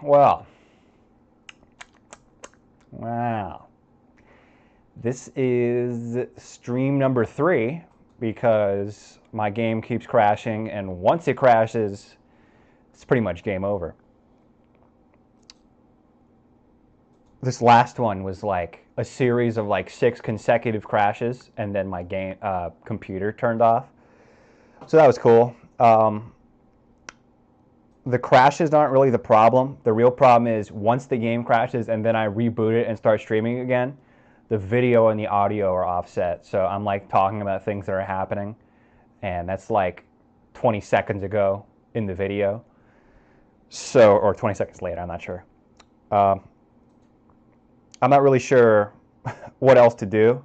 Well, wow. This is stream number 3 because my game keeps crashing, and once it crashes, it's pretty much game over. This last one was like a series of like 6 consecutive crashes, and then my game computer turned off. So that was cool. The crashes aren't really the problem. The real problem is once the game crashes and then I reboot it and start streaming again, the video and the audio are offset. So I'm like talking about things that are happening, and that's like 20 seconds ago in the video. So, or 20 seconds later, I'm not sure. I'm not really sure what else to do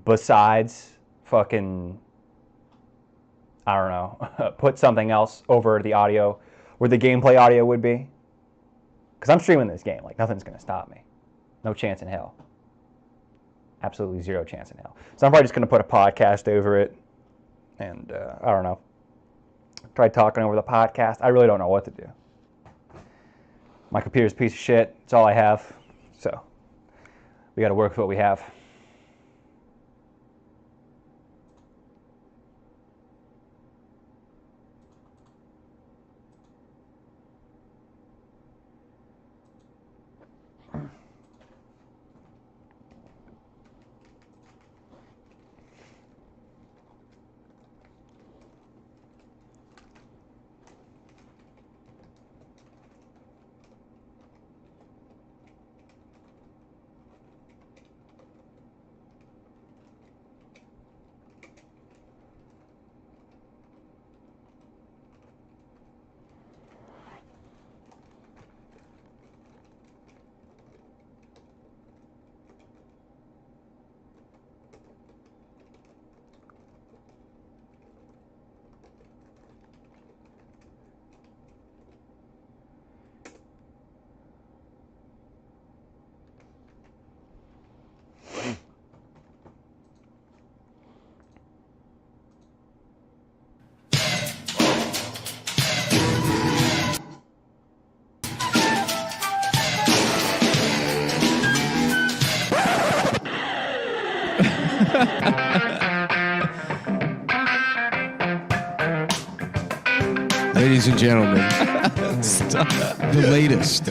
besides fucking, I don't know, put something else over the audio where the gameplay audio would be. Because I'm streaming this game. Like, nothing's going to stop me. No chance in hell. Absolutely zero chance in hell. So I'm probably just going to put a podcast over it. And, I don't know. Try talking over the podcast. I really don't know what to do. My computer's a piece of shit. It's all I have. So, we got to work with what we have. Ladies and gentlemen, the latest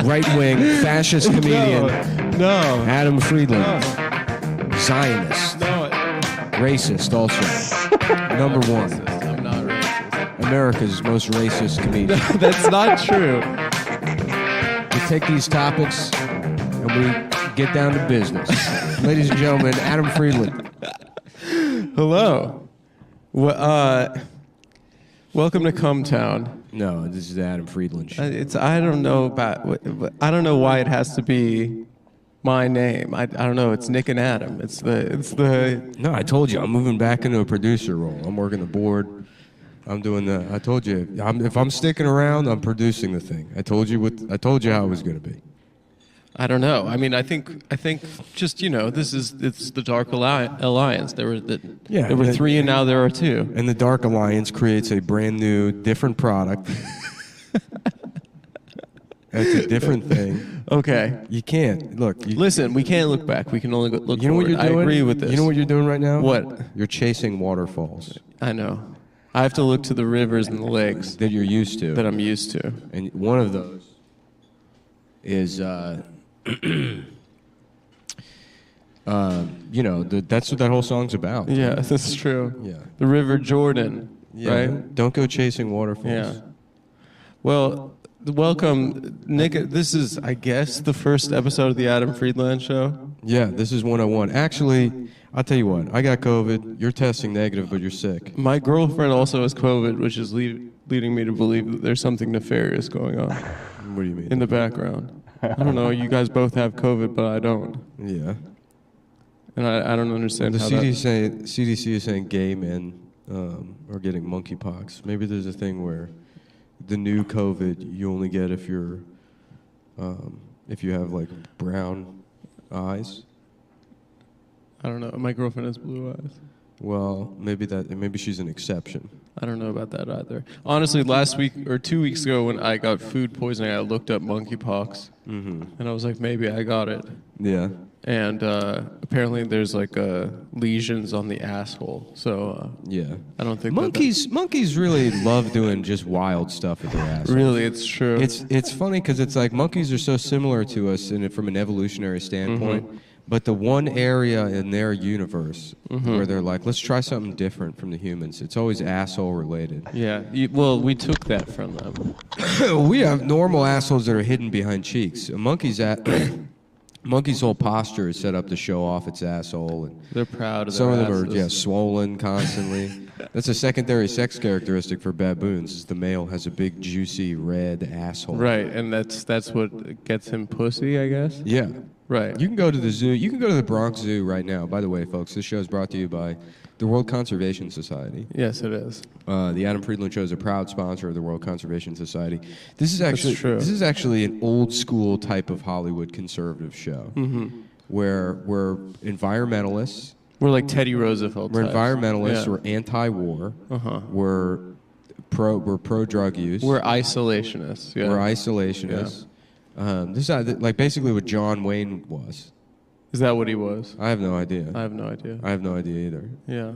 right-wing fascist comedian, Adam Friedland, Zionist, racist also, number one, I'm not racist. America's most racist comedian. That's not true. We take these topics and we get down to business. Ladies and gentlemen, Adam Friedland. Hello. Welcome to Cumtown. No, this is the Adam Friedland show. I don't know why it has to be my name. I don't know. It's Nick and Adam. It's the. No, I told you, I'm moving back into a producer role. I'm working the board. I'm doing I told you, if I'm sticking around, I'm producing the thing. I told you how it was going to be. I don't know. I mean, I think just it's the Dark Alliance. There were 3, and now there are 2. And the Dark Alliance creates a brand new, different product. That's a different thing. Okay. You can't look. Listen, we can't look back. We can only look. You know forward. what you're doing? I agree with this. You know what you're doing right now? What? You're chasing waterfalls. I know. I have to look to the rivers and the lakes that you're used to. That I'm used to. And one of those is. That's what that whole song's about. Yeah, that's true. Yeah. The River Jordan, yeah. right? Don't go chasing waterfalls. Yeah. Well, welcome, Nick. This is, I guess, the first episode of the Adam Friedland Show. Yeah, this is 101. Actually, I'll tell you what. I got COVID. You're testing negative, but you're sick. My girlfriend also has COVID, which is leading me to believe that there's something nefarious going on. What do you mean? In the background. I don't know. You guys both have COVID, but I don't. Yeah. And I don't understand the how CDC is saying gay men are getting monkeypox. Maybe there's a thing where the new COVID you only get if you have like brown eyes. I don't know. My girlfriend has blue eyes. Well, maybe she's an exception. I don't know about that either. Honestly, last week or 2 weeks ago when I got food poisoning, I looked up monkeypox, and I was like, maybe I got it. Yeah. And apparently there's like lesions on the asshole. So yeah. I don't think monkeys really love doing just wild stuff with their assholes. Really, it's true. It's funny because it's like monkeys are so similar to us from an evolutionary standpoint. But the one area in their universe where they're like, let's try something different from the humans, it's always asshole related. Yeah. Well, we took that from them. We have normal assholes that are hidden behind cheeks. Monkey's whole posture is set up to show off its asshole. And they're proud of some their of them asses. are swollen constantly. That's a secondary sex characteristic for baboons. Is the male has a big, juicy, red asshole. Right, and that's what gets him pussy, I guess. Yeah. Right. You can go to the zoo. You can go to the Bronx Zoo right now. By the way, folks, this show is brought to you by the World Conservation Society. Yes, it is. The Adam Friedland Show is a proud sponsor of the World Conservation Society. This is actually an old school type of Hollywood conservative show, where we're environmentalists. We're like Teddy Roosevelt. We're types. environmentalists. Yeah. We're anti-war. We're pro drug use. We're isolationists. Yeah. We're isolationists. This is like basically what John Wayne was. Is that what he was? I have no idea. I have no idea. I have no idea either. Yeah.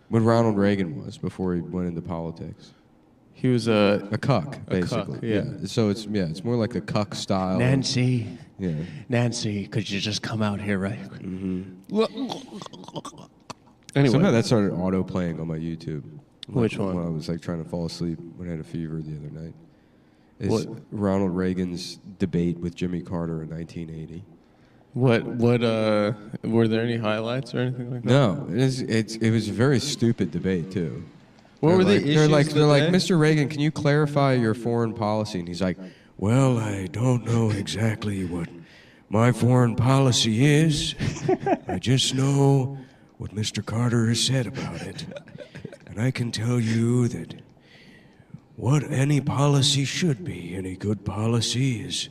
What Ronald Reagan was before he went into politics. He was a cuck, basically. Cuck, yeah. So it's more like a cuck style. Nancy. Yeah. Nancy, could you just come out here right quick? Anyway. Somehow that started auto playing on my YouTube. Which one? When I was like trying to fall asleep when I had a fever the other night. It's What? Ronald Reagan's debate with Jimmy Carter in 1980. What were there any highlights or anything like that? No, it was a very stupid debate too. What were the issues? They're like, Mr. Reagan, can you clarify your foreign policy? And he's like, well, I don't know exactly what my foreign policy is. I just know what Mr. Carter has said about it. And I can tell you that what any policy should be, any good policy is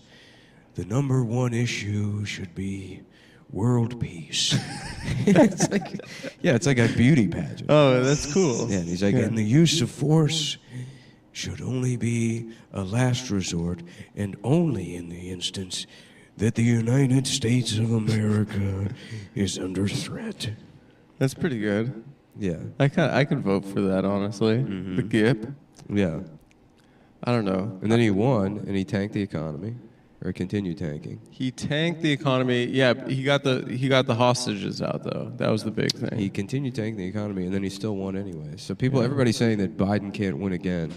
the number one issue should be world peace. It's like a beauty pageant. Oh, that's cool. Yeah, and he's like, and the use of force should only be a last resort and only in the instance that the United States of America is under threat. That's pretty good. Yeah. I could vote for that, honestly. The GIP. Yeah. I don't know. And then he won, and he tanked the economy, or continued tanking. He tanked the economy. Yeah, he got the hostages out though. That was the big thing. He continued tanking the economy, and then he still won anyway. So everybody's saying that Biden can't win again.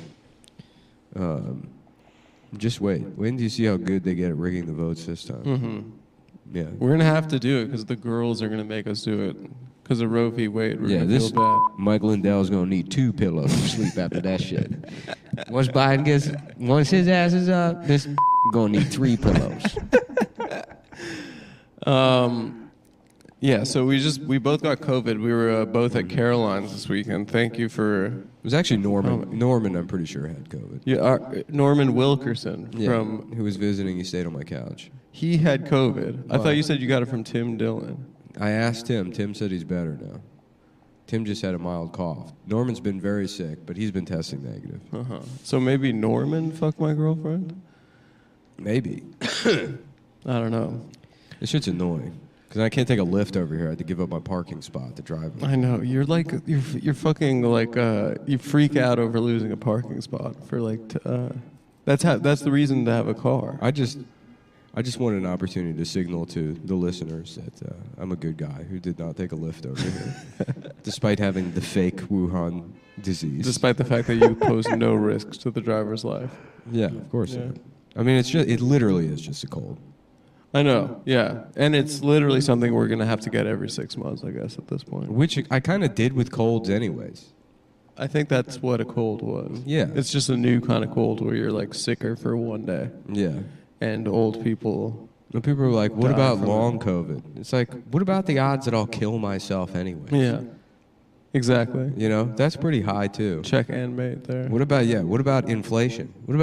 Just wait. Wait until you see how good they get at rigging the votes this time. Yeah. We're gonna have to do it because the girls are gonna make us do it. Because of Roe v. Wade, we're gonna feel bad. Mike Lindell's gonna need 2 pillows to sleep after that shit. Once his ass is up, this gonna need 3 pillows. Yeah, so we both got COVID. We were both at Caroline's this weekend. Thank you for. It was actually Norman. Norman, I'm pretty sure, had COVID. Yeah, Norman Wilkerson from who was visiting. He stayed on my couch. He had COVID. I thought you said you got it from Tim Dillon. I asked Tim. Tim said he's better now. Tim just had a mild cough. Norman's been very sick, but he's been testing negative. So maybe Norman fucked my girlfriend? Maybe. I don't know. This shit's annoying. Because I can't take a lift over here. I had to give up my parking spot to drive. I know. You're like, you're fucking like, you freak out over losing a parking spot for like, that's the reason to have a car. I just wanted an opportunity to signal to the listeners that I'm a good guy who did not take a lift over here, despite having the fake Wuhan disease. Despite the fact that you pose no risks to the driver's life. Yeah, of course. Yeah. I mean, it literally is just a cold. I know, yeah. And it's literally something we're going to have to get every 6 months, I guess, at this point. Which I kind of did with colds anyways. I think that's what a cold was. Yeah. It's just a new kind of cold where you're like sicker for one day. Yeah. And old people. And people are like, what about long COVID? It's like, what about the odds that I'll kill myself anyway? Yeah. Exactly. You know, that's pretty high too. Check and mate there. What about inflation? What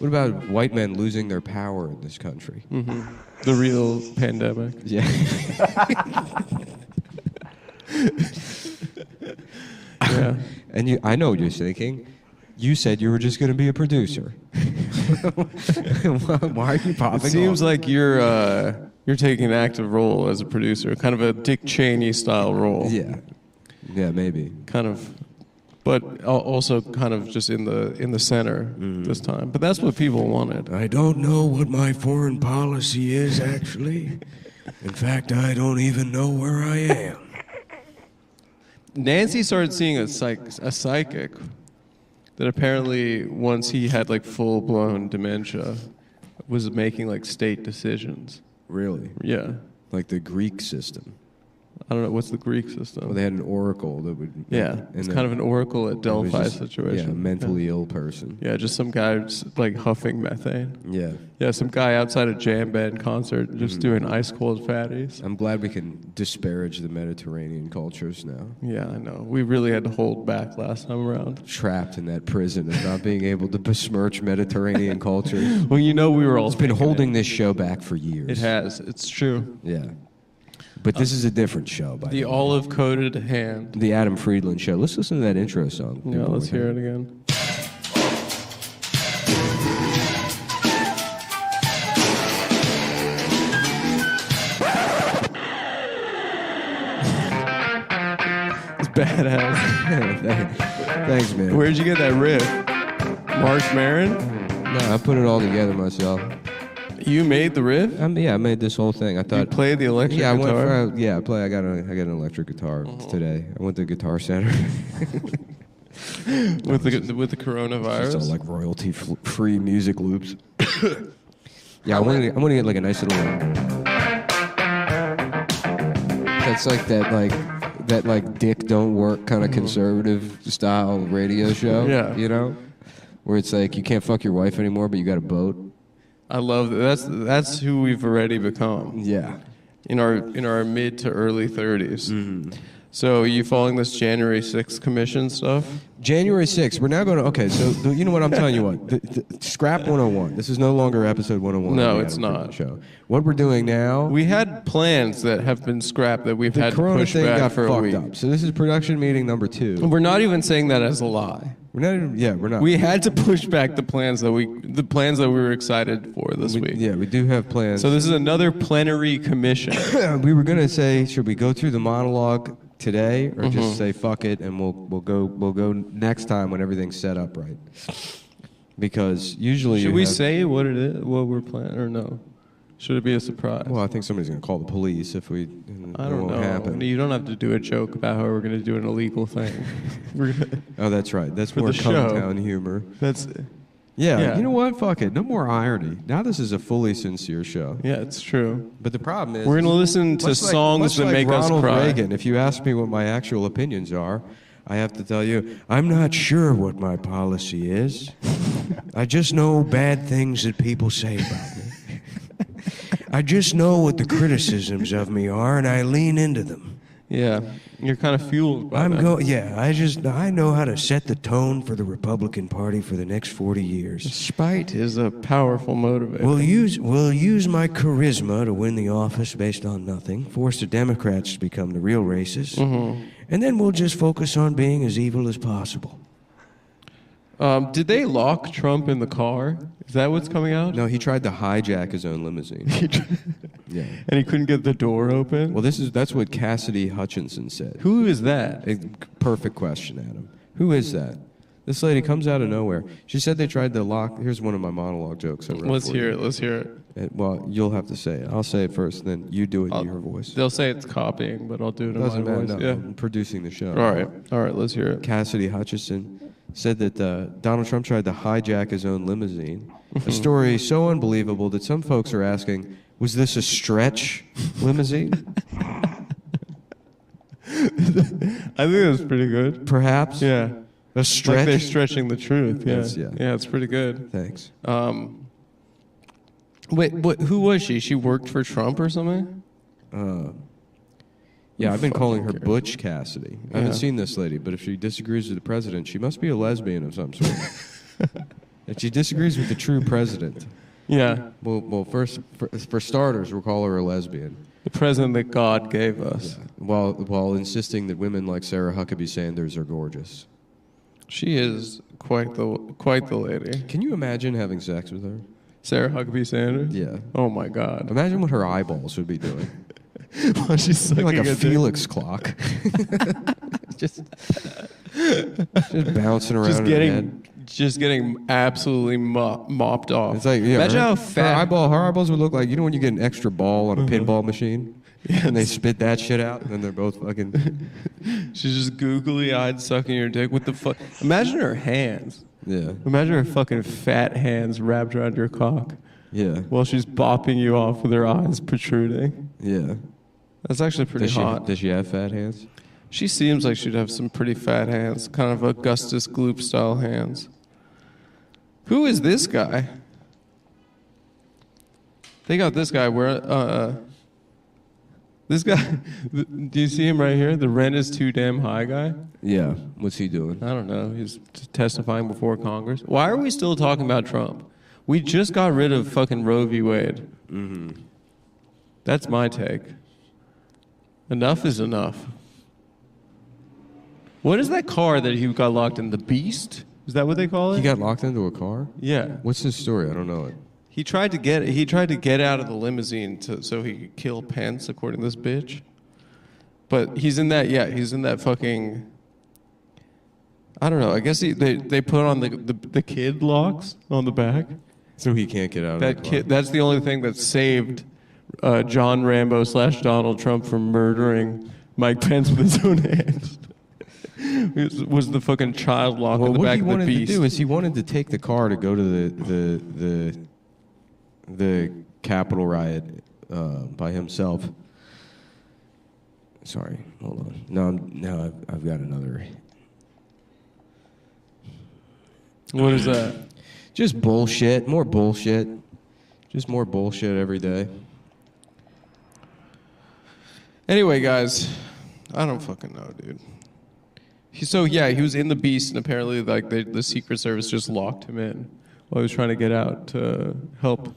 about white men losing their power in this country? Mm-hmm. The real pandemic. Yeah. Yeah. And I know what you're thinking. You said you were just going to be a producer. Why are you popping It seems off? like you're taking an active role as a producer, kind of a Dick Cheney style role. Yeah. Yeah, maybe. Kind of, but also kind of just in the center this time. But that's what people wanted. I don't know what my foreign policy is, actually. In fact, I don't even know where I am. Nancy started seeing a psychic that apparently once he had like full blown dementia was making like state decisions. Really? Yeah. Like the Greek system. I don't know, what's the Greek system? Well, they had an oracle that would... Yeah, it's kind of an oracle at Delphi situation. Yeah, a mentally ill person. Yeah, just some guy like huffing methane. Yeah. Yeah, some guy outside a jam band concert just doing ice cold fatties. I'm glad we can disparage the Mediterranean cultures now. Yeah, I know. We really had to hold back last time around. Trapped in that prison of not being able to besmirch Mediterranean cultures. Well, you know we were all... It's been holding this show back for years. It has. It's true. Yeah. But this is a different show, by The the way. olive-coated hand. The Adam Friedland Show. Let's listen to that intro song. Yeah, let's hear it again. It's badass. Thanks, man. Where'd you get that riff? Mark Maron? No, I put it all together myself. You made the riff? I made this whole thing. I You thought... played the electric Yeah, I went guitar? for, I got an electric guitar today. I went to Guitar Center. with the It's all coronavirus? like royalty-free music loops. Yeah, I want to get like a nice little... That's like that dick don't work kind of conservative style radio show. Yeah. You know? Where it's like you can't fuck your wife anymore, but you got a boat. I love that. That's who we've already become Yeah. in our mid to early 30s. Mm-hmm. So are you following this January 6th commission stuff? January 6th, we're now going to... Okay, so you know what? I'm telling you what. Scrap 101. This is no longer episode 101. No, of the it's Adam not. Friedland Show. What we're doing now... We had plans that have been scrapped that we've The had to Corona push thing back got for a fucked week. up. So this is production meeting number 2. We're not even saying that as a lie. We're not even... Yeah, we're not. We had to push back the plans that we were excited for this week. Yeah, we do have plans. So this is another plenary commission. We were going to say, should we go through the monologue today or just say fuck it and we'll go next time when everything's set up right? Because usually Should we say what it is, what we're planning, or no? Should it be a surprise? Well, I think somebody's going to call the police if we... I don't know. Happen. You don't have to do a joke about how we're going to do an illegal thing. Oh, that's right. That's For more the show. Cumtown humor. That's Yeah, you know what? Fuck it. No more irony. Now this is a fully sincere show. yeah, it's true. But the problem is... We're going to listen to much songs that like make us Ronald cry. Reagan, if you ask me what my actual opinions are, I have to tell you, I'm not sure what my policy is. I just know bad things that people say about me. I just know what the criticisms of me are, and I lean into them. Yeah, you're kind of fueled by that. I know how to set the tone for the Republican Party for the next 40 years. Spite is a powerful motivator. We'll use my charisma to win the office based on nothing, force the Democrats to become the real racists, and then we'll just focus on being as evil as possible. Did they lock Trump in the car? Is that what's coming out? No, he tried to hijack his own limousine. Yeah. And he couldn't get the door open? Well, that's what Cassidy Hutchinson said. Who is that? Perfect question, Adam. Who is that? This lady comes out of nowhere. She said they tried to lock... Here's one of my monologue jokes. I wrote Let's for hear you. it. Let's hear it. Well, you'll have to say it. I'll say it first, then you do it in your voice. They'll say it's copying, but I'll do it in Doesn't my matter. voice. No, Yeah. I'm producing the show. All right. Let's hear it. Cassidy Hutchinson said that Donald Trump tried to hijack his own limousine. A story so unbelievable that some folks are asking, was this a stretch limousine? I think that's pretty good. Perhaps. Yeah. A stretch? Like they're stretching the truth. Yeah. Yes, yeah. Yeah, it's pretty good. Thanks. Wait, who was she? She worked for Trump or something? Yeah, I've been calling her Butch Cassidy. I haven't Yeah. seen this lady, but if she disagrees with the president, she must be a lesbian of some sort. If she disagrees with the true president, Yeah. well, first, for starters, we'll call her a lesbian. The president that God gave us. Yeah. While insisting that women like Sarah Huckabee Sanders are gorgeous. She is quite the lady. Can you imagine having sex with her? Sarah Huckabee Sanders? Yeah. Oh my God. Imagine what her eyeballs would be doing. Well, she's sucking Like a dick. Felix clock. just bouncing around in her head. Just getting absolutely mopped off. It's like, yeah, imagine her, how fat. her eyeballs would look like, you know when you get an extra ball on a pinball machine? Yes. And they spit that shit out, and then they're both fucking... She's just googly-eyed sucking your dick with the fuck. Imagine her hands. Yeah. Imagine her fucking fat hands wrapped around your cock. Yeah. While she's bopping you off with her eyes protruding. Yeah. That's actually pretty hot. Does she have fat hands? She seems like she'd have some pretty fat hands, kind of Augustus Gloop style hands. Who is this guy? They got this guy where this guy, do you see him right here? The rent is too damn high guy? Yeah. What's he doing? I don't know. He's testifying before Congress. Why are we still talking about Trump? We just got rid of fucking Roe v. Wade. Mm-hmm. That's my take. Enough is enough. What is that car that he got locked in? The Beast? Is that what they call it? He got locked into a car? Yeah. What's his story? I don't know it. He tried to get out of the limousine so he could kill Pence, according to this bitch. But he's in that fucking, I don't know. I guess they put on the kid locks on the back. So he can't get out of That the car. kid. That's the only thing that saved John Rambo / Donald Trump from murdering Mike Pence with his own hands. was the fucking child lock in the back of the Beast. What he wanted to do is he wanted to take the car to go to the Capitol riot by himself. Sorry, hold on. Now I've got another. What is that? Just bullshit. More bullshit. Just more bullshit every day. Anyway, guys, I don't fucking know, dude. He was in the Beast, and apparently, like, the Secret Service just locked him in while he was trying to get out to help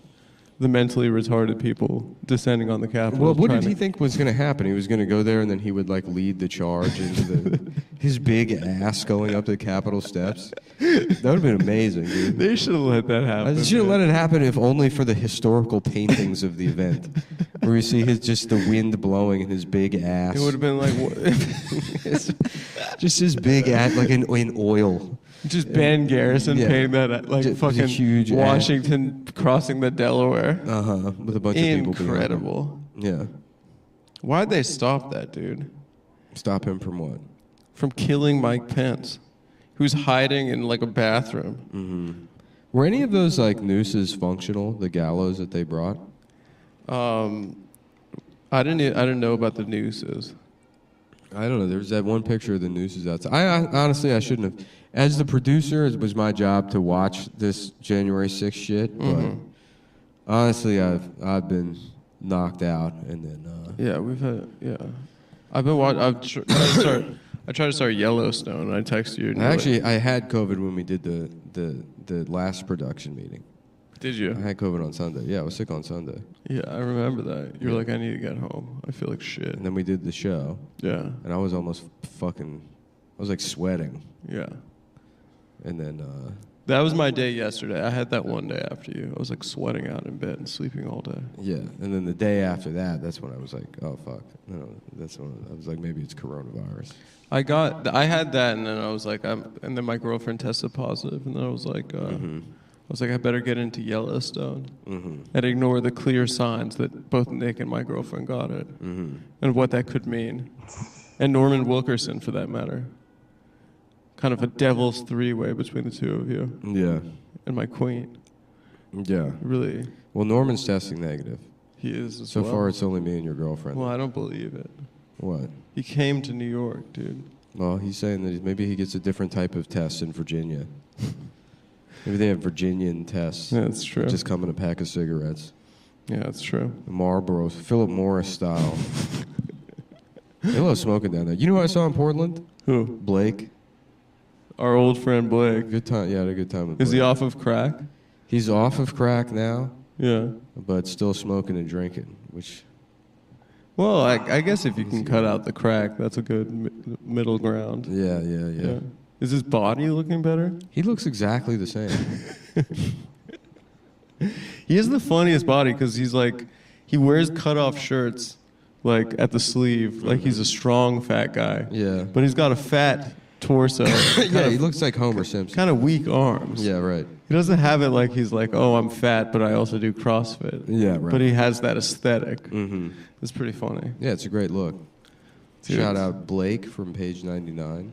the mentally retarded people descending on the Capitol. Well, what did he think was going to happen? He was going to go there, and then he would, like, lead the charge into his big ass going up the Capitol steps. That would have been amazing, dude. They should have let that happen. I should have let it happen, if only for the historical paintings of the event, where you see just the wind blowing in his big ass. It would have been like just his big ass, like in oil. Just Ben Garrison painting that like Just fucking huge Washington crossing the Delaware. With a bunch of people. Incredible. Yeah. Why'd they stop that dude? Stop him from what? From killing Mike Pence, who's hiding in like a bathroom. Mm-hmm. Were any of those like nooses functional? The gallows that they brought? I didn't know about the nooses. I don't know. There's that one picture of the nooses outside. Honestly, I shouldn't have. As the producer, it was my job to watch this January 6th shit. But honestly, I've been knocked out, and then I tried to start Yellowstone, and I texted you. And I had COVID when we did the last production meeting. Did you? I had COVID on Sunday. Yeah, I was sick on Sunday. Yeah, I remember that. You were like, I need to get home. I feel like shit. And then we did the show. Yeah. And I was almost I was like sweating. Yeah. And then... that was my day yesterday. I had that one day after you. I was like sweating out in bed and sleeping all day. Yeah. And then the day after that, that's when I was like, oh, fuck. No, that's when I was like, maybe it's coronavirus. I had that, and then I was like, and then my girlfriend tested positive, and then I was like, I better get into Yellowstone and ignore the clear signs that both Nick and my girlfriend got it, and what that could mean, and Norman Wilkerson for that matter. Kind of a devil's three-way between the two of you. Yeah. And my queen. Yeah. Really. Well, Norman's testing negative. He is as so well. So far, it's only me and your girlfriend. Well, I don't believe it. What? He came to New York, dude. Well, he's saying that maybe he gets a different type of test in Virginia. Maybe they have Virginian tests. Yeah, that's true. Just come in a pack of cigarettes. Yeah, that's true. Marlboros, Philip Morris style. They love smoking down there. You know who I saw in Portland? Who? Blake. Our old friend Blake. Good time. Yeah, I had a good time with Blake. Is he off of crack? He's off of crack now. Yeah. But still smoking and drinking, which... Well, I guess if you can cut out the crack, that's a good middle ground. Yeah. Is his body looking better? He looks exactly the same. He has the funniest body because he's like, he wears cut-off shirts, like at the sleeve, like he's a strong fat guy. Yeah. But he's got a fat torso. Yeah, he looks like Homer Simpson. Kind of weak arms. Yeah, right. He doesn't have it like he's like, oh, I'm fat, but I also do CrossFit. Yeah, right. But he has that aesthetic. Mm-hmm. It's pretty funny. Yeah, it's a great look. Cheers. Shout out Blake from page 99.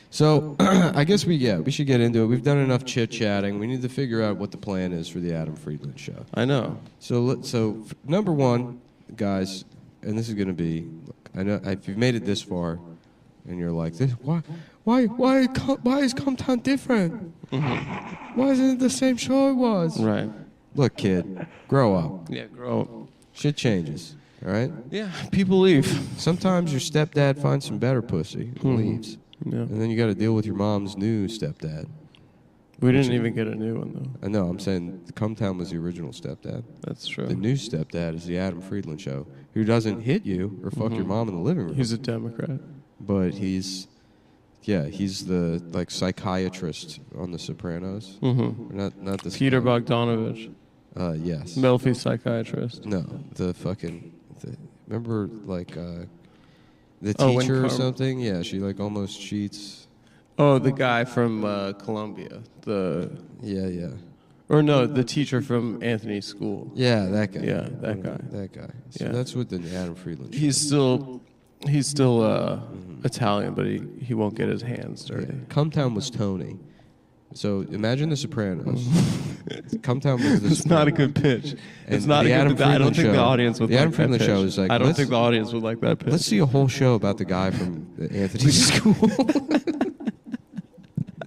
So, I guess we should get into it. We've done enough chit-chatting. We need to figure out what the plan is for the Adam Friedland show. I know. So number one, guys, and this is going to be, I know if you've made it this far, and you're like, this, why is Compton different? Mm-hmm. Why isn't it the same show it was? Right. Look, kid, grow up. Yeah, grow up. Shit changes, all right? Yeah, people leave. Sometimes your stepdad finds some better pussy and leaves. Yeah. And then you got to deal with your mom's new stepdad. We didn't even get a new one, though. I know, I'm saying the Cumtown was the original stepdad. That's true. The new stepdad is the Adam Friedland show, who doesn't hit you or fuck your mom in the living room. He's a Democrat. But he's the like psychiatrist on The Sopranos. Mm-hmm. Not the Peter Bogdanovich. Yes. Melfi psychiatrist. No, remember like the Oh, teacher or when something? Yeah, she like almost cheats. Oh, the guy from Columbia. Yeah. Or no, the teacher from Anthony's school. Yeah, that guy. Yeah, that guy. That guy. So Yeah. that's what the Adam Friedland show. He's still Italian, but he won't get his hands dirty. Cumtown was Tony. So imagine The Sopranos. Cumtown was the It's not a good pitch. It's And not the a Adam good. I don't Friedland think the show- audience would the like Adam that Friedland pitch. show is like, I don't let's- think the audience would like that pitch. Let's see a whole show about the guy from Anthony's school.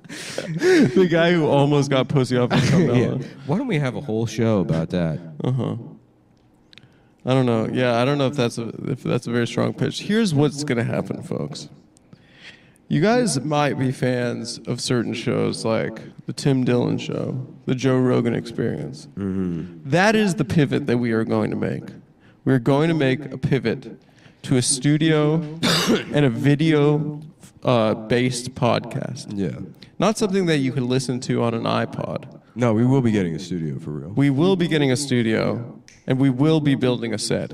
The guy who almost got pussy off of Carmella. Yeah. Why don't we have a whole show about that? I don't know. Yeah, I don't know if that's a very strong pitch. Here's what's gonna happen, folks. You guys might be fans of certain shows like the Tim Dillon Show, the Joe Rogan Experience. Mm-hmm. That is the pivot that we are going to make. We're going to make a pivot to a studio and a video based podcast. Yeah. Not something that you can listen to on an iPod. No, we will be getting a studio for real. We will be getting a studio, and we will be building a set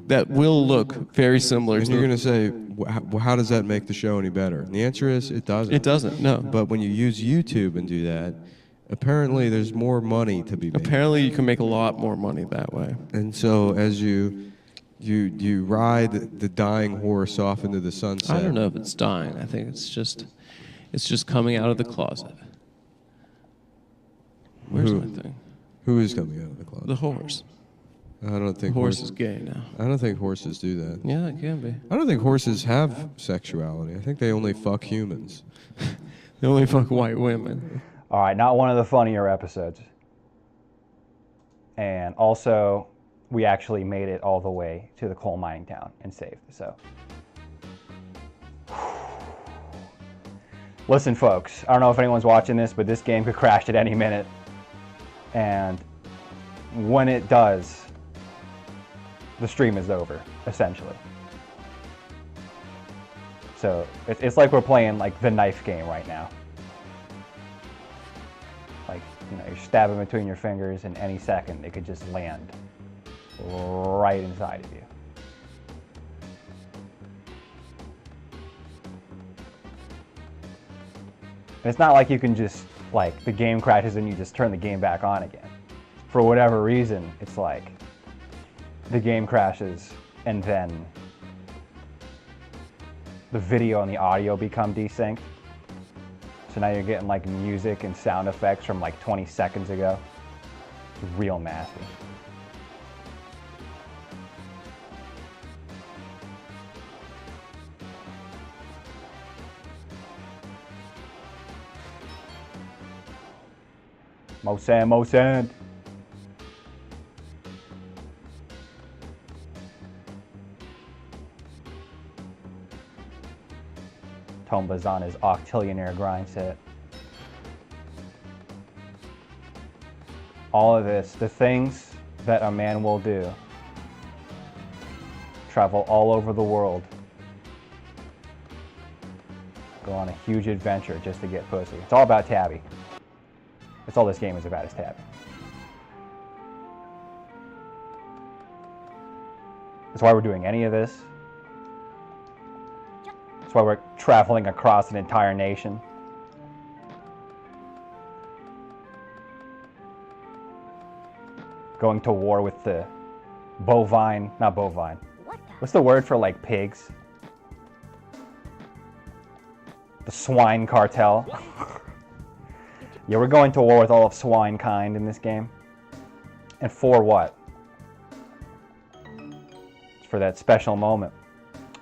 that will look very similar And to. you're going to say, how does that make the show any better? And the answer is, it doesn't. It doesn't, no. But when you use YouTube and do that, apparently there's more money to be made. Apparently, you can make a lot more money that way. And so as you ride the dying horse off into the sunset. I don't know if it's dying. I think it's just coming out of the closet. Where's my thing? Who is coming out of the closet? The horse. I don't think The horse is gay now. I don't think horses do that. Yeah, it can be. I don't think horses have sexuality. I think they only fuck humans. They only fuck white women. All right, not one of the funnier episodes. And also, we actually made it all the way to the coal mining town and saved. So, listen, folks, I don't know if anyone's watching this, but this game could crash at any minute. And when it does, the stream is over, essentially. So it's like we're playing like the knife game right now. Like, you're stabbing between your fingers, and any second it could just land right inside of you. And it's not like you can just, like, the game crashes and you just turn the game back on again. For whatever reason, it's like the game crashes and then the video and the audio become desynced. So now you're getting like music and sound effects from like 20 seconds ago. It's real nasty. Mo sand. Tomba's on his octillionaire grindset. All of this, the things that a man will do, travel all over the world. Go on a huge adventure just to get pussy. It's all about Tabby. That's all this game is about, is Tabby. That's why we're doing any of this. That's why we're traveling across an entire nation. Going to war with the bovine, not bovine. What's the word for like pigs? The swine cartel. Yeah, we're going to war with all of swine kind in this game. And for what? It's for that special moment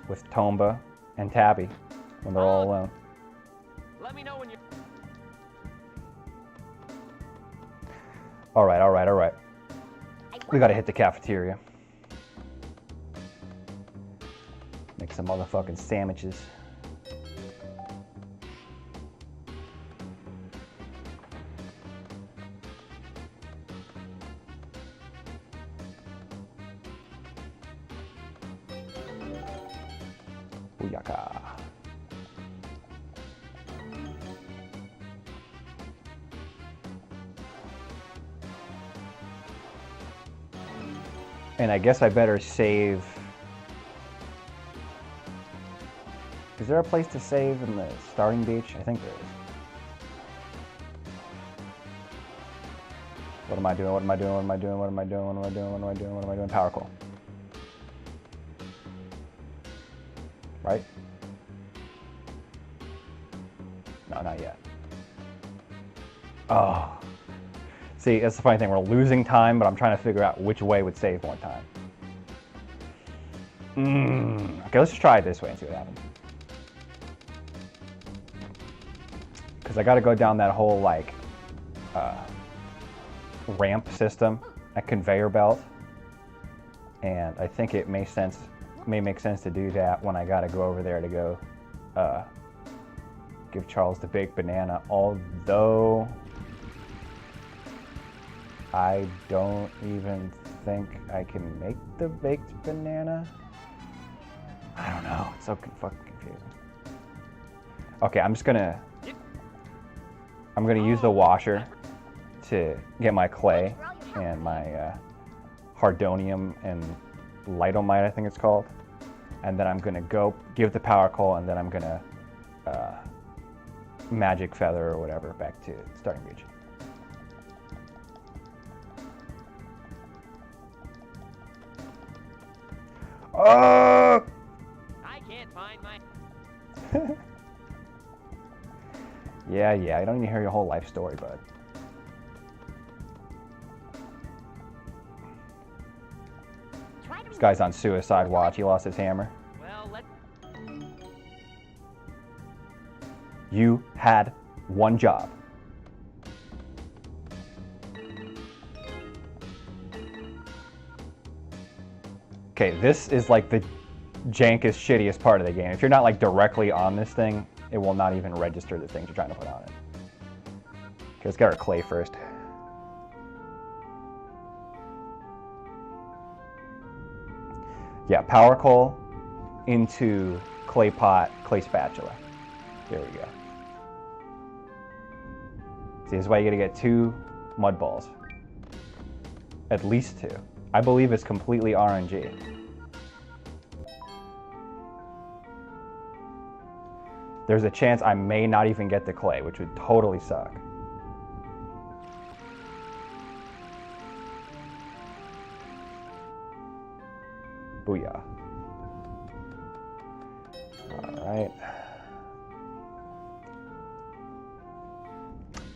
with Tomba and Tabby when they're all alone. Let me know when you're... Alright, alright, alright. We gotta hit the cafeteria. Make some motherfucking sandwiches. Booyaka. And I guess I better save. Is there a place to save in the starting beach? I think there is. What am I doing? What am I doing? What am I doing? What am I doing? What am I doing? What am I doing? What am I doing? Power call. Right? No, not yet. Oh. See, that's the funny thing. We're losing time, but I'm trying to figure out which way would save more time. Okay, let's just try it this way and see what happens. Because I got to go down that whole, like, ramp system, a conveyor belt. And I think it may make sense to do that when I got to go over there to go give Charles the baked banana. Although I don't even think I can make the baked banana. I don't know. It's so fucking confusing. Okay, I'm gonna use the washer to get my clay and my hardonium and litomite, I think it's called. And then I'm gonna go give the power call, and then I'm gonna magic feather or whatever back to starting beach. Oh! I can't find my... Yeah, I don't need to hear your whole life story, bud. This guy's on suicide watch. He lost his hammer. Well, let's... You had one job. Okay, this is like the jankest, shittiest part of the game. If you're not like directly on this thing, it will not even register the things you're trying to put on it. Okay, let's get our clay first. Yeah, power coal into clay pot, clay spatula. There we go. See, this is why you gotta get 2 mud balls. At least 2. I believe it's completely RNG. There's a chance I may not even get the clay, which would totally suck. Booyah. Alright.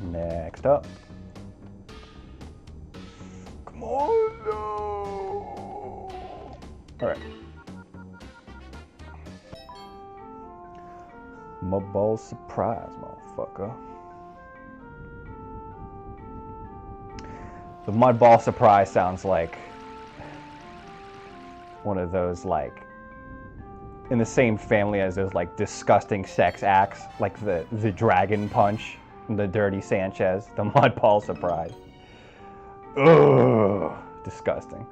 Next up. Come on, no. Alright. Mud ball surprise, motherfucker. The mud ball surprise sounds like one of those, like, in the same family as those, like, disgusting sex acts, like the dragon punch, the dirty Sanchez, the mud ball surprise. Ugh, disgusting.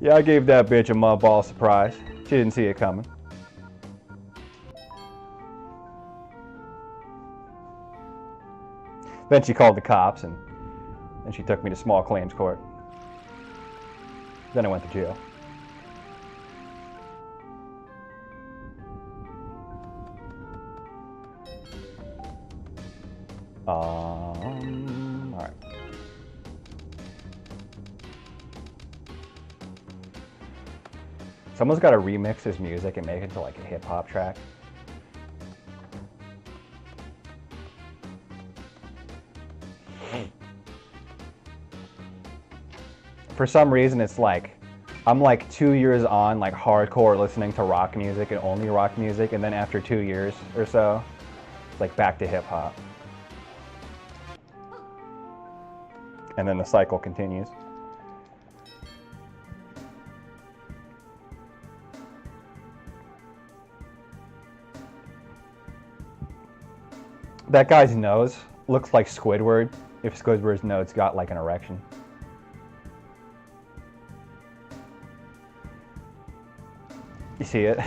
Yeah, I gave that bitch a mud ball surprise. She didn't see it coming. Then she called the cops and she took me to small claims court. Then I went to jail. All right. Someone's got to remix his music and make it into like a hip hop track. For some reason, it's like I'm like 2 years on like hardcore listening to rock music and only rock music, and then after 2 years or so, it's like back to hip hop. And then the cycle continues. That guy's nose looks like Squidward if Squidward's nose got like an erection. You see it?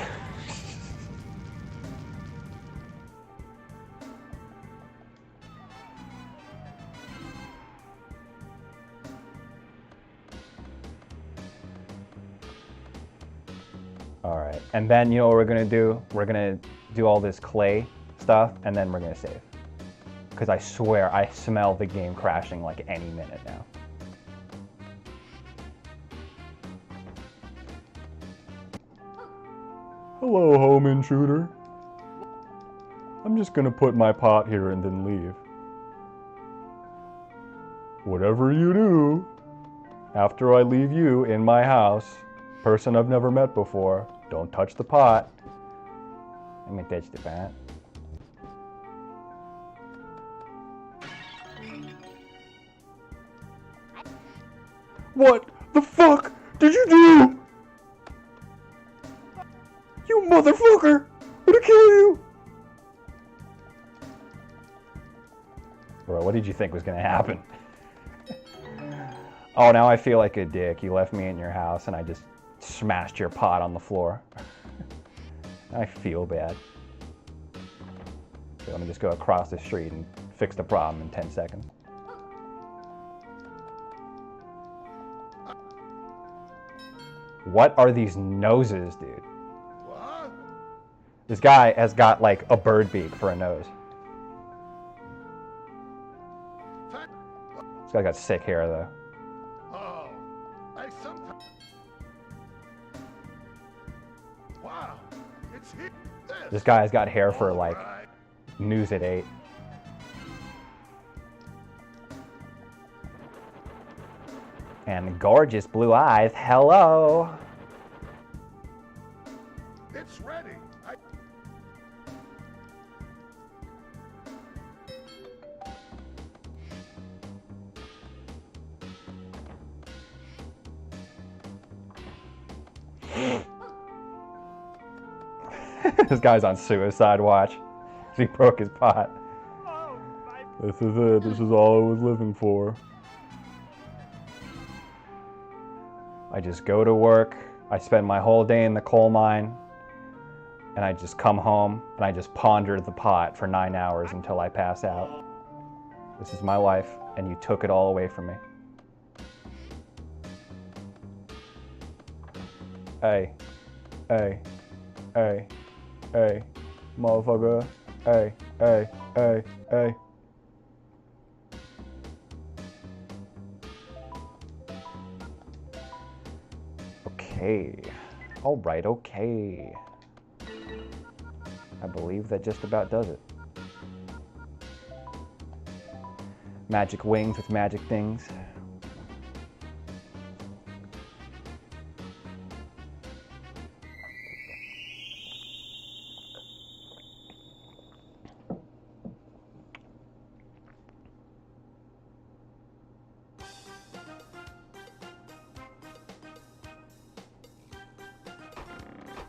All right, and then you know what we're gonna do? We're gonna do all this clay stuff, and then we're gonna save. Because I swear I smell the game crashing like any minute now. Hello, home intruder. I'm just gonna put my pot here and then leave. Whatever you do, after I leave you in my house, person I've never met before, don't touch the pot. Let me touch the pot. What the fuck did you do? You motherfucker! I'm gonna kill you! Bro, what did you think was gonna happen? Oh, now I feel like a dick. You left me in your house and I just smashed your pot on the floor. I feel bad. Okay, let me just go across the street and fix the problem in 10 seconds. What are these noses, dude? What? This guy has got like a bird beak for a nose. This guy got sick hair though. Oh, wow, it's this guy's got hair for like news at 8. And gorgeous blue eyes. Hello. It's ready. This guy's on suicide watch. He broke his pot. This is it. This is all I was living for. I just go to work, I spend my whole day in the coal mine, and I just come home and I just ponder the pot for 9 hours until I pass out. This is my life, and you took it all away from me. Hey, hey, hey, hey, motherfucker, hey, hey, hey, hey. Okay. All right, okay. I believe that just about does it. Magic wings with magic things.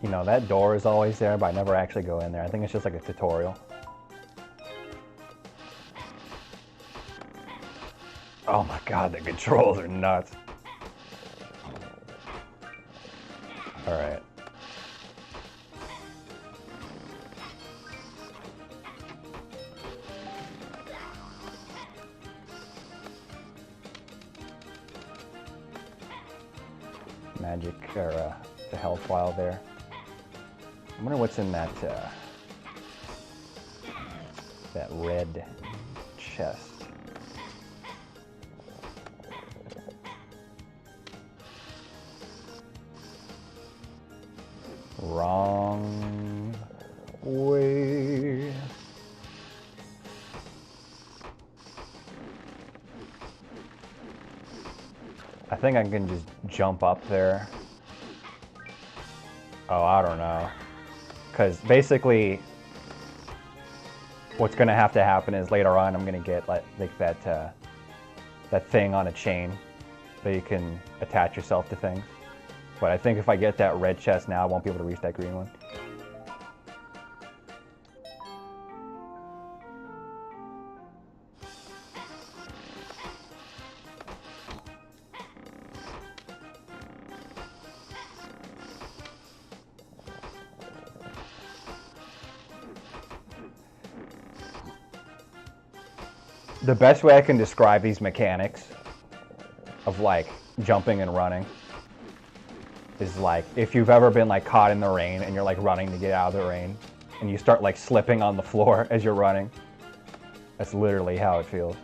You know, that door is always there, but I never actually go in there. I think it's just like a tutorial. Oh my god, the controls are nuts. All right. Magic, or the health vial there. I wonder what's in that that red chest. Wrong way. I think I can just jump up there. Oh, I don't know. Because basically, what's going to have to happen is later on I'm going to get like that thing on a chain that you can attach yourself to things. But I think if I get that red chest now, I won't be able to reach that green one. The best way I can describe these mechanics of like jumping and running is like if you've ever been like caught in the rain and you're like running to get out of the rain and you start like slipping on the floor as you're running. That's literally how it feels.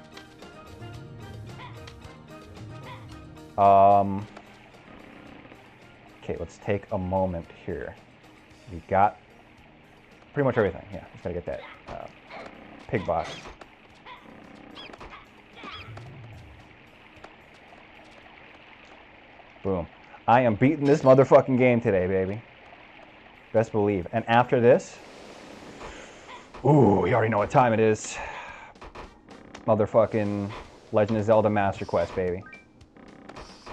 Okay, let's take a moment here. We got pretty much everything. Yeah, just gotta get that pig box. Boom. I am beating this motherfucking game today, baby. Best believe. And after this, ooh, you already know what time it is. Motherfucking Legend of Zelda Master Quest, baby.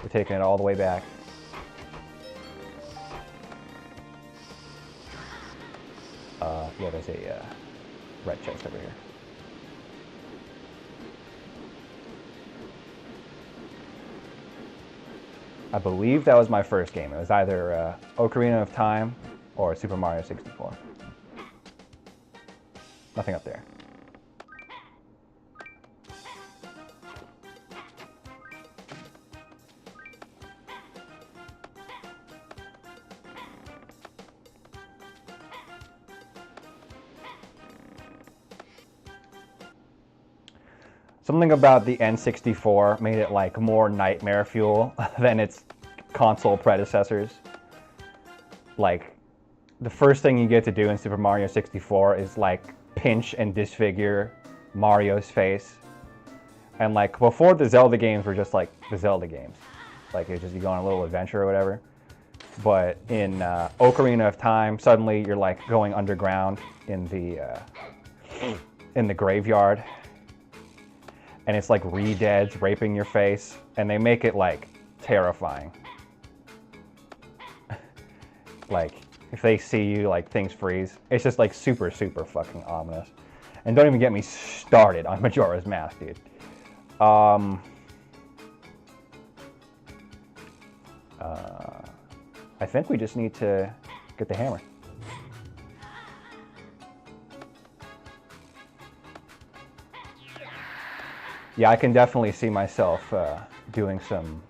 We're taking it all the way back. Yeah, there's a red chest over here. I believe that was my first game. It was either Ocarina of Time or Super Mario 64. Nothing up there. Something about the N64 made it like more nightmare fuel than its console predecessors. Like, the first thing you get to do in Super Mario 64 is like pinch and disfigure Mario's face. And like before, the Zelda games were just like the Zelda games. Like it's just you go on a little adventure or whatever. But in Ocarina of Time, suddenly you're like going underground in the graveyard. And it's like re-deads raping your face, and they make it like terrifying. Like if they see you, like things freeze. It's just like super, super fucking ominous. And don't even get me started on Majora's Mask, dude. I think we just need to get the hammer. Yeah, I can definitely see myself doing some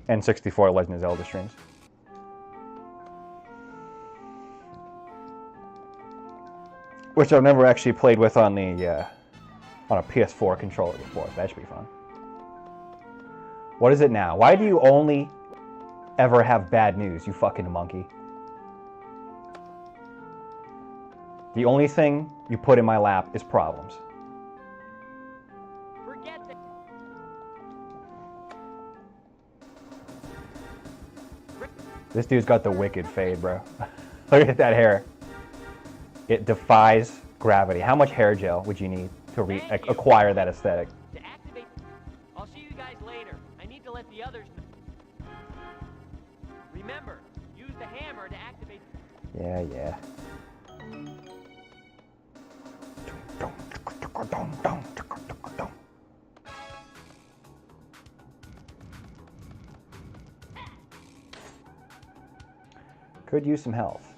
N64 Legend of Zelda streams. Which I've never actually played with on the on a PS4 controller before, so that should be fun. What is it now? Why do you only ever have bad news, you fucking monkey? The only thing you put in my lap is problems. Forget that. This dude's got the wicked fade, bro. Look at that hair. It defies gravity. How much hair gel would you need to acquire that aesthetic? To activate. I'll see you guys later. I need to let the others know. Remember, use the hammer to activate. Yeah, yeah. Could use some health.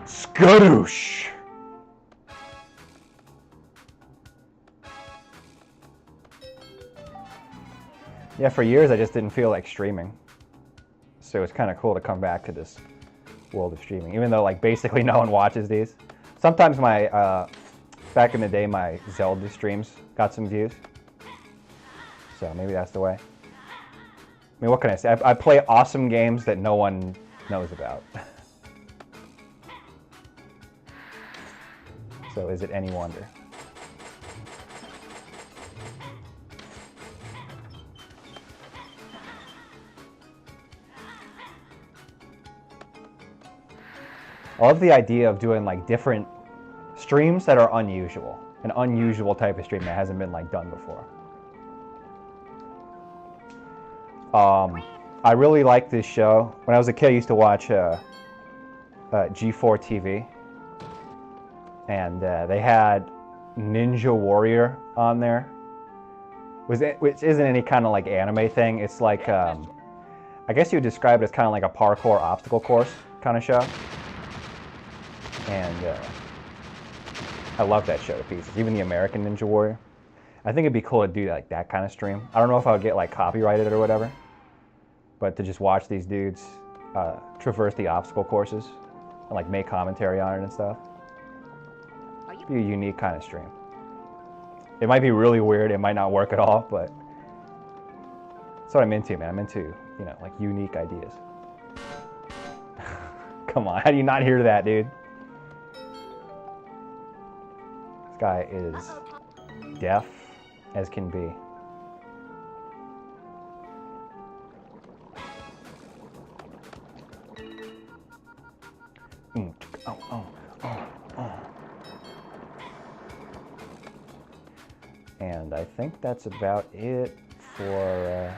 Skadoosh! Yeah, for years I just didn't feel like streaming. So it's kind of cool to come back to this world of streaming, even though like basically no one watches these. Sometimes my, back in the day, my Zelda streams got some views. So maybe that's the way. I mean, what can I say? I play awesome games that no one knows about. So is it any wonder? I love the idea of doing like different streams that are unusual. An unusual type of stream that hasn't been like done before. I really like this show. When I was a kid, I used to watch G4 TV. And they had Ninja Warrior on there. Which isn't any kind of like anime thing. It's like, I guess you would describe it as kind of like a parkour obstacle course kind of show. And I love that show to pieces. Even the American Ninja Warrior. I think it'd be cool to do like that kind of stream. I don't know if I would get like copyrighted or whatever. But to just watch these dudes traverse the obstacle courses and like make commentary on it and stuff. It'd be a unique kind of stream. It might be really weird. It might not work at all, but that's what I'm into, man. I'm into, you know, like unique ideas. Come on, how do you not hear that, dude? This guy is deaf as can be. And I think that's about it for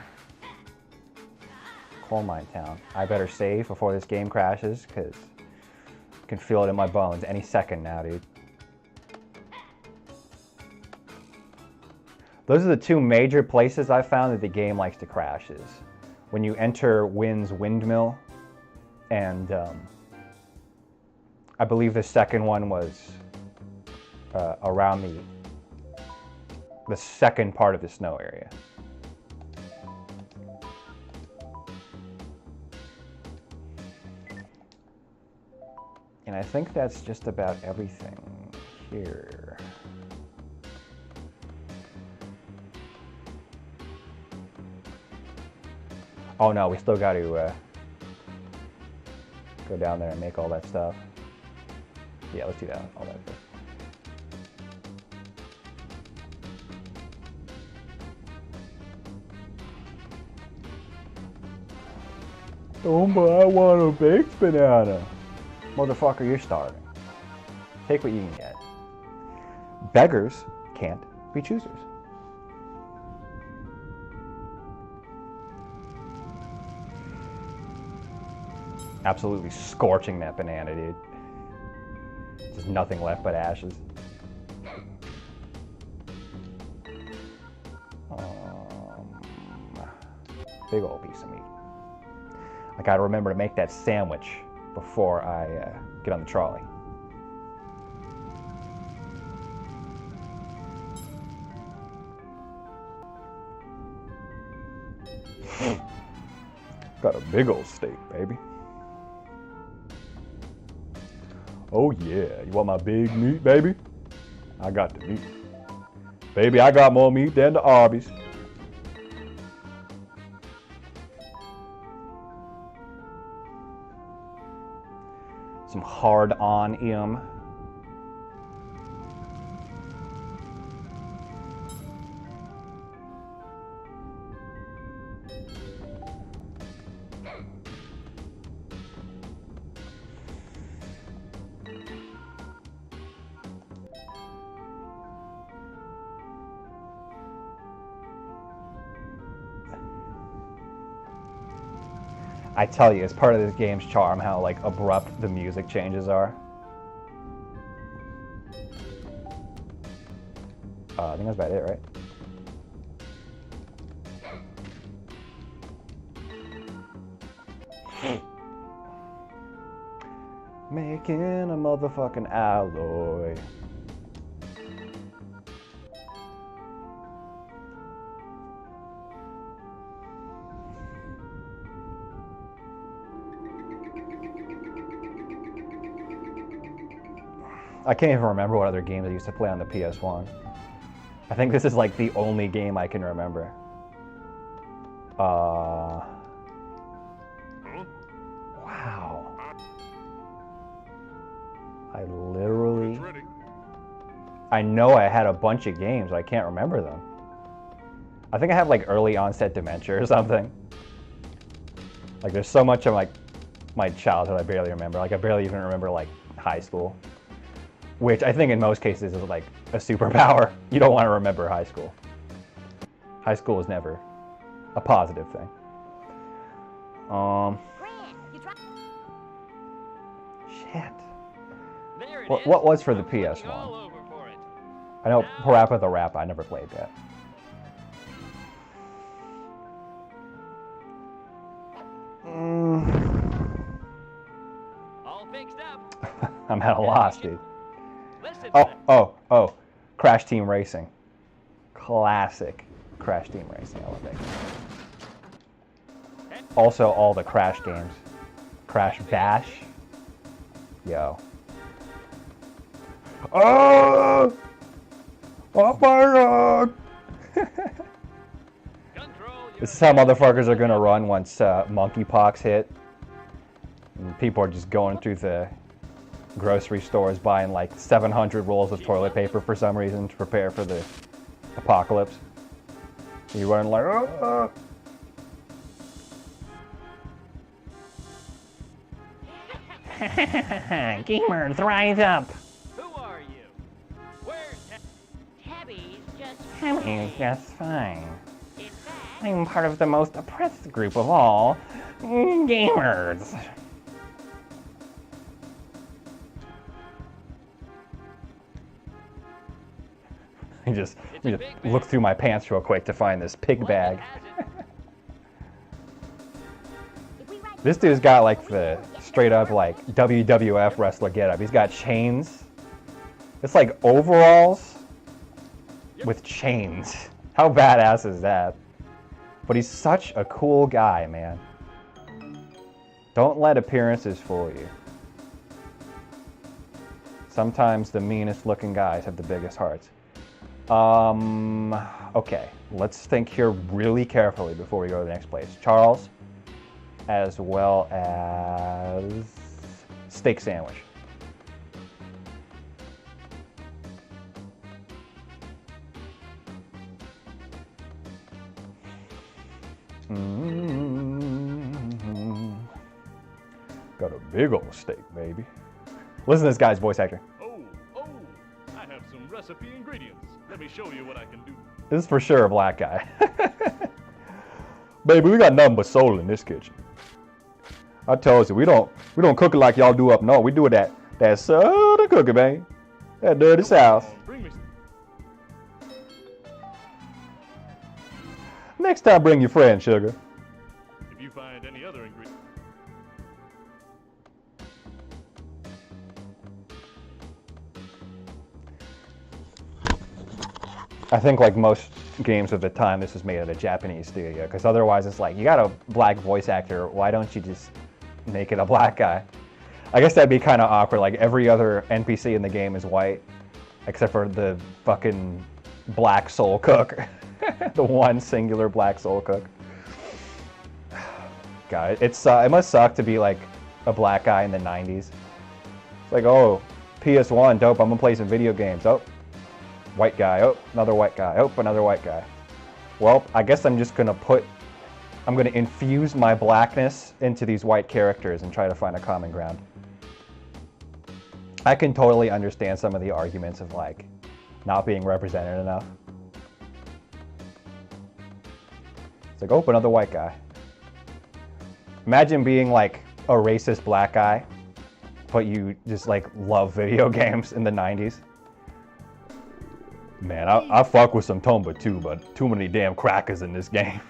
Coal Mine Town. I better save before this game crashes, because I can feel it in my bones any second now, dude. Those are the two major places I found that the game likes to crash is when you enter Wynn's Windmill, and I believe the second one was around the second part of the snow area. And I think that's just about everything here. Oh no, we still got to go down there and make all that stuff. Yeah, let's do that. All that stuff. Tomba, I want a baked banana. Motherfucker, you're starving. Take what you can get. Beggars can't be choosers. Absolutely scorching that banana, dude. Just nothing left but ashes. Big old piece of meat. I gotta remember to make that sandwich before I get on the trolley. Got a big old steak, baby. Oh yeah, you want my big meat, baby? I got the meat. Baby, I got more meat than the Arby's. Some hard-on M. I tell you, it's part of this game's charm how like abrupt the music changes are. I think that's about it, right? Making a motherfucking alloy. I can't even remember what other games I used to play on the PS1. I think this is like the only game I can remember. Wow. I know I had a bunch of games, but I can't remember them. I think I have like early onset dementia or something. Like there's so much of like my childhood I barely remember. Like I barely even remember like high school. Which I think in most cases is like a superpower. You don't want to remember high school. High school is never a positive thing. Shit. What was for the PS1? I know Parappa the Rapper, I never played that. All fixed up. I'm at a loss, dude. Oh. Crash Team Racing. Classic Crash Team Racing. I love that game. Also, all the Crash games. Crash Bash. Yo. Oh! Oh my god! This is how motherfuckers are gonna run once monkeypox hit. And people are just going through the grocery stores buying like 700 rolls of toilet paper for some reason to prepare for the apocalypse. You run like, oh! Gamer, rise up! Who are you? Where's Tabby's just Tammy's just fine. in fact. I'm part of the most oppressed group of all, gamers. I just look through my pants real quick to find this pig bag. This dude's got like the straight up like WWF wrestler getup. He's got chains. It's like overalls with chains. How badass is that? But he's such a cool guy, man. Don't let appearances fool you. Sometimes the meanest looking guys have the biggest hearts. Okay, let's think here really carefully before we go to the next place. Charles, as well as steak sandwich. Got a big old steak, baby. Listen to this guy's voice actor. Oh, I have some recipe ingredients. Let me show you what I can do. This is for sure a black guy. Baby, we got nothing but soul in this kitchen. I told you, we don't cook it like y'all do up north. We do it that southern cooking, man. That dirty south. Bring me. Next time, bring your friend, sugar. If you find any other ingredients. I think like most games of the time, this was made at a Japanese studio, because otherwise it's like, you got a black voice actor, why don't you just make it a black guy? I guess that'd be kind of awkward, like every other NPC in the game is white, except for the fucking black soul cook. The one singular black soul cook. God, it must suck to be like a black guy in the 90s. It's like, oh, PS1, dope, I'm gonna play some video games. Oh, white guy, oh, another white guy, oh, another white guy. Well, I guess I'm gonna infuse my blackness into these white characters and try to find a common ground. I can totally understand some of the arguments of like not being represented enough. It's like, oh, another white guy. Imagine being like a racist black guy, but you just like love video games in the 90s. Man, I fuck with some Tomba too, but too many damn crackers in this game.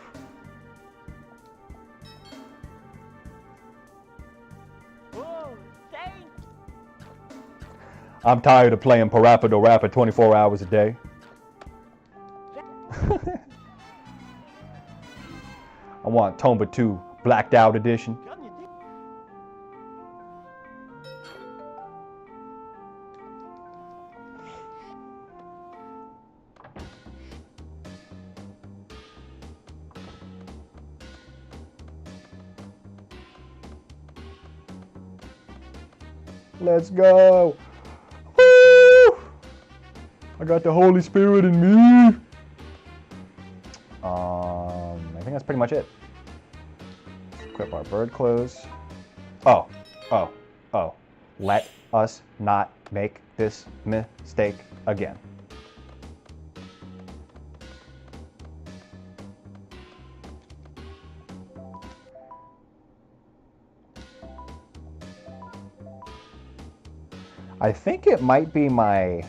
Whoa, thanks. I'm tired of playing Parappa the Rapper 24 hours a day. I want Tomba 2 Blacked Out Edition. Let's go. Woo! I got the Holy Spirit in me. I think that's pretty much it. Equip our bird clothes. Oh. Let us not make this mistake again. I think it might be my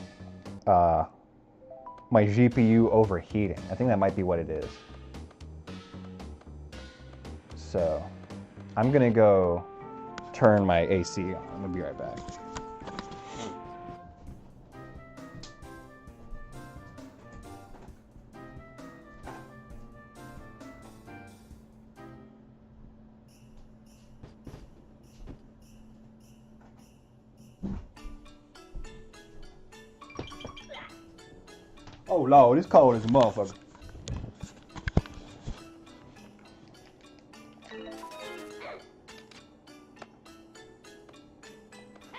my GPU overheating. I think that might be what it is. So I'm gonna go turn my AC on. I'm gonna be right back. Oh Lord, it's cold as a motherfucker.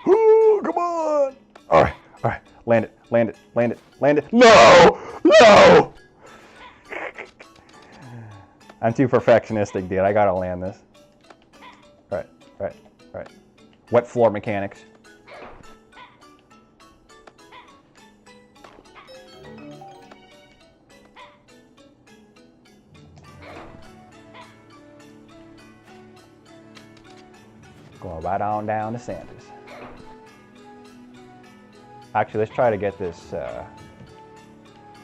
Ooh, come on! Alright. Land it. No! I'm too perfectionistic, dude. I gotta land this. Right. Wet floor mechanics. Going right on down to Sanders. Actually, let's try to get this.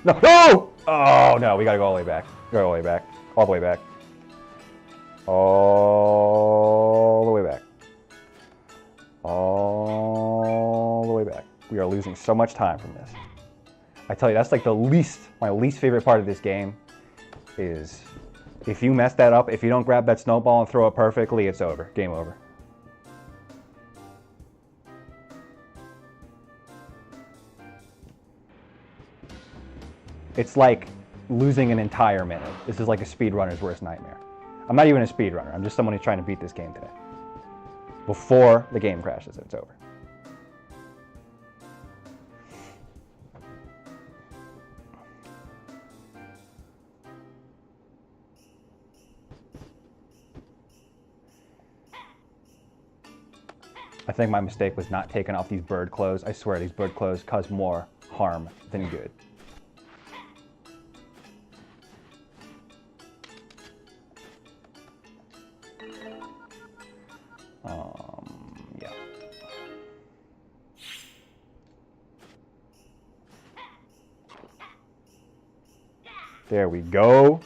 No! Oh no, we gotta go all the way back. All the way back. All the way back. We are losing so much time from this. I tell you, that's like my least favorite part of this game is if you mess that up, if you don't grab that snowball and throw it perfectly, it's over. Game over. It's like losing an entire minute. This is like a speedrunner's worst nightmare. I'm not even a speedrunner. I'm just someone who's trying to beat this game today. Before the game crashes, it's over. I think my mistake was not taking off these bird clothes. I swear these bird clothes cause more harm than good. Yeah. There we go.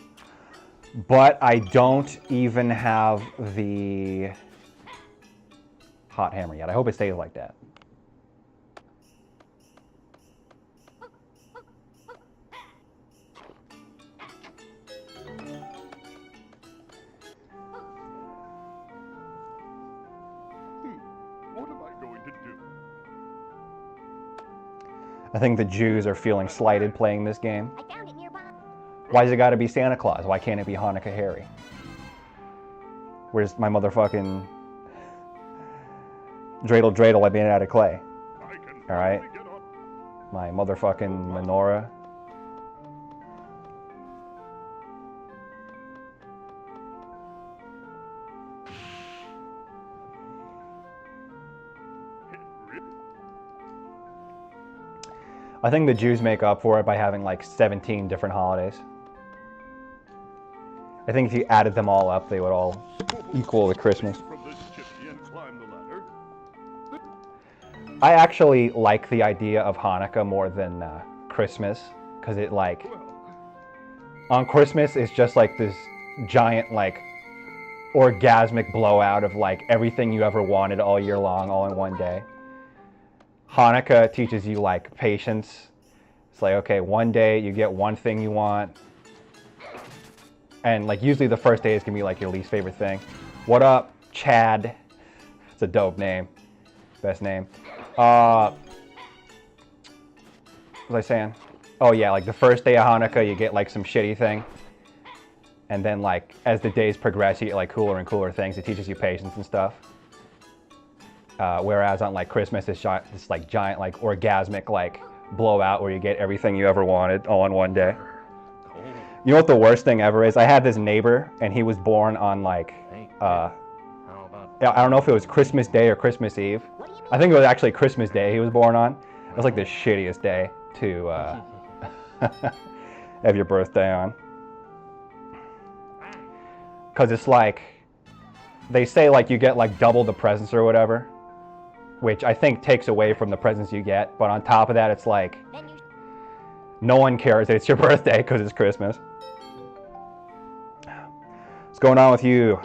But I don't even have the hot hammer yet. I hope it stays like that. What am I going to do? I think the Jews are feeling slighted playing this game. I found it nearby. Why's it gotta be Santa Claus? Why can't it be Hanukkah Harry? Where's my motherfucking dreidel I made it out of clay? I can All right. finally get on. My motherfucking menorah. I think the Jews make up for it by having like 17 different holidays. I think if you added them all up, they would all equal the Christmas. From this chimney and climb the ladder. I actually like the idea of Hanukkah more than Christmas, because it like, on Christmas it's just like this giant like orgasmic blowout of like everything you ever wanted all year long, all in one day. Hanukkah teaches you like patience. It's like, okay, one day you get one thing you want, and like usually the first day is gonna be like your least favorite thing. What up, Chad? It's a dope name. Best name. What was I saying? Oh yeah, like the first day of Hanukkah you get like some shitty thing. And then like as the days progress you get like cooler and cooler things. It teaches you patience and stuff. Whereas on like Christmas it's this like giant like orgasmic like blowout where you get everything you ever wanted all in one day. You know what the worst thing ever is? I had this neighbor and he was born on like I don't know if it was Christmas Day or Christmas Eve. I think it was actually Christmas Day he was born on. It was like the shittiest day to have your birthday on. Because it's like, they say like you get like double the presents or whatever, which I think takes away from the presents you get. But on top of that, it's like, no one cares that it's your birthday because it's Christmas. What's going on with you,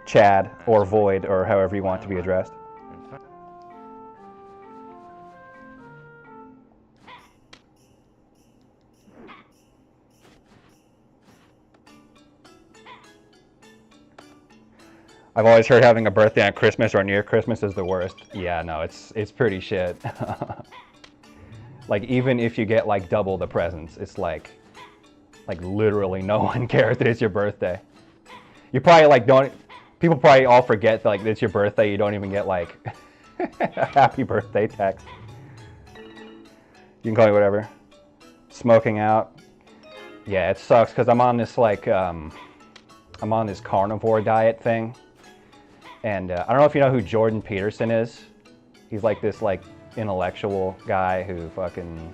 Chad, or Void, or however you want to be addressed? I've always heard having a birthday on Christmas or near Christmas is the worst. Yeah, no, it's pretty shit. Like even if you get like double the presents, it's like literally no one cares that it's your birthday. You probably like people probably all forget that like it's your birthday. You don't even get like a happy birthday text. You can call me whatever. Smoking out. Yeah, it sucks because I'm on this like I'm on this carnivore diet thing. And I don't know if you know who Jordan Peterson is. He's like this like intellectual guy who fucking,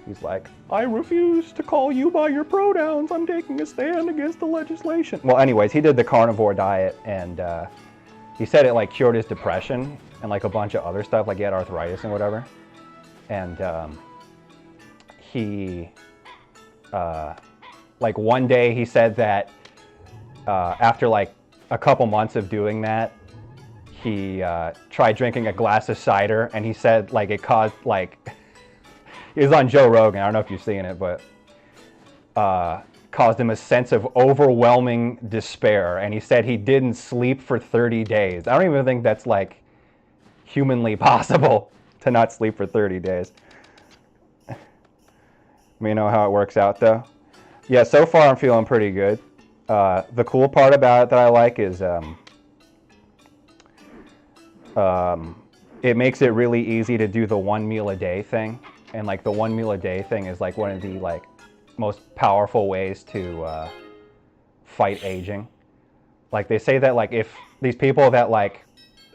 he's like, I refuse to call you by your pronouns. I'm taking a stand against the legislation. Well, anyways, he did the carnivore diet and he said it like cured his depression and like a bunch of other stuff, like he had arthritis and whatever. And he, like one day he said that after like a couple months of doing that, he tried drinking a glass of cider, and he said like it caused like, it was on Joe Rogan, I don't know if you've seen it, but caused him a sense of overwhelming despair, and he said he didn't sleep for 30 days. I don't even think that's like humanly possible to not sleep for 30 days. We know how it works out though. Yeah, so far I'm feeling pretty good. The cool part about it that I like is it makes it really easy to do the 1 meal a day thing. And like the 1 meal a day thing is like one of the like most powerful ways to fight aging. Like they say that like if these people that like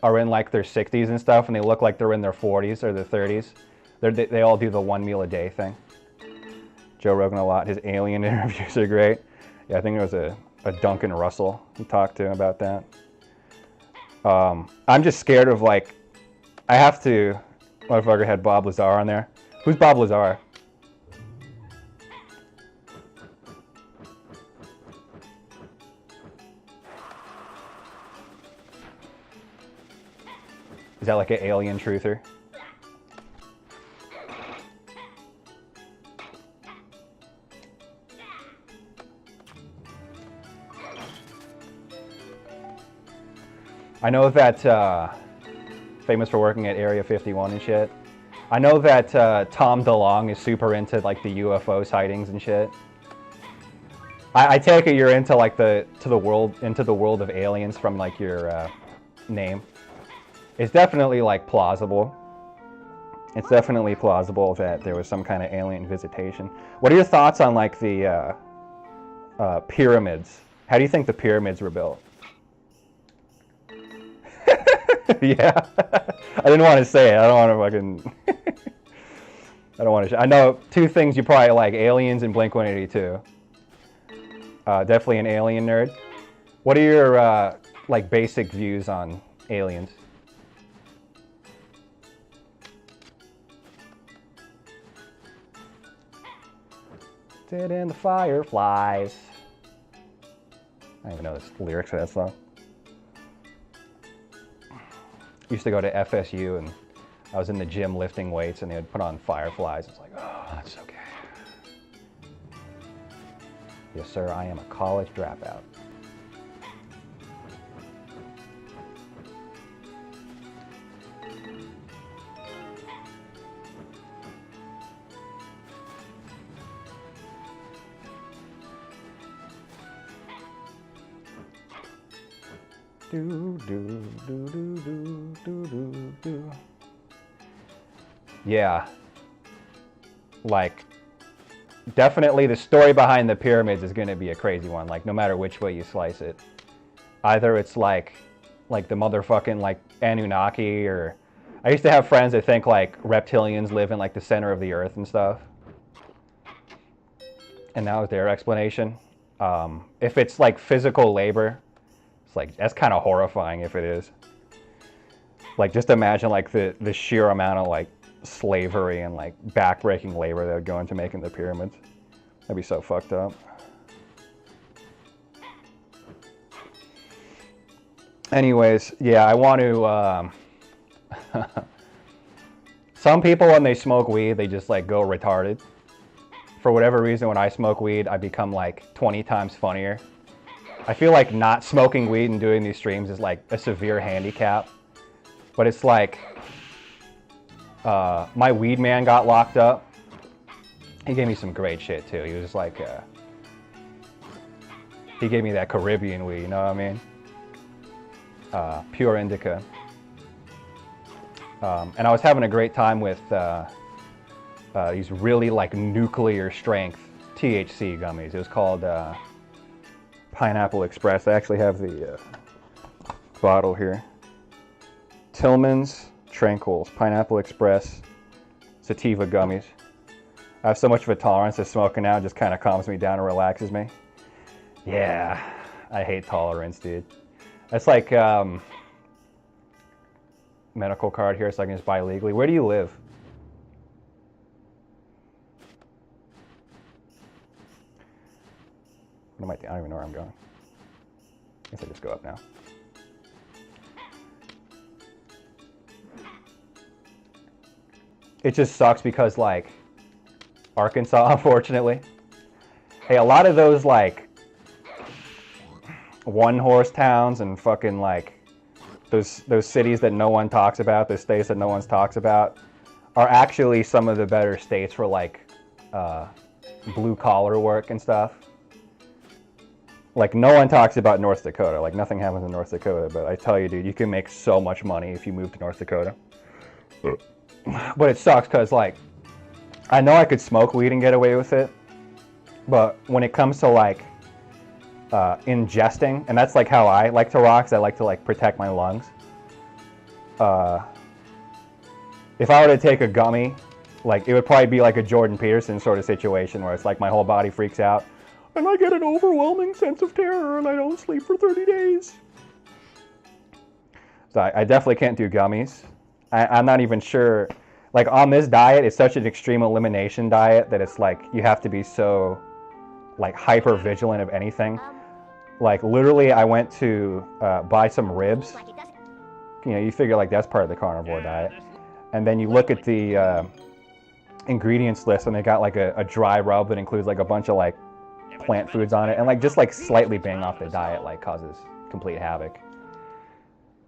are in like their 60s and stuff and they look like they're in their 40s or their 30s, they all do the 1 meal a day thing. Joe Rogan a lot. His alien interviews are great. Yeah, I think it was a Duncan Russell he talked to about that. I'm just scared of like, I have to, motherfucker had Bob Lazar on there. Who's Bob Lazar? Is that like an alien truther? I know that, famous for working at Area 51 and shit. I know that Tom DeLonge is super into like the UFO sightings and shit. I take it you're into like into the world of aliens from like your name. It's definitely like plausible. It's definitely plausible that there was some kind of alien visitation. What are your thoughts on like the pyramids? How do you think the pyramids were built? Yeah, I didn't want to say it. I don't want to fucking. I don't want to. I know two things you probably like: aliens and Blink-182. Definitely an alien nerd. What are your like basic views on aliens? Sit in the fireflies. I don't even know the lyrics of that song. Used to go to FSU and I was in the gym lifting weights and they would put on fireflies. It's like, oh, that's okay. Yes, sir, I am a college dropout. Do, do, do, do, do, do, do, do. Yeah. Like, definitely the story behind the pyramids is going to be a crazy one, like, no matter which way you slice it. Either it's like the motherfucking, like, Anunnaki, or... I used to have friends that think, like, reptilians live in, like, the center of the earth and stuff. And that was their explanation. If it's, like, physical labor... It's like, that's kind of horrifying if it is. Like, just imagine, like, the sheer amount of, like, slavery and, like, backbreaking labor that would go into making the pyramids. That'd be so fucked up. Anyways, yeah, I want to, some people, when they smoke weed, they just, like, go retarded. For whatever reason, when I smoke weed, I become, like, 20 times funnier. I feel like not smoking weed and doing these streams is like a severe handicap. But it's like, my weed man got locked up. He gave me some great shit too. He was just like, he gave me that Caribbean weed, you know what I mean? Pure indica. And I was having a great time with these really like nuclear strength THC gummies. It was called Pineapple Express. I actually have the bottle here. Tillman's Tranquils, Pineapple Express, sativa gummies. I have so much of a tolerance to smoking now, it just kind of calms me down and relaxes me. Yeah, I hate tolerance, dude. That's like medical card here so I can just buy legally. Where do you live? I don't even know where I'm going. I guess I just go up now. It just sucks because, like, Arkansas, unfortunately. Hey, a lot of those, like, one-horse towns and fucking, like, those cities that no one talks about, those states that no one talks about, are actually some of the better states for, like, blue-collar work and stuff. Like, no one talks about North Dakota. Like, nothing happens in North Dakota. But I tell you, dude, you can make so much money if you move to North Dakota. But it sucks because, like, I know I could smoke weed and get away with it. But when it comes to, like, ingesting, and that's, like, how I like to rock, 'cause I like to, like, protect my lungs. If I were to take a gummy, like, it would probably be like a Jordan Peterson sort of situation where it's like my whole body freaks out. And I get an overwhelming sense of terror and I don't sleep for 30 days. So I definitely can't do gummies. I'm not even sure. Like, on this diet, it's such an extreme elimination diet that it's like you have to be so, like, hyper vigilant of anything. Like, literally, I went to buy some ribs. You know, you figure, like, that's part of the carnivore diet. And then you look at the ingredients list and they got, like, a dry rub that includes, like, a bunch of, like, plant foods on it, and like just like slightly bang off the diet like causes complete havoc.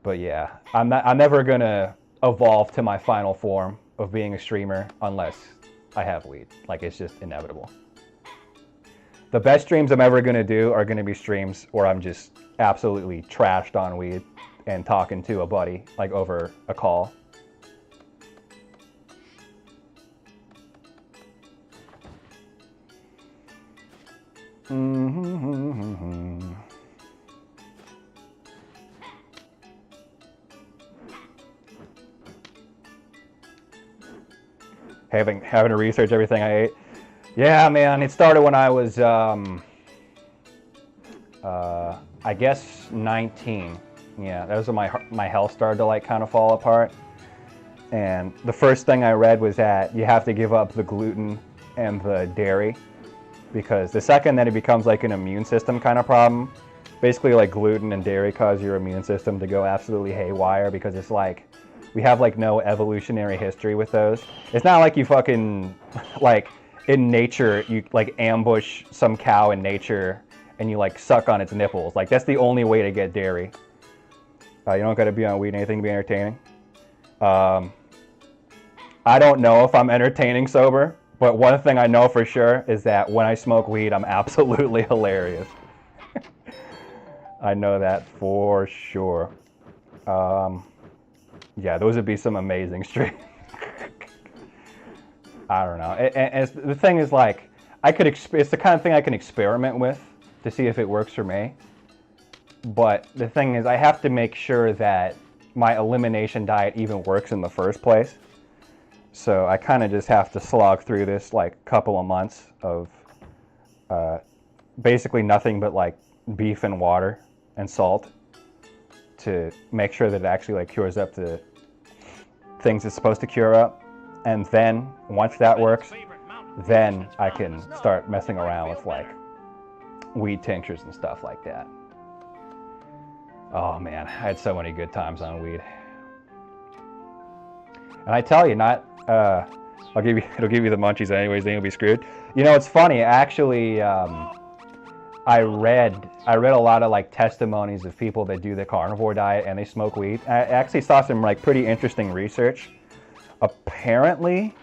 But yeah, I'm never gonna evolve to my final form of being a streamer unless I have weed. Like, it's just inevitable. The best streams I'm ever gonna do are gonna be streams where I'm just absolutely trashed on weed and talking to a buddy like over a call. Having to research everything I ate. Yeah, man, it started when I was I guess 19. Yeah, that was when my health started to like kind of fall apart. And the first thing I read was that you have to give up the gluten and the dairy, because the second that it becomes like an immune system kind of problem, basically like gluten and dairy cause your immune system to go absolutely haywire, because it's like we have like no evolutionary history with those. It's not like you fucking like in nature you like ambush some cow in nature and you like suck on its nipples. Like that's the only way to get dairy. You don't got to be on weed, anything to be entertaining. I don't know if I'm entertaining sober, but one thing I know for sure is that when I smoke weed, I'm absolutely hilarious. I know that for sure. Yeah, those would be some amazing streams. I don't know. The thing is, like, it's the kind of thing I can experiment with to see if it works for me. But the thing is, I have to make sure that my elimination diet even works in the first place. So I kind of just have to slog through this like couple of months of basically nothing but like beef and water and salt to make sure that it actually like cures up the things it's supposed to cure up. And then once that works, then I can start messing around with like weed tinctures and stuff like that. Oh man, I had so many good times on weed. And I tell you, it'll give you the munchies anyways, then you'll be screwed. You know, it's funny, actually, I read a lot of like testimonies of people that do the carnivore diet and they smoke weed. I actually saw some like pretty interesting research. Apparently,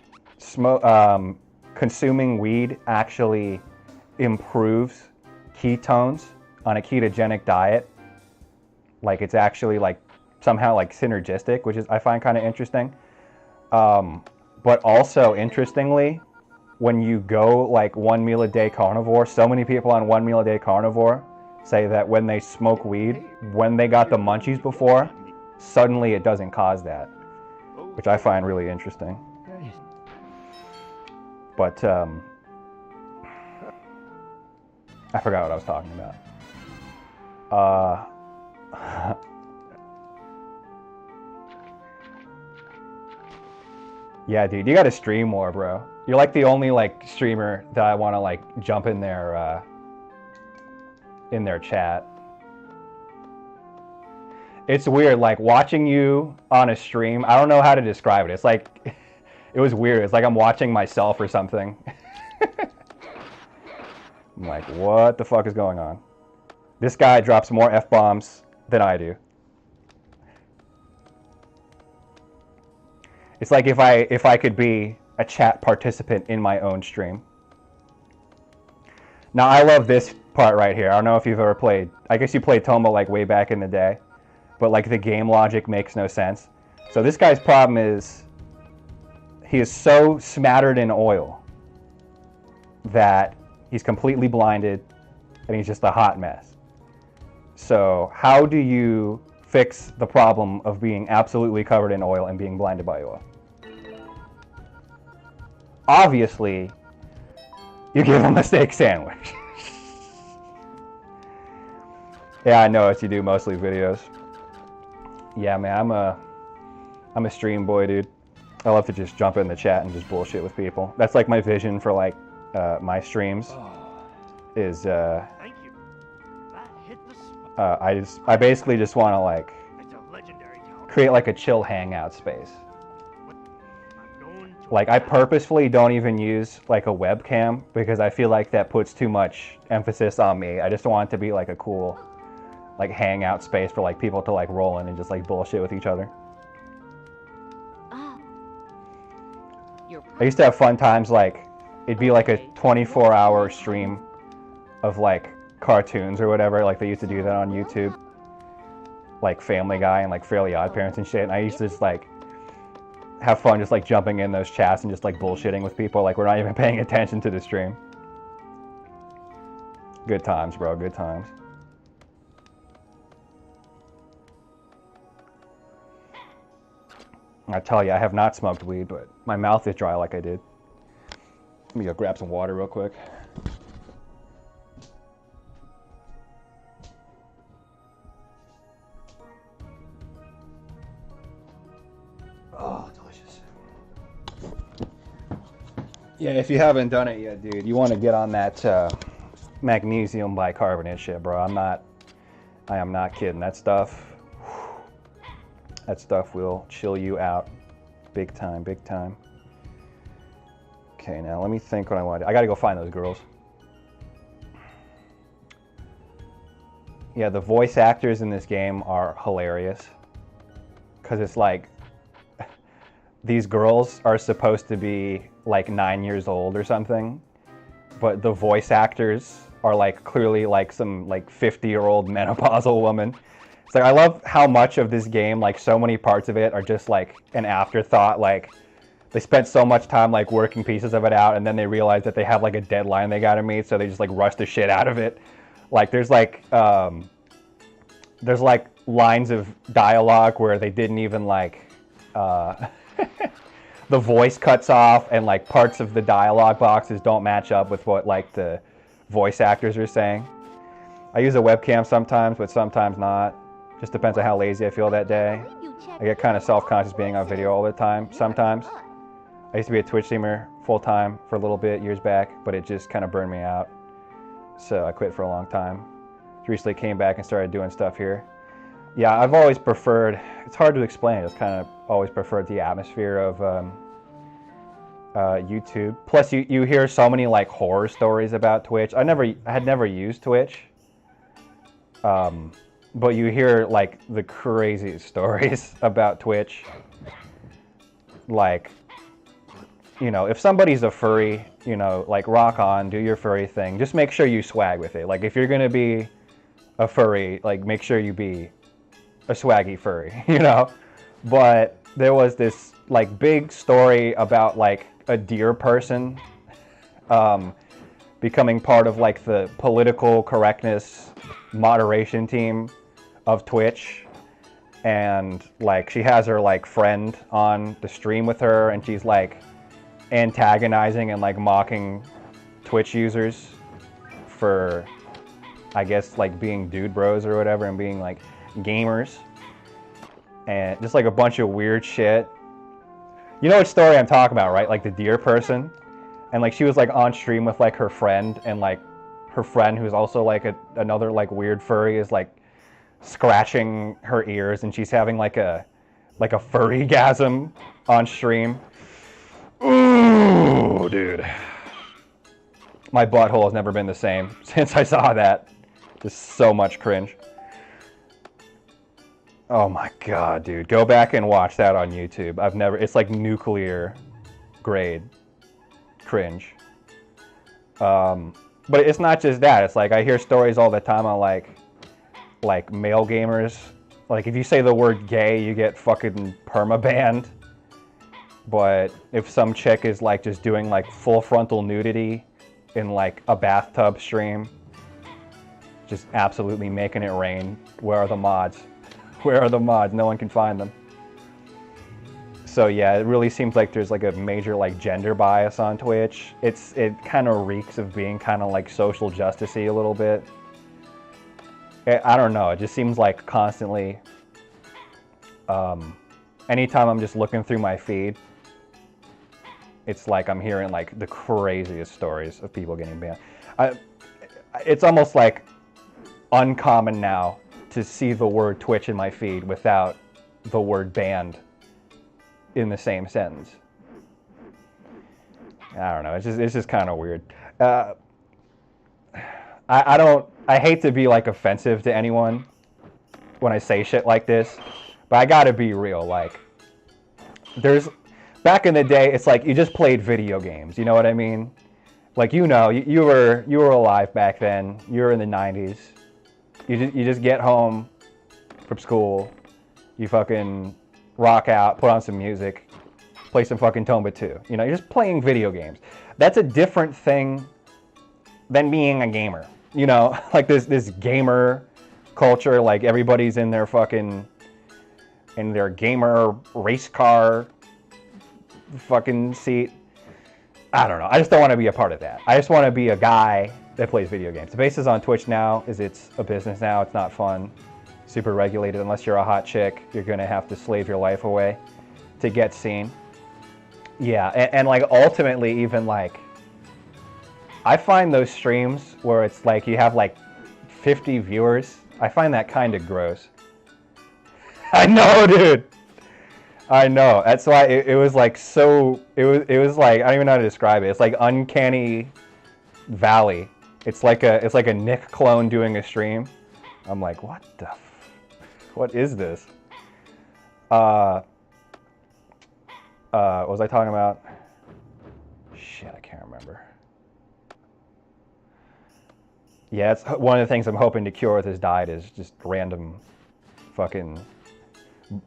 consuming weed actually improves ketones on a ketogenic diet. Like it's actually like somehow like synergistic, which is I find kind of interesting. But also interestingly, when you go like 1 meal a day carnivore, so many people on 1 meal a day carnivore say that when they smoke weed, when they got the munchies before, suddenly it doesn't cause that, which I find really interesting. But I forgot what I was talking about. Yeah, dude, you gotta stream more, bro. You're like the only like streamer that I want to like jump in their chat. It's weird, like watching you on a stream. I don't know how to describe it. It's like it was weird. It's like I'm watching myself or something. I'm like, what the fuck is going on? This guy drops more F-bombs than I do. It's like if I could be a chat participant in my own stream. Now I love this part right here. I don't know if you've ever played. I guess you played Tomba like way back in the day, but like the game logic makes no sense. So this guy's problem is he is so smattered in oil that he's completely blinded and he's just a hot mess. So how do you fix the problem of being absolutely covered in oil and being blinded by oil? Obviously, you give him a steak sandwich. Yeah, I know, as you do mostly videos. Yeah, man, I'm a stream boy, dude. I love to just jump in the chat and just bullshit with people. That's like my vision for like my streams. Is Thank you. That hit the spot. I basically just want to like It's a legendary tower. create like a chill hangout space. I'm going to Like I purposefully don't even use like a webcam because I feel like that puts too much emphasis on me. I just want it to be like a cool like hangout space for like people to like roll in and just like bullshit with each other. I used to have fun times, like it'd be like a 24-hour stream of like cartoons or whatever. Like they used to do that on YouTube, like Family Guy and like Fairly Odd Parents and shit. And I used to just like have fun just like jumping in those chats and just like bullshitting with people. Like we're not even paying attention to the stream. Good times, bro. Good times. I tell you, I have not smoked weed, but my mouth is dry like I did. Let me go grab some water real quick. Yeah, if you haven't done it yet, dude, you want to get on that magnesium bicarbonate shit, bro. I am not kidding. That stuff will chill you out big time, big time. Okay, now let me think what I want to do. I gotta go find those girls. Yeah, the voice actors in this game are hilarious. Because it's like, these girls are supposed to be like 9 years old or something. But the voice actors are like clearly like some like 50-year-old menopausal woman. It's like, I love how much of this game, like so many parts of it are just like an afterthought. Like they spent so much time like working pieces of it out, and then they realize that they have like a deadline they gotta meet, so they just like rush the shit out of it. Like there's like lines of dialogue where they didn't even like the voice cuts off, and like parts of the dialogue boxes don't match up with what like the voice actors are saying. I use a webcam sometimes, but sometimes not. Just depends on how lazy I feel that day. I get kind of self-conscious being on video all the time sometimes. I used to be a Twitch streamer full-time for a little bit years back, but it just kind of burned me out. So I quit for a long time. Recently came back and started doing stuff here. Yeah, I've always preferred, it's hard to explain, it's kind of always preferred the atmosphere of YouTube. Plus you hear so many like horror stories about Twitch. I had never used Twitch. But you hear like the craziest stories about Twitch. Like, you know, if somebody's a furry, you know, like rock on, do your furry thing. Just make sure you swag with it. Like if you're gonna be a furry, like make sure you be a swaggy furry, you know? But there was this like big story about like a deer person becoming part of like the political correctness moderation team of Twitch, and like she has her like friend on the stream with her, and she's like antagonizing and like mocking Twitch users for, I guess, like being dude bros or whatever, and being like gamers, and just like a bunch of weird shit. You know what story I'm talking about, right? Like the deer person. And like she was like on stream with like her friend, and like her friend, who's also like another like weird furry, is like scratching her ears, and she's having like a furry-gasm on stream. Ooh, dude. My butthole has never been the same since I saw that. Just so much cringe. Oh my god, dude. Go back and watch that on YouTube. It's like nuclear grade cringe. But it's not just that. It's like I hear stories all the time on like male gamers. Like if you say the word gay, you get fucking perma-banned. But if some chick is like just doing like full frontal nudity in like a bathtub stream, just absolutely making it rain, where are the mods? Where are the mods? No one can find them. So yeah, it really seems like there's like a major like gender bias on Twitch. It kind of reeks of being kind of like social justice-y a little bit. I don't know, it just seems like constantly, anytime I'm just looking through my feed, it's like I'm hearing like the craziest stories of people getting banned. It's almost like uncommon now to see the word Twitch in my feed without the word banned in the same sentence. I don't know, it's just kind of weird. I hate to be like offensive to anyone when I say shit like this, but I gotta be real. Like, back in the day, it's like you just played video games. You know what I mean? Like, you know, you were alive back then. You were in the 90s. You just get home from school, you fucking rock out, put on some music, play some fucking Tomba 2. You know, you're just playing video games. That's a different thing than being a gamer. You know, like this gamer culture, like everybody's in their gamer race car fucking seat. I don't know. I just don't want to be a part of that. I just want to be a guy that plays video games. The basis on Twitch now is it's a business now. It's not fun. Super regulated. Unless you're a hot chick, you're going to have to slave your life away to get seen. Yeah, and like ultimately even like I find those streams where it's like you have like 50 viewers, I find that kind of gross. I know, dude. I know. That's why it was like so. It was like I don't even know how to describe it. It's like uncanny valley. It's like a Nick clone doing a stream. I'm like, what the? What is this? What was I talking about? Shit, I can't remember. Yeah, it's one of the things I'm hoping to cure with this diet is just random fucking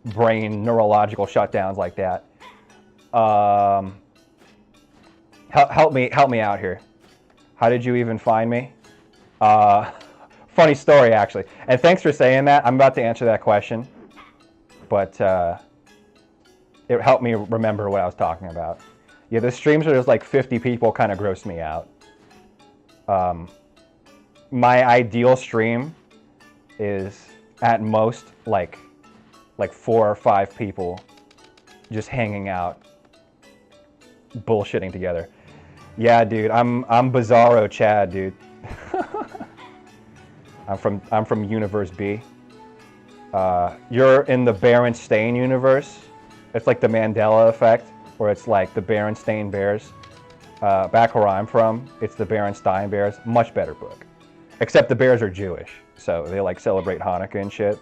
brain neurological shutdowns like that. Help me out here. How did you even find me? Funny story actually. And thanks for saying that. I'm about to answer that question, but it helped me remember what I was talking about. Yeah, the streams where there's like 50 people kind of grossed me out. My ideal stream is at most like 4 or 5 people just hanging out, bullshitting together. Yeah, dude, I'm Bizarro Chad, dude. I'm from Universe B. You're in the Berenstain universe. It's like the Mandela effect, where it's like the Berenstain Bears. Back where I'm from, it's the Berenstain Bears. Much better book. Except the bears are Jewish, so they like celebrate Hanukkah and shit.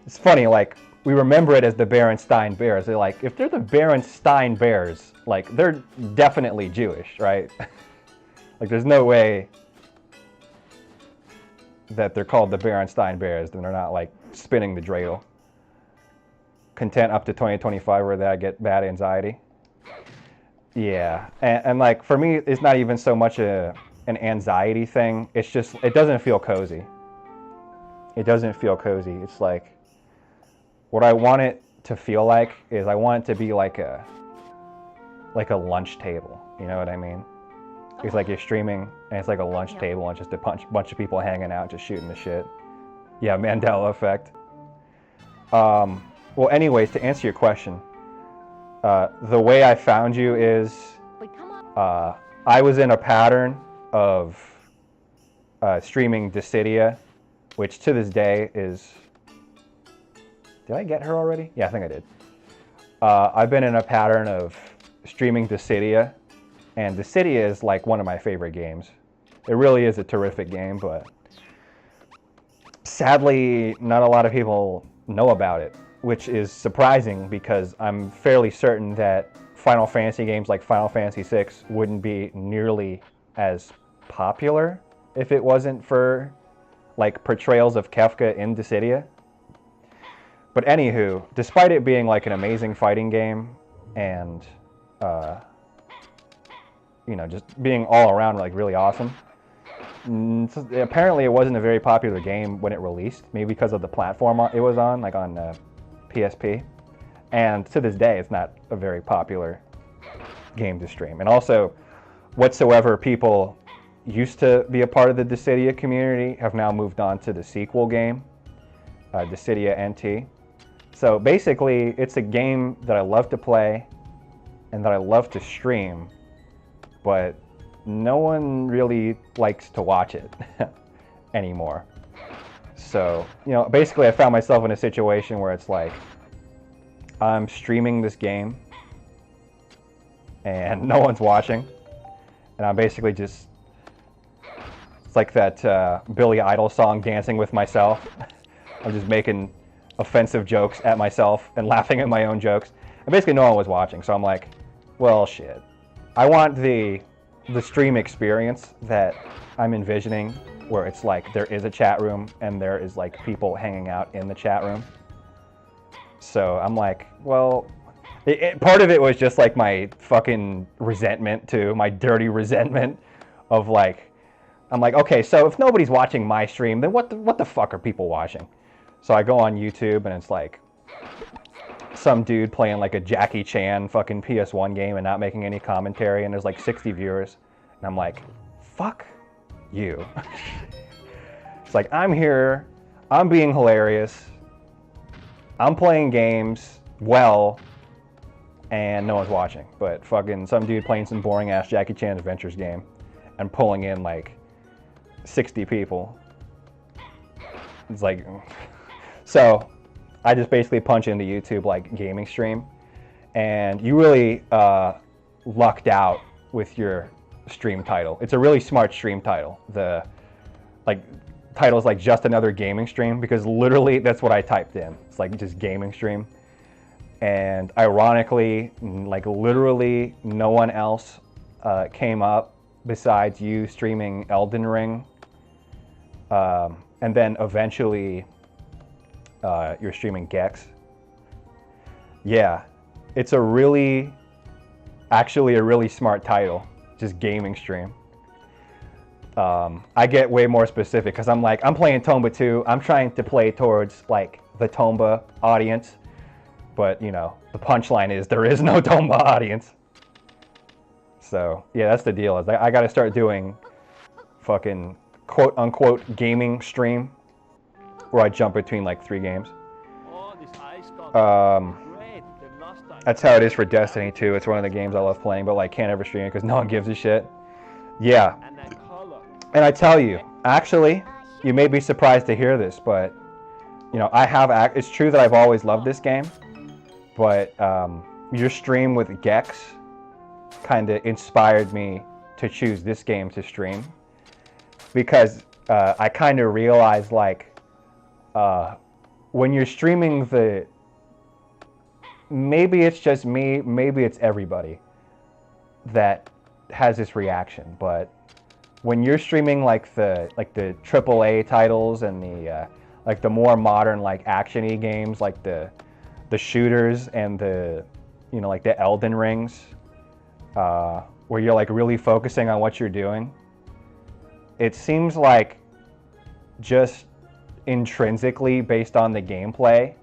It's funny, like, we remember it as the Berenstain Bears. They're like, if they're the Berenstain Bears, like, they're definitely Jewish, right? Like, there's no way that they're called the Berenstain Bears, then they're not, like, spinning the dreidel. Content up to 2025 where I get bad anxiety. Yeah, and like, for me, it's not even so much an anxiety thing. It's just, it doesn't feel cozy. It doesn't feel cozy. It's like, what I want it to feel like is I want it to be like a lunch table. You know what I mean? It's like you're streaming and it's like a lunch table and just a bunch of people hanging out, just shooting the shit. Yeah, Mandela effect. Well, anyways, to answer your question, the way I found you is I was in a pattern of streaming Dissidia, which to this day is... Did I get her already? Yeah, I think I did. I've been in a pattern of streaming Dissidia, and Dissidia is like one of my favorite games. It really is a terrific game, but sadly, not a lot of people know about it, which is surprising because I'm fairly certain that Final Fantasy games like Final Fantasy VI wouldn't be nearly as popular if it wasn't for like portrayals of Kefka in Dissidia. But anywho, despite it being like an amazing fighting game and you know, just being all around like really awesome, apparently it wasn't a very popular game when it released, maybe because of the platform it was on, like on PSP. And to this day, it's not a very popular game to stream. And also, whatsoever people used to be a part of the Dissidia community have now moved on to the sequel game, Dissidia NT. So basically, it's a game that I love to play and that I love to stream, but no one really likes to watch it anymore. So, you know, basically I found myself in a situation where it's like, I'm streaming this game and no one's watching, and I'm basically just, it's like that Billy Idol song, Dancing with Myself. I'm just making offensive jokes at myself and laughing at my own jokes, and basically no one was watching, so I'm like, well, shit. I want the stream experience that I'm envisioning, where it's like there is a chat room and there is like people hanging out in the chat room. So I'm like, well, part of it was just like my fucking resentment too, my dirty resentment of like, I'm like, okay, so if nobody's watching my stream, then what the fuck are people watching? So I go on YouTube and it's like some dude playing like a Jackie Chan fucking PS1 game and not making any commentary, and there's like 60 viewers, and I'm like, fuck you. It's like, I'm here, I'm being hilarious, I'm playing games well, and no one's watching. But fucking some dude playing some boring ass Jackie Chan Adventures game and pulling in like 60 people. It's like, so I just basically punch into YouTube like gaming stream, and you really lucked out with your stream title. It's a really smart stream title. The like title's like just another gaming stream, because literally that's what I typed in. It's like just gaming stream. And ironically, like literally no one else came up besides you streaming Elden Ring. And then eventually you're streaming Gex. Yeah, it's actually a really smart title, just gaming stream. I get way more specific because I'm playing Tomba 2. I'm trying to play towards like the Tomba audience. But, you know, the punchline is there is no Tomba audience. So, yeah, that's the deal. Is I got to start doing fucking quote-unquote gaming stream where I jump between, like, 3 games. That's how it is for Destiny 2. It's one of the games I love playing, but, like, can't ever stream it because no one gives a shit. Yeah. And I tell you, actually, you may be surprised to hear this, but, you know, it's true that I've always loved this game. But your stream with Gex kind of inspired me to choose this game to stream, because I kind of realized like when you're streaming maybe it's just me, maybe it's everybody that has this reaction, but when you're streaming like the AAA titles and the more modern like action-y games, like the shooters and like the Elden Rings, where you're like really focusing on what you're doing, it seems like just intrinsically based on the gameplay,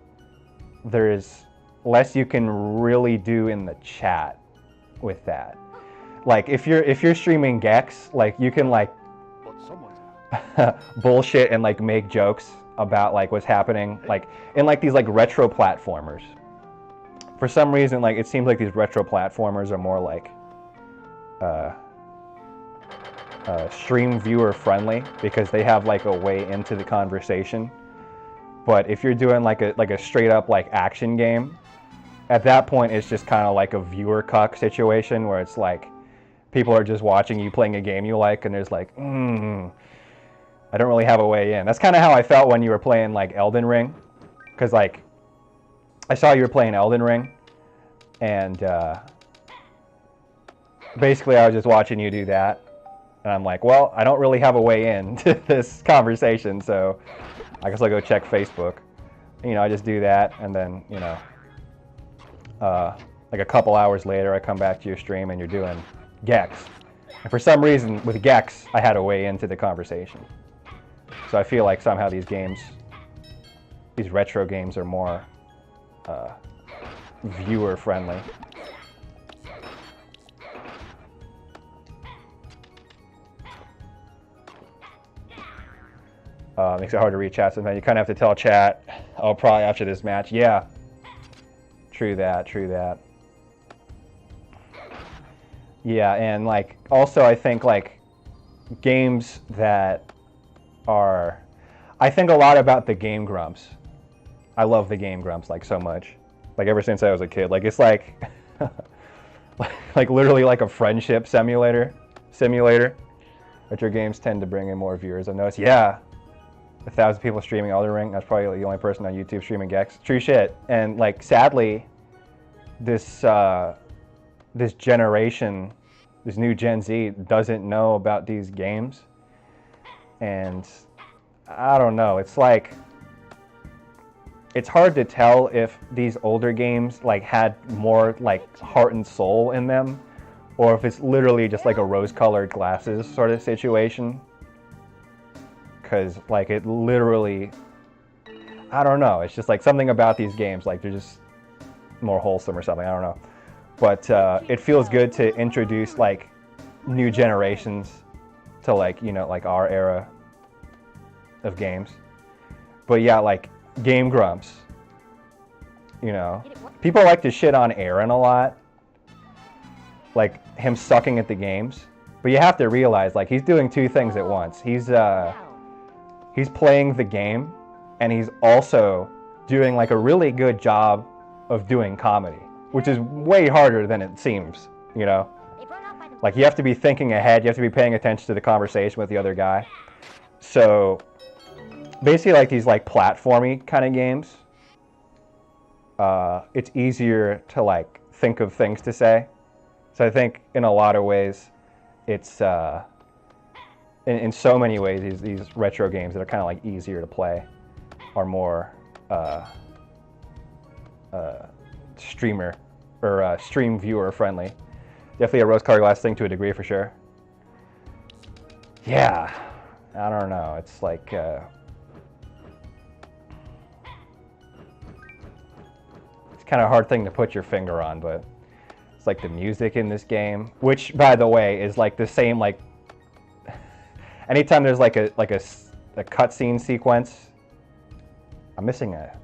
there's less you can really do in the chat with that. Like if you're streaming Gex, like you can like bullshit and like make jokes about like what's happening like in like these like retro platformers. For some reason, like it seems like these retro platformers are more like stream viewer friendly because they have like a way into the conversation. But if you're doing like a straight up like action game, at that point it's just kind of like a viewer cuck situation where it's like people are just watching you playing a game you like, and there's like I don't really have a way in. That's kind of how I felt when you were playing like Elden Ring, because like I saw you were playing Elden Ring, and basically I was just watching you do that, and I'm like, well, I don't really have a way in to this conversation, so I guess I'll go check Facebook. You know, I just do that, and then, you know, like a couple hours later I come back to your stream and you're doing Gex. And for some reason with Gex I had a way into the conversation. So I feel like somehow these retro games are more viewer friendly. Makes it hard to read chat sometimes. You kind of have to tell chat, oh, probably after this match. Yeah. True that, true that. Yeah, and like also I think like games that are, I think a lot about the Game Grumps. I love the Game Grumps like so much. Like ever since I was a kid. Like it's like like literally like a friendship simulator. Retro games tend to bring in more viewers. I've noticed. Yeah. 1,000 people streaming Elden Ring. That's probably the only person on YouTube streaming Gex. True shit. And like sadly, this generation, this new Gen Z doesn't know about these games. And I don't know. It's like it's hard to tell if these older games like had more like heart and soul in them, or if it's literally just like a rose-colored glasses sort of situation. Because like it literally, I don't know, it's just like something about these games, like they're just more wholesome or something, I don't know. But it feels good to introduce like new generations to like, you know, like our era of games. But yeah, like Game Grumps, You know, people like to shit on Aaron a lot, like him sucking at the games. But you have to realize, like, he's doing two things at once. He's playing the game, and he's also doing like a really good job of doing comedy, which is way harder than it seems. You know, like you have to be thinking ahead. You have to be paying attention to the conversation with the other guy. So basically, like these like platformy kind of games. It's easier to like think of things to say. So I think in a lot of ways, it's in so many ways these retro games that are kind of like easier to play are more streamer or stream viewer friendly. Definitely a rose-colored glass thing to a degree for sure. Yeah, I don't know. It's like. Kind of hard thing to put your finger on, but it's like the music in this game, which by the way is like the same, like anytime there's like a cutscene sequence. I'm missing a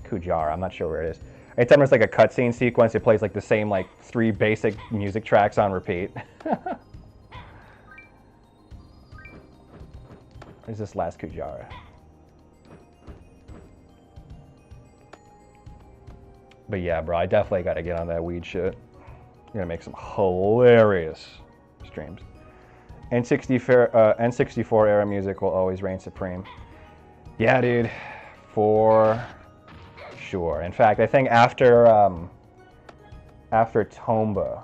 Kujar, I'm not sure where it is. Anytime there's like a cutscene sequence, it plays like the same like 3 basic music tracks on repeat. Where's this last Kujar? But yeah, bro, I definitely got to get on that weed shit. I'm gonna make some hilarious streams. N64 era music will always reign supreme. Yeah, dude, for sure. In fact, I think after Tomba,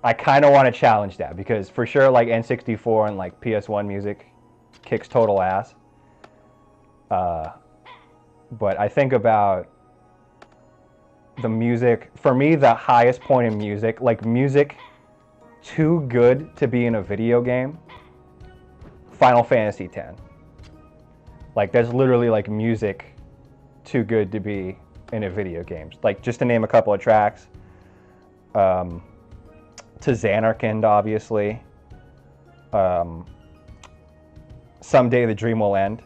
I kind of want to challenge that because for sure, like N64 and like PS1 music kicks total ass. But I think about the music, for me, the highest point in music, like music too good to be in a video game, Final Fantasy X. Like there's literally like music too good to be in a video game. Like just to name a couple of tracks, to Xanarkand, obviously. Someday the Dream Will End.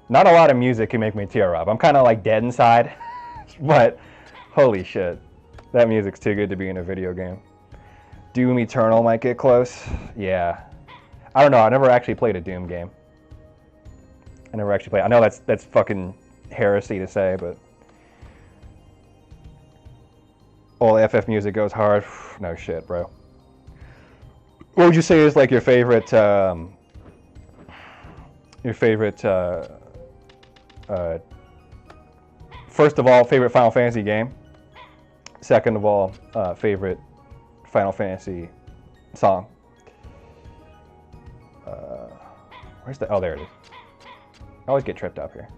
Not a lot of music can make me tear up. I'm kind of like dead inside, but holy shit, that music's too good to be in a video game. Doom Eternal might get close. Yeah, I don't know. I never actually played a Doom game. I never actually played. I know that's fucking heresy to say, but all the FF music goes hard. No shit, bro. What would you say is like your favorite? First of all, favorite Final Fantasy game. Second of all, favorite Final Fantasy song. Where's the? Oh, there it is. I always get tripped up here.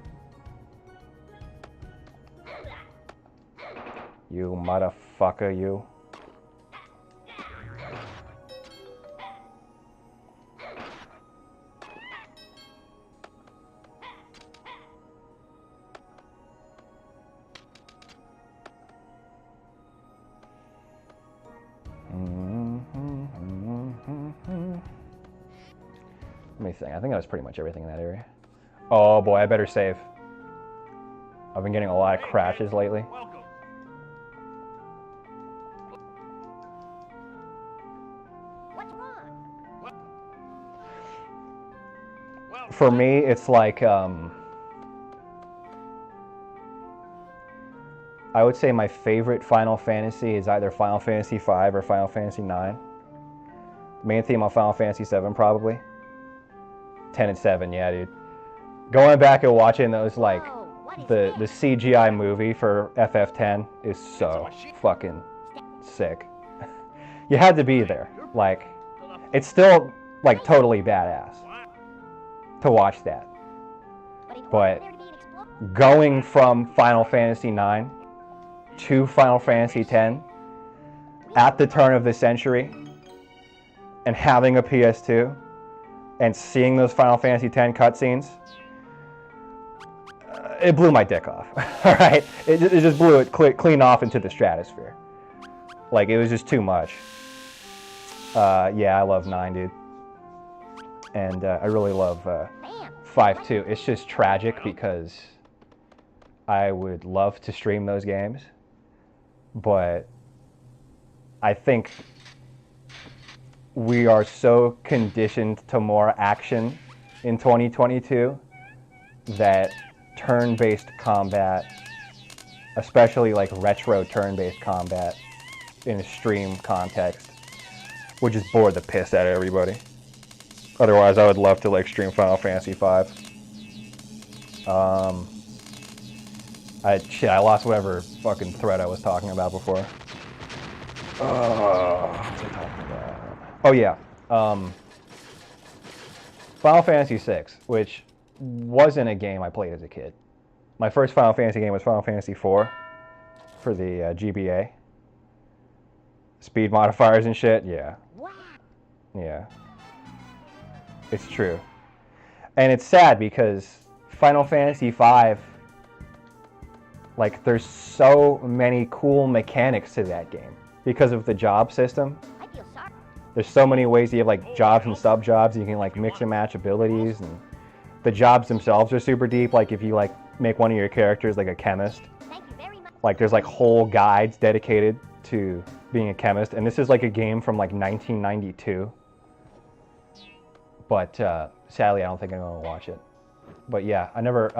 You motherfucker, you. Let me think. I think that was pretty much everything in that area. Oh boy, I better save. I've been getting a lot of crashes lately. What's wrong? For me, it's like I would say my favorite Final Fantasy is either Final Fantasy V or Final Fantasy IX. Main theme on Final Fantasy VII, probably. 10 and 7, yeah, dude. Going back and watching those, like, the CGI movie for FF10 is so fucking sick. You had to be there. Like, it's still, like, totally badass to watch that. But going from Final Fantasy IX to Final Fantasy X at the turn of the century and having a PS2 and seeing those Final Fantasy X cutscenes, it blew my dick off. All right, it just blew it clean off into the stratosphere. Like, it was just too much. Yeah, I love 9, dude, and I really love 5 too. It's just tragic because I would love to stream those games, but I think we are so conditioned to more action in 2022 that turn-based combat, especially like retro turn-based combat in a stream context, would just bore the piss out of everybody. Otherwise, I would love to like stream Final Fantasy V. I lost whatever fucking thread I was talking about before. What was I talking about? Oh yeah, Final Fantasy VI, which wasn't a game I played as a kid. My first Final Fantasy game was Final Fantasy IV for the GBA. Speed modifiers and shit, yeah. Yeah. It's true. And it's sad because Final Fantasy V, like, there's so many cool mechanics to that game because of the job system. There's so many ways you have like jobs and sub-jobs. You can like mix and match abilities, and the jobs themselves are super deep. Like if you like make one of your characters like a chemist, like there's like whole guides dedicated to being a chemist. And this is like a game from like 1992. But sadly, I don't think I'm gonna watch it. But yeah, I never.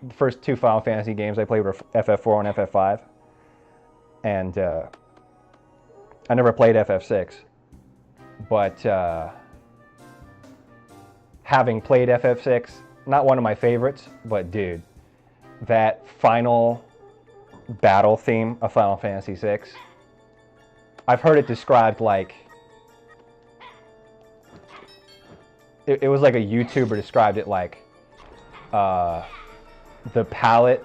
The first two Final Fantasy games I played were FF4 and FF5, and I never played FF6. But having played FF6, not one of my favorites, but dude, that final battle theme of Final Fantasy VI, I've heard it described like, it was like a YouTuber described it like the palette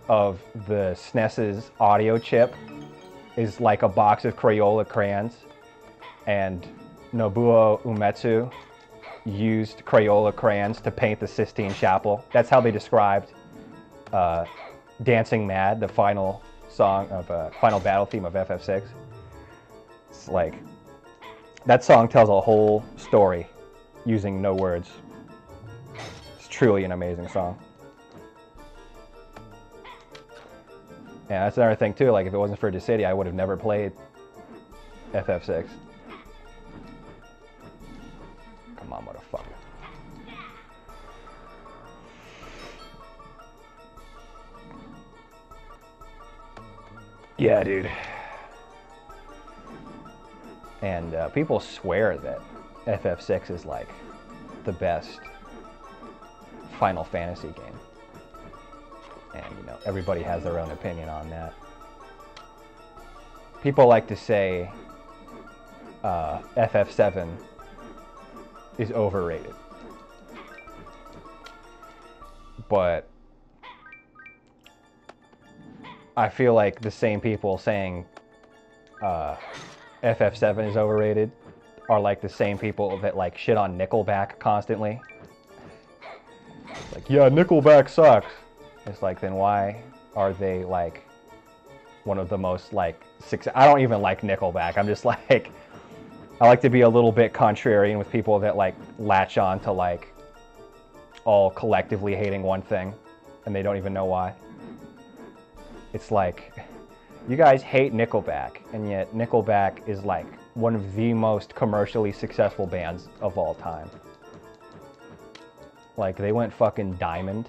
of the SNES's audio chip is like a box of Crayola crayons, and Nobuo Uematsu used Crayola crayons to paint the Sistine Chapel. That's how they described Dancing Mad, the final song of final battle theme of FF6. It's like, that song tells a whole story using no words. It's truly an amazing song. Yeah, that's another thing too, like if it wasn't for Dissidia, I would have never played FF6. Come on, motherfucker. Yeah, dude. And people swear that FF6 is like the best Final Fantasy game. And, you know, everybody has their own opinion on that. People like to say FF7 is overrated. But I feel like the same people saying FF7 is overrated are like the same people that like shit on Nickelback constantly. Like, yeah, Nickelback sucks. It's like, then why are they like one of the most like I don't even like Nickelback. I'm just like, I like to be a little bit contrarian with people that like latch on to like all collectively hating one thing and they don't even know why. It's like, you guys hate Nickelback, and yet Nickelback is like one of the most commercially successful bands of all time. Like, they went fucking diamond.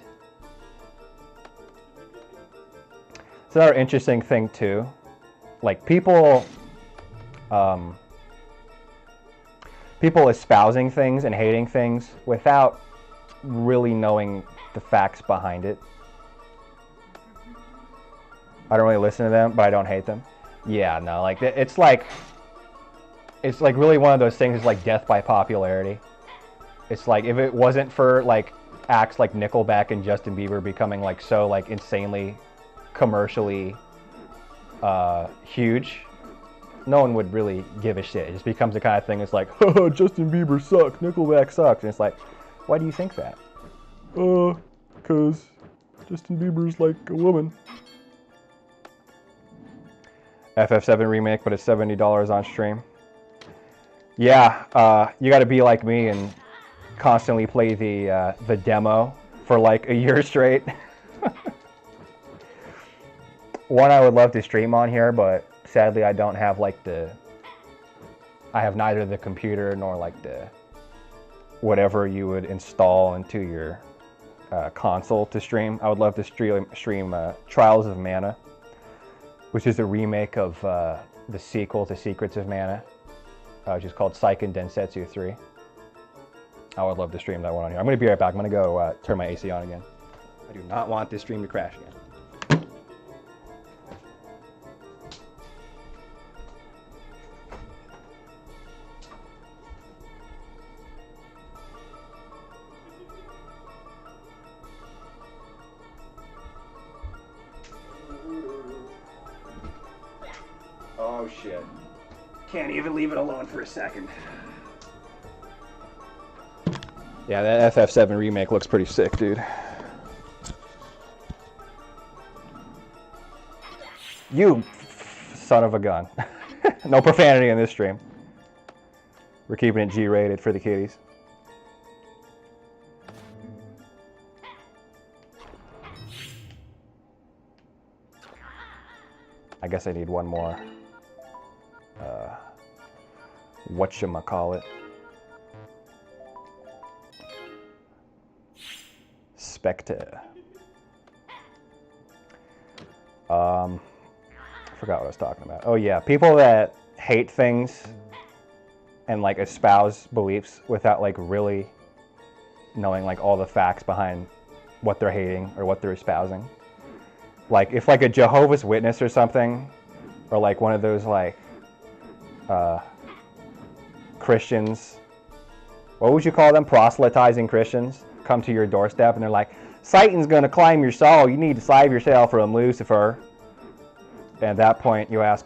It's another interesting thing too. Like, people espousing things and hating things without really knowing the facts behind it. I don't really listen to them, but I don't hate them. Yeah, no, like, it's like really one of those things. It's like death by popularity. It's like, if it wasn't for like acts like Nickelback and Justin Bieber becoming like so like insanely commercially huge, no one would really give a shit. It just becomes the kind of thing. It's like, oh, Justin Bieber sucks, Nickelback sucks, and it's like, why do you think that? Because Justin Bieber's like a woman. FF7 remake, but it's $70 on stream. Yeah, you got to be like me and constantly play the demo for like a year straight. one I would love to stream on here, but sadly I don't have like I have neither the computer nor like the whatever you would install into your console to stream. I would love to stream Trials of Mana, which is a remake of the sequel to Secrets of Mana, which is called Seiken Densetsu 3. I would love to stream that one on here. I'm going to be right back. I'm going to go turn my AC on again. I do not want this stream to crash again. Oh shit. Can't even leave it alone for a second. Yeah, that FF7 remake looks pretty sick, dude. You son of a gun. No profanity in this stream. We're keeping it G-rated for the kiddies. I guess I need one more. Whatchamacallit. Spectre. I forgot what I was talking about. Oh yeah, people that hate things and like espouse beliefs without like really knowing like all the facts behind what they're hating or what they're espousing. Like if like a Jehovah's Witness or something, or like one of those like Christians, what would you call them? Proselytizing Christians come to your doorstep and they're like, Satan's gonna claim your soul, you need to save yourself from Lucifer. And at that point you ask,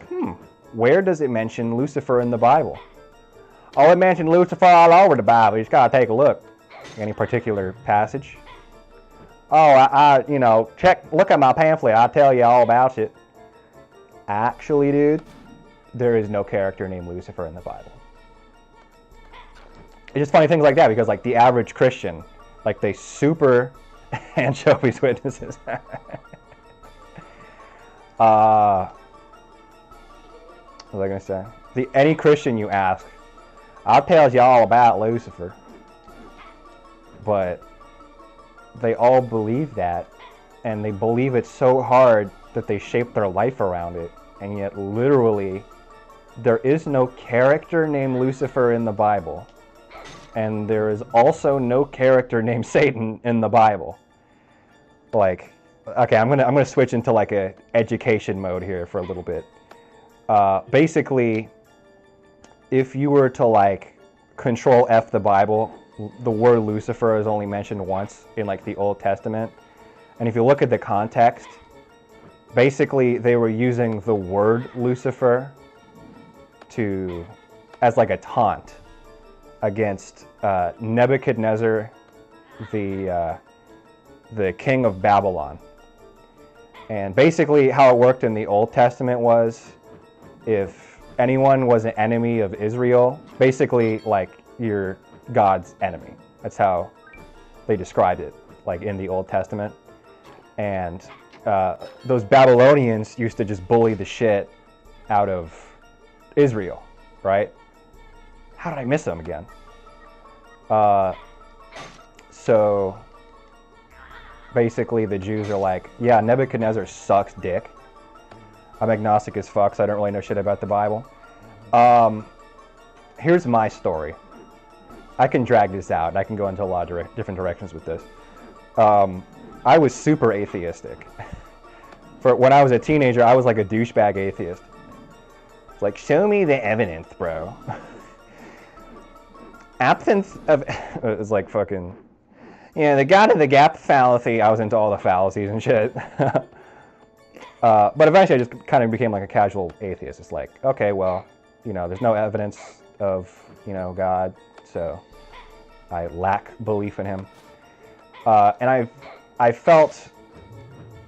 where does it mention Lucifer in the Bible? Oh, it mentioned Lucifer all over the Bible, you just gotta take a look. Any particular passage? Oh, I you know, look at my pamphlet, I'll tell you all about it. Actually, dude, there is no character named Lucifer in the Bible. It's just funny things like that, because like the average Christian, like they super anchovies witnesses. What was I gonna say? Any Christian you ask, I'll tell you all about Lucifer. But they all believe that, and they believe it so hard that they shape their life around it, and yet literally there is no character named Lucifer in the Bible, and there is also no character named Satan in the Bible. Like, okay, I'm gonna switch into like a education mode here for a little bit. Basically, if you were to like Control F the Bible, the word Lucifer is only mentioned once in like the Old Testament, and if you look at the context, basically they were using the word Lucifer as like a taunt against Nebuchadnezzar, the king of Babylon. And basically how it worked in the Old Testament was, if anyone was an enemy of Israel, basically like you're God's enemy. That's how they described it, like in the Old Testament. And those Babylonians used to just bully the shit out of Israel, right? How did I miss them again? So basically the Jews are like, yeah, Nebuchadnezzar sucks dick. I'm agnostic as fuck, so I don't really know shit about the Bible. Here's my story. I can drag this out. I can go into a lot of different directions with this. I was super atheistic. When I was a teenager, I was like a douchebag atheist. It's like, show me the evidence, bro. Absence of... It was like fucking... Yeah, the God of the gap fallacy. I was into all the fallacies and shit. But eventually I just kind of became like a casual atheist. It's like, okay, well, you know, there's no evidence of, you know, God, so I lack belief in him. And I felt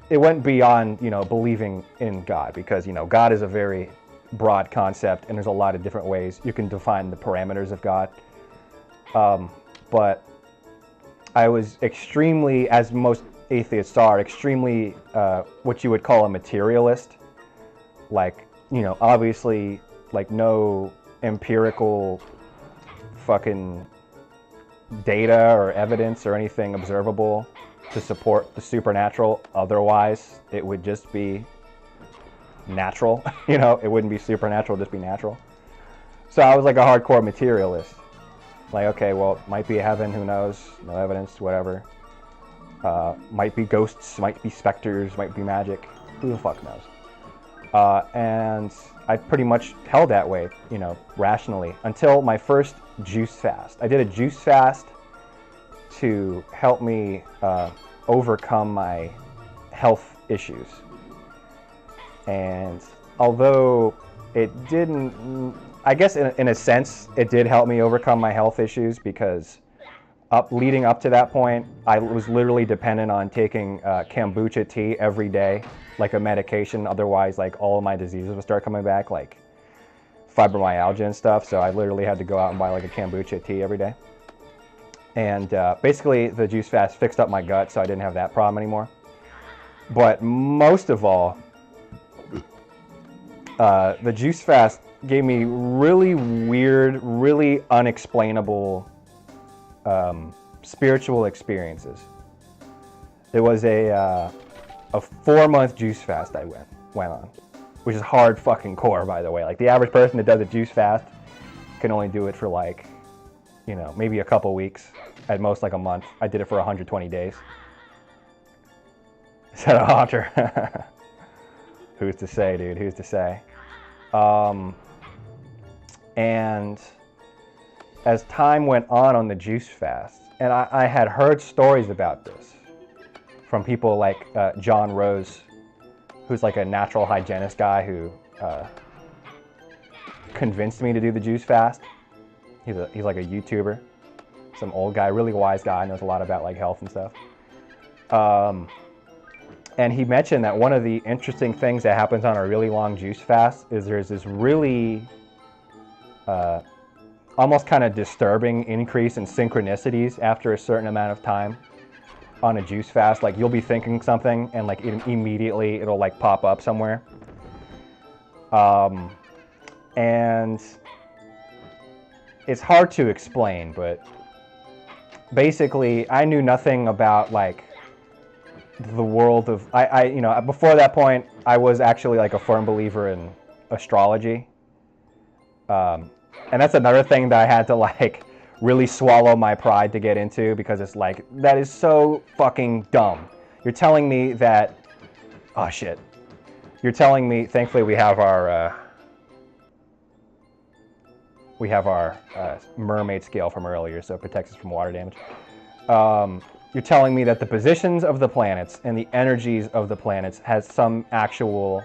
it went beyond, you know, believing in God, because, you know, God is a very broad concept and there's a lot of different ways you can define the parameters of God. But I was extremely, as most atheists are extremely what you would call a materialist. Like, you know, obviously, like no empirical fucking data or evidence or anything observable to support the supernatural. Otherwise, it would just be natural. You know, it wouldn't be supernatural, just be natural. So I was like a hardcore materialist. Like, okay, well, it might be a heaven, who knows? No evidence, whatever. Might be ghosts, might be specters, might be magic. Who the fuck knows? And I pretty much held that way, you know, rationally, until my first juice fast. I did a juice fast to help me overcome my health issues. And although it didn't, I guess in a sense, it did help me overcome my health issues, because leading up to that point, I was literally dependent on taking kombucha tea every day, like a medication. Otherwise, like all of my diseases would start coming back, like fibromyalgia and stuff. So I literally had to go out and buy like a kombucha tea every day. And basically, the juice fast fixed up my gut, so I didn't have that problem anymore. But most of all, the juice fast gave me really weird, really unexplainable spiritual experiences. It was a 4-month juice fast I went on, which is hard fucking core, by the way. Like, the average person that does a juice fast can only do it for like, you know, maybe a couple weeks, at most like a month. I did it for 120 days. Is that a haunter? Who's to say, dude? Who's to say? And as time went on the juice fast, and I had heard stories about this from people like John Rose, who's like a natural hygienist guy who convinced me to do the juice fast. He's like a YouTuber, some old guy, really wise guy, knows a lot about like health and stuff. And he mentioned that one of the interesting things that happens on a really long juice fast is there's this really almost kind of disturbing increase in synchronicities after a certain amount of time on a juice fast. Like, you'll be thinking something and like immediately it'll like pop up somewhere. And it's hard to explain, but basically I knew nothing about like the world of, you know, before that point I was actually like a firm believer in astrology. And that's another thing that I had to like really swallow my pride to get into, because it's like, that is so fucking dumb. You're telling me that, oh shit. You're telling me, thankfully we have our mermaid scale from earlier, so it protects us from water damage. You're telling me that the positions of the planets and the energies of the planets has some actual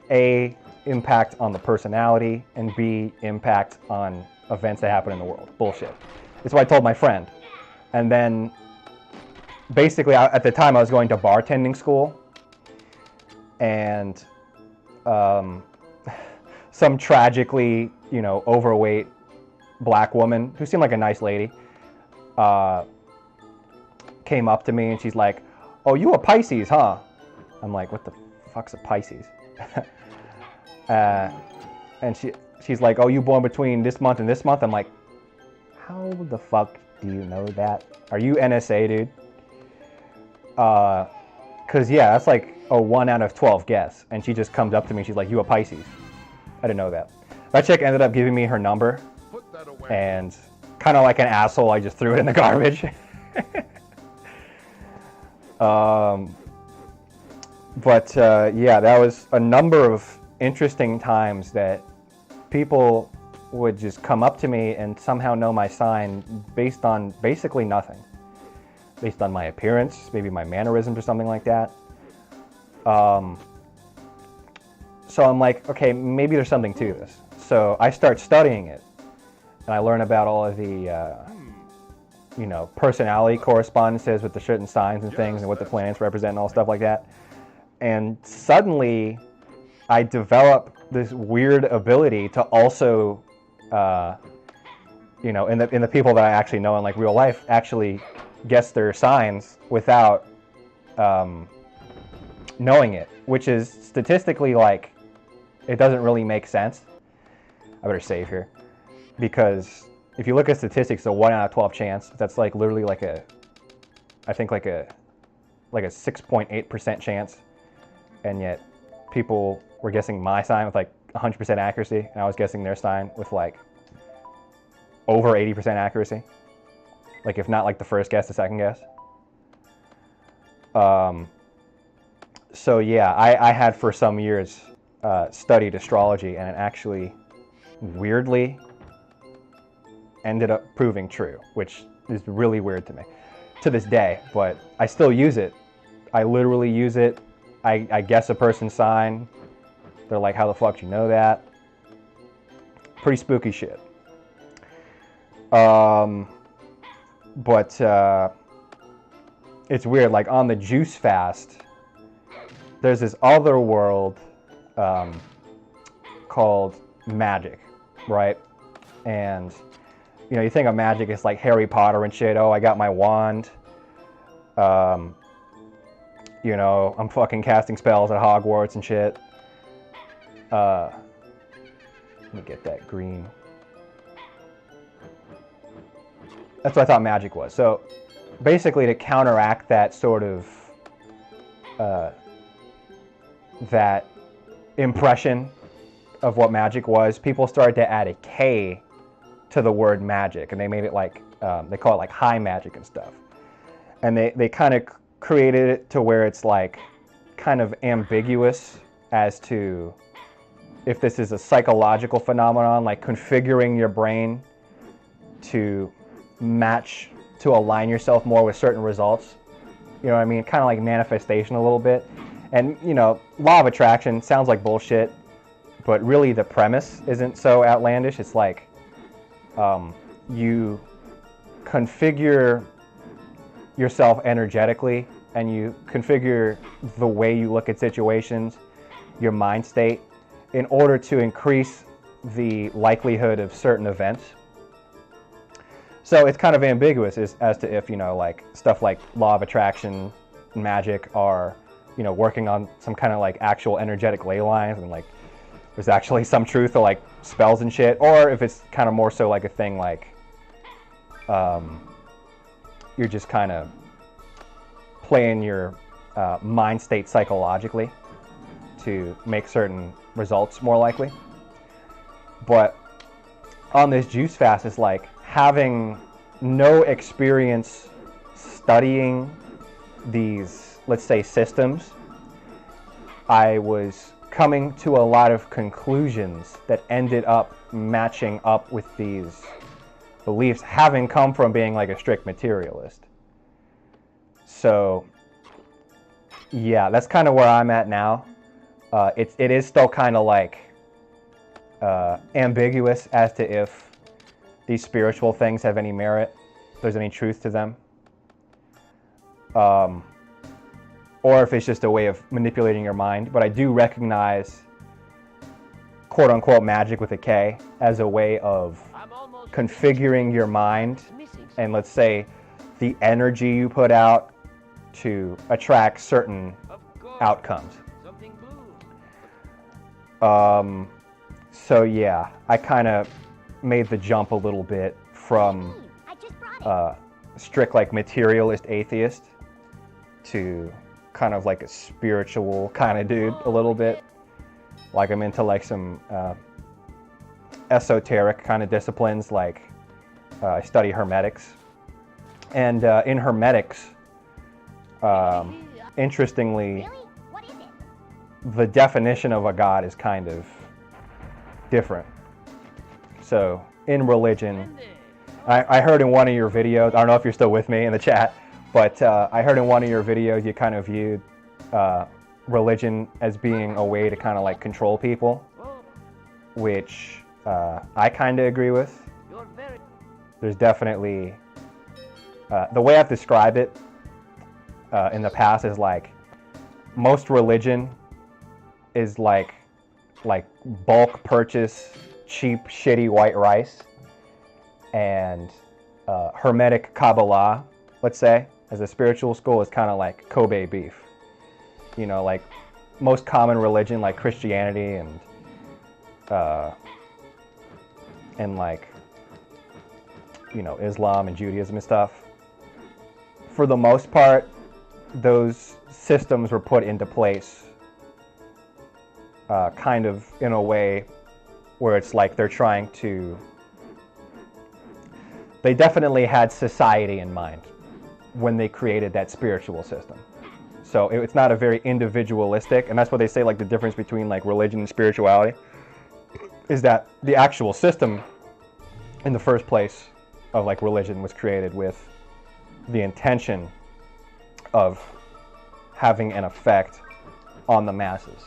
A, impact on the personality, and B, impact on events that happen in the world. Bullshit. That's what I told my friend. And then basically at the time I was going to bartending school, and some tragically, you know, overweight black woman who seemed like a nice lady came up to me and she's like, "Oh, you a Pisces, huh?" I'm like, "What the fuck's a Pisces?" And she's like, "Oh, you born between this month and this month?" I'm like, "How the fuck do you know that? Are you NSA, dude?" Cause yeah, that's like a 1 out of 12 guess. And she just comes up to me, she's like, "You a Pisces?" I didn't know that. That chick ended up giving me her number, and kind of like an asshole, I just threw it in the garbage. But yeah, that was a number of interesting times that people would just come up to me and somehow know my sign based on basically nothing. Based on my appearance, maybe my mannerisms or something like that. So I'm like, okay, maybe there's something to this. So I start studying it, and I learn about all of the, you know, personality correspondences with the certain signs and things, and what the planets represent and all stuff like that. And suddenly, I develop this weird ability to also, you know, in the people that I actually know in like real life, actually guess their signs without knowing it, which is statistically like, it doesn't really make sense. I better save here, because if you look at statistics, a 1 out of 12 chance, that's like literally like I think like a 6.8% chance, and yet people were guessing my sign with like 100% accuracy, and I was guessing their sign with like over 80% accuracy. Like if not like the first guess, the second guess. So yeah, I had for some years studied astrology, and it actually weirdly ended up proving true, which is really weird to me to this day, but I still use it. I literally use it. I guess a person's sign. They're like, how the fuck do you know that? Pretty spooky shit. But it's weird, like on the juice fast, there's this other world called magic, right? And you know, you think of magic, it's like Harry Potter and shit. Oh, I got my wand. You know, I'm fucking casting spells at Hogwarts and shit. Let me get that green. That's what I thought magic was. So basically, to counteract that sort of that impression of what magic was, people started to add a K to the word magic, and they made it like they call it like high magic and stuff. And they kind of created it to where it's like kind of ambiguous as to if this is a psychological phenomenon, like configuring your brain to match, to align yourself more with certain results. You know what I mean? Kind of like manifestation a little bit. And, you know, law of attraction sounds like bullshit, but really the premise isn't so outlandish. It's like you configure yourself energetically, and you configure the way you look at situations, your mind state, in order to increase the likelihood of certain events. So it's kind of ambiguous as to if, you know, like stuff like law of attraction, magic are, you know, working on some kind of like actual energetic ley lines, and like there's actually some truth to like spells and shit, or if it's kind of more so like a thing like you're just kind of playing your mind state psychologically to make certain results more likely. But on this juice fast, it's like having no experience studying these, let's say, systems. I was coming to a lot of conclusions that ended up matching up with these beliefs, having come from being like a strict materialist. So yeah, that's kind of where I'm at now. It is still kind of like ambiguous as to if these spiritual things have any merit, if there's any truth to them, or if it's just a way of manipulating your mind. But I do recognize quote-unquote magic with a K as a way of configuring your mind, and let's say the energy you put out to attract certain outcomes. So yeah, I kind of made the jump a little bit from strict like materialist atheist to kind of like a spiritual kind of dude a little bit. Like I'm into like some esoteric kind of disciplines, like I study hermetics. And in hermetics, interestingly, the definition of a god is kind of different. So in religion, I heard in one of your videos, I don't know if you're still with me in the chat, but I heard in one of your videos you kind of viewed religion as being a way to kind of like control people, which I kind of agree with. There's definitely, the way I've described it in the past is like, most religion is like bulk purchase cheap shitty white rice, and Hermetic Kabbalah, let's say, as a spiritual school is kind of like Kobe beef. You know, like most common religion, like Christianity and like, you know, Islam and Judaism and stuff. For the most part, those systems were put into place kind of in a way where it's like they're trying to, they definitely had society in mind when they created that spiritual system. So it's not a very individualistic, and that's what they say, like the difference between like religion and spirituality is that the actual system in the first place of like religion was created with the intention of having an effect on the masses.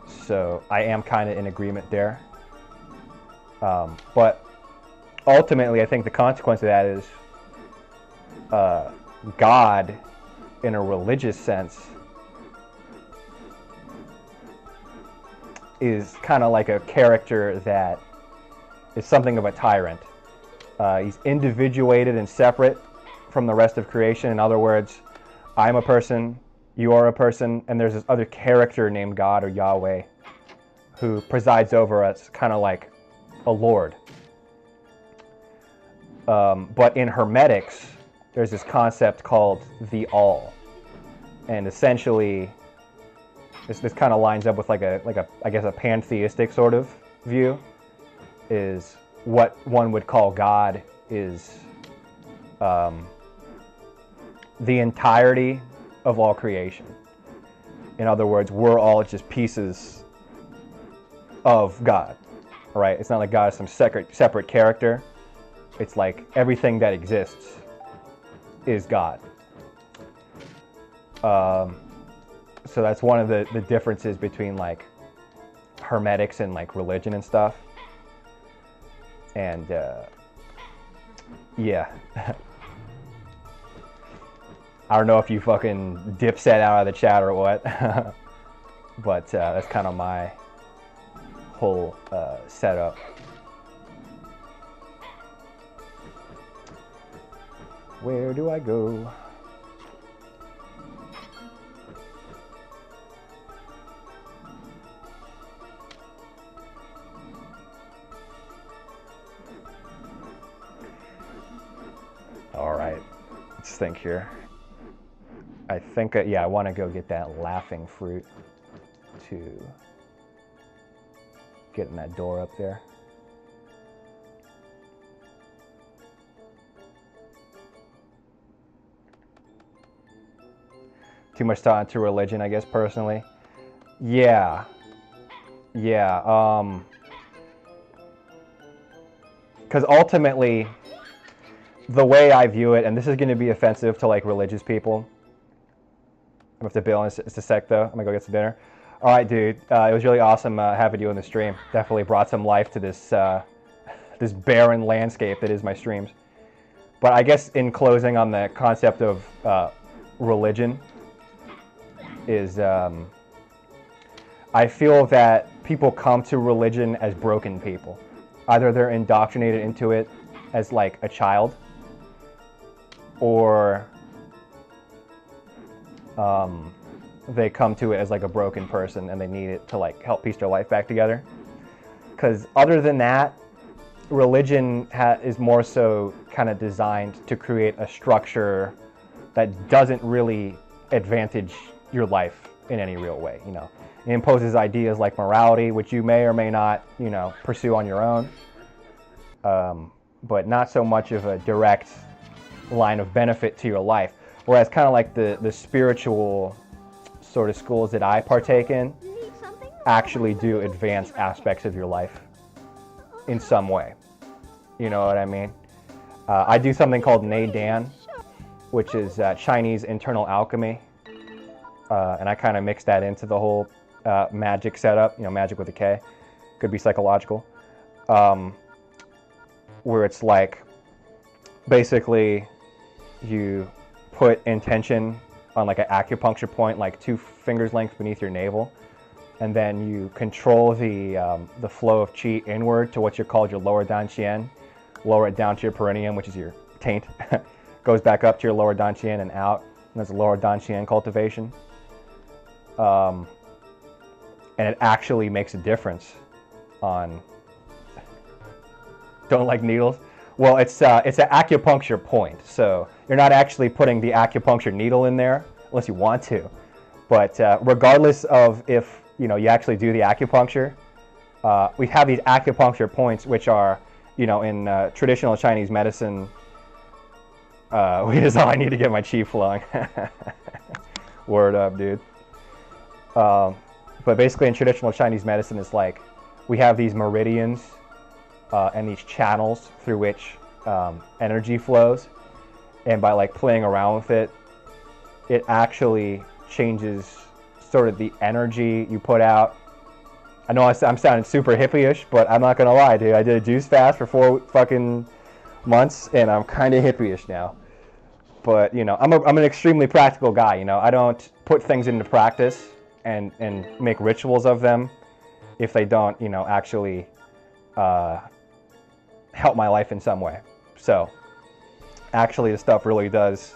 So I am kind of in agreement there. But ultimately, I think the consequence of that is God, in a religious sense, is kind of like a character that is something of a tyrant. He's individuated and separate from the rest of creation. In other words, I'm a person, you are a person, and there's this other character named God or Yahweh who presides over us, kind of like a lord. But in Hermetics, there's this concept called the all, and essentially, this kind of lines up with like a I guess a pantheistic sort of view. Is what one would call God is the entirety of all creation. In other words, we're all just pieces of God, right? It's not like God is some separate character. It's like everything that exists is God. So that's one of the differences between like Hermetics and like religion and stuff. And yeah. I don't know if you fucking dipset out of the chat or what. But that's kind of my whole setup. Where do I go? All right, let's think here. I think, yeah, I want to go get that laughing fruit to get in that door up there. Too much thought into religion, I guess, personally. Yeah. Yeah. Because ultimately, the way I view it, and this is going to be offensive to like religious people. I'm going to have to bail in just a sec, though. I'm going to go get some dinner. All right, dude. It was really awesome having you on the stream. Definitely brought some life to this this barren landscape that is my streams. But I guess in closing on the concept of religion, is I feel that people come to religion as broken people. Either they're indoctrinated into it as like a child, or they come to it as like a broken person and they need it to like help piece their life back together. Because other than that, religion is more so kind of designed to create a structure that doesn't really advantage your life in any real way. You know, it imposes ideas like morality, which you may or may not, you know, pursue on your own, but not so much of a direct line of benefit to your life. Whereas kind of like the spiritual sort of schools that I partake in actually do advance aspects of your life in some way. You know what I mean? I do something called Nei Dan, which is Chinese internal alchemy. And I kind of mix that into the whole magic setup, you know, magic with a K. Could be psychological. Where it's like, basically, you put intention on like an acupuncture point, like 2 fingers length beneath your navel. And then you control the flow of qi inward to what you call your lower danqian. Lower it down to your perineum, which is your taint. goes back up to your lower dantian and out. And that's lower dantian cultivation. And it actually makes a difference on... Don't like needles? Well, it's an acupuncture point, so you're not actually putting the acupuncture needle in there unless you want to. But regardless of if you actually do the acupuncture, we have these acupuncture points, which are in traditional Chinese medicine. Wait, is all I need to get my chi flowing. Word up, dude. But basically, in traditional Chinese medicine, it's like we have these meridians and these channels through which energy flows, and by like playing around with it, it actually changes sort of the energy you put out. I know I'm sounding super hippie-ish, but I'm not gonna lie, dude. I did a juice fast for 4 fucking months, and I'm kind of hippie-ish now. But I'm an extremely practical guy. I don't put things into practice and make rituals of them if they don't actually help my life in some way. So actually, the stuff really does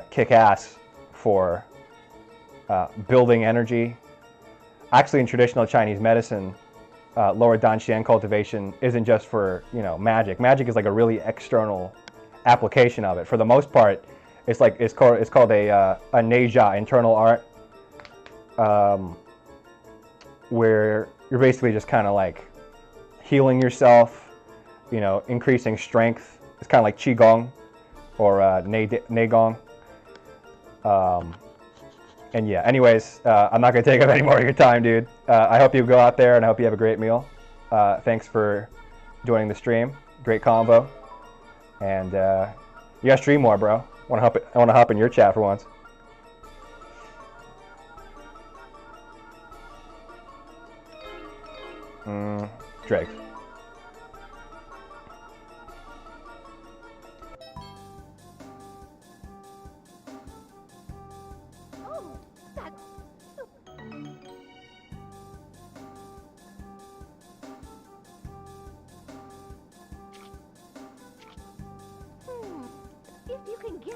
kick ass for building energy. Actually, in traditional Chinese medicine, lower dantian cultivation isn't just for magic. Magic is like a really external application of it. For the most part, it's called a neijia, internal art, where you're basically just kind of like healing yourself, increasing strength. It's kind of like qigong or neigong. And yeah, anyways, I'm not going to take up any more of your time, dude. I hope you go out there, and I hope you have a great meal. Thanks for joining the stream. Great combo. And you got to stream more, bro. I want to hop in your chat for once. Drake.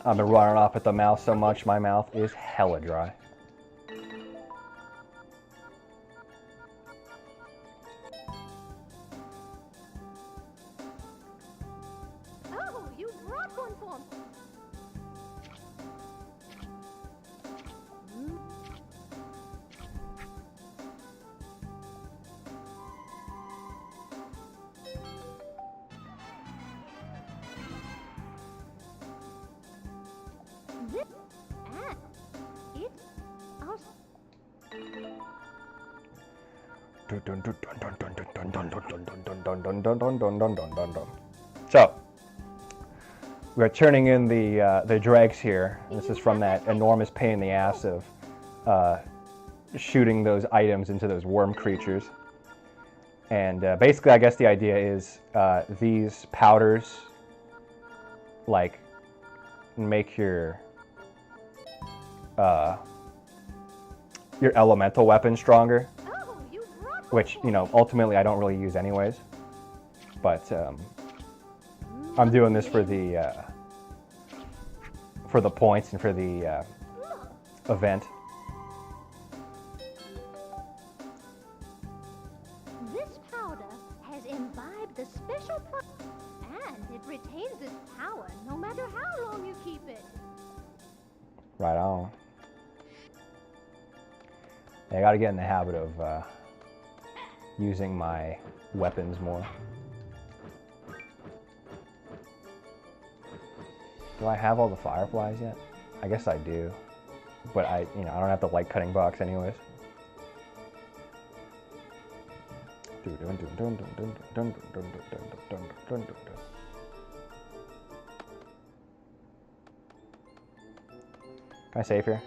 I've been running off at the mouth so much, my mouth is hella dry. Oh, you brought one for me. So we're turning in the dregs here. This is from that enormous pain in the ass of shooting those items into those worm creatures. And basically, I guess the idea is these powders like make your elemental weapon stronger, which ultimately I don't really use anyways. But I'm doing this for the points and for the event. This powder has imbibed the special and it retains its power no matter how long you keep it. Right on. I gotta get in the habit of using my weapons more. Do I have all the fireflies yet? I guess I do, but I don't have the light cutting box anyways. Can I save here?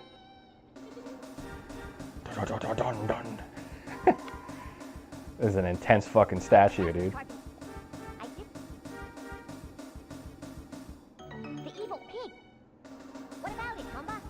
This is an intense fucking statue, dude. The evil pig. What about it, Tomba?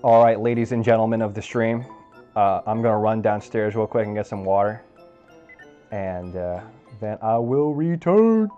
All right, ladies and gentlemen of the stream, I'm gonna run downstairs real quick and get some water, and then I will return.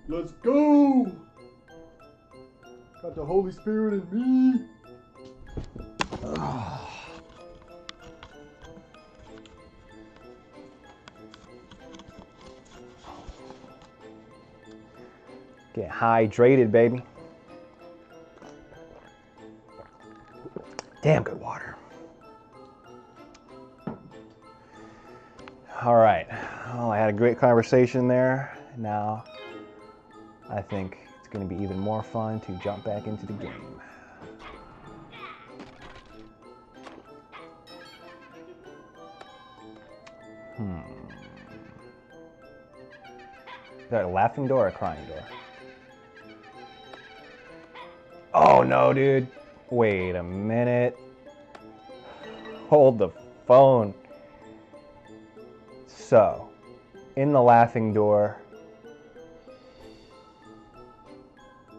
Let's go! Got the Holy Spirit in me. Get hydrated, baby. Damn good water. All right. Well, I had a great conversation there. Now, I think it's going to be even more fun to jump back into the game. Is that a laughing door or a crying door? Oh no, dude. Wait a minute. Hold the phone. So, in the laughing door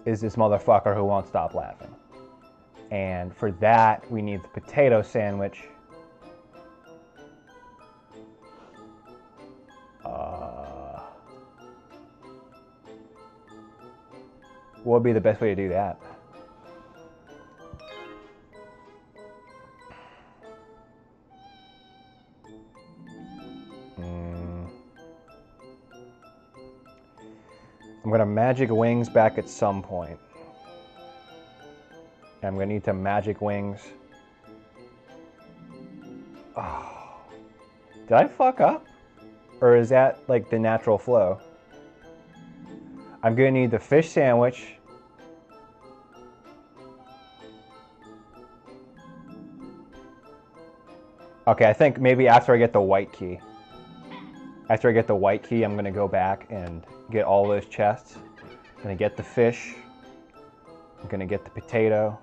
is this motherfucker who won't stop laughing. And for that, we need the potato sandwich. What would be the best way to do that? I'm gonna magic wings back at some point. And I'm gonna need to magic wings. Oh. Did I fuck up? Or is that like the natural flow? I'm gonna need the fish sandwich. Okay, I think maybe after I get the white key. After I get the white key, I'm gonna go back and get all those chests. I'm gonna get the fish. I'm gonna get the potato.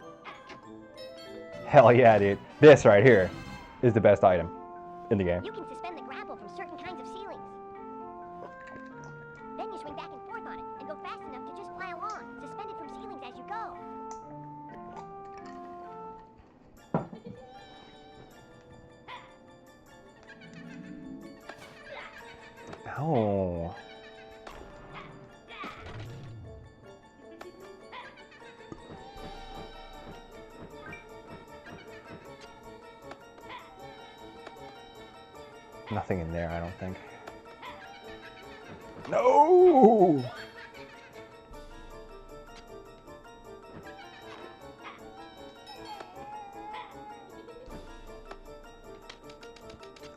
Hell yeah, dude. This right here is the best item in the game. You can suspend the grapple from certain kinds of ceilings. Then you swing back and forth on it and go fast enough to just fly along, suspended from ceilings as you go. Oh. Nothing in there, I don't think. No!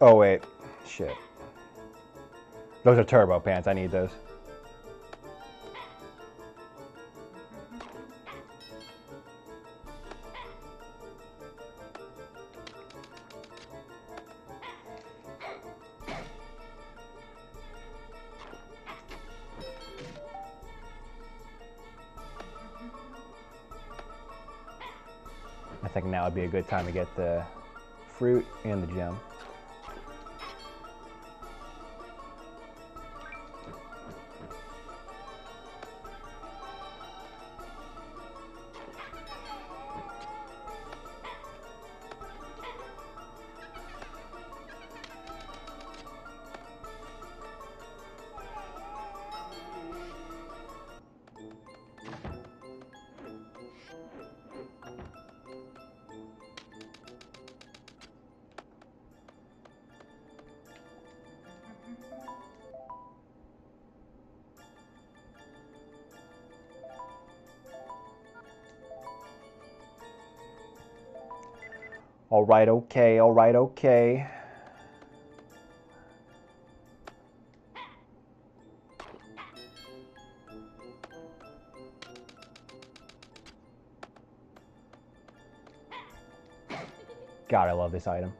Oh, wait. Shit. Those are turbo pants. I need those. I think now would be a good time to get the fruit and the gem. All right, okay, all right, okay. God, I love this item.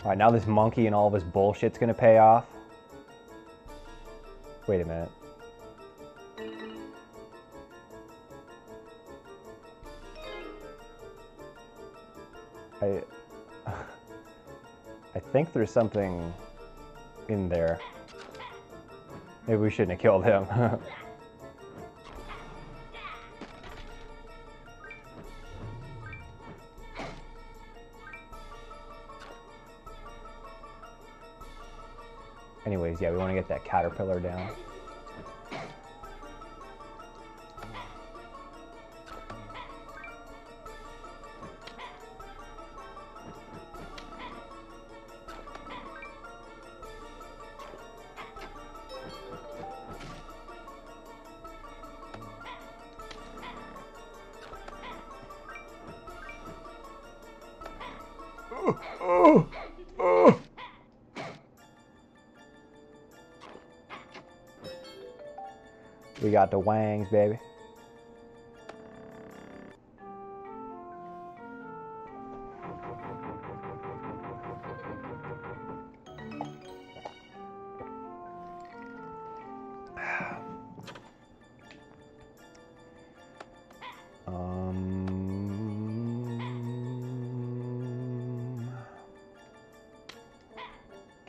All right, now this monkey and all of his bullshit's gonna pay off. Wait a minute. I think there's something in there. Maybe we shouldn't have killed him. Anyways, yeah, we want to get that caterpillar down. We got the wangs, baby.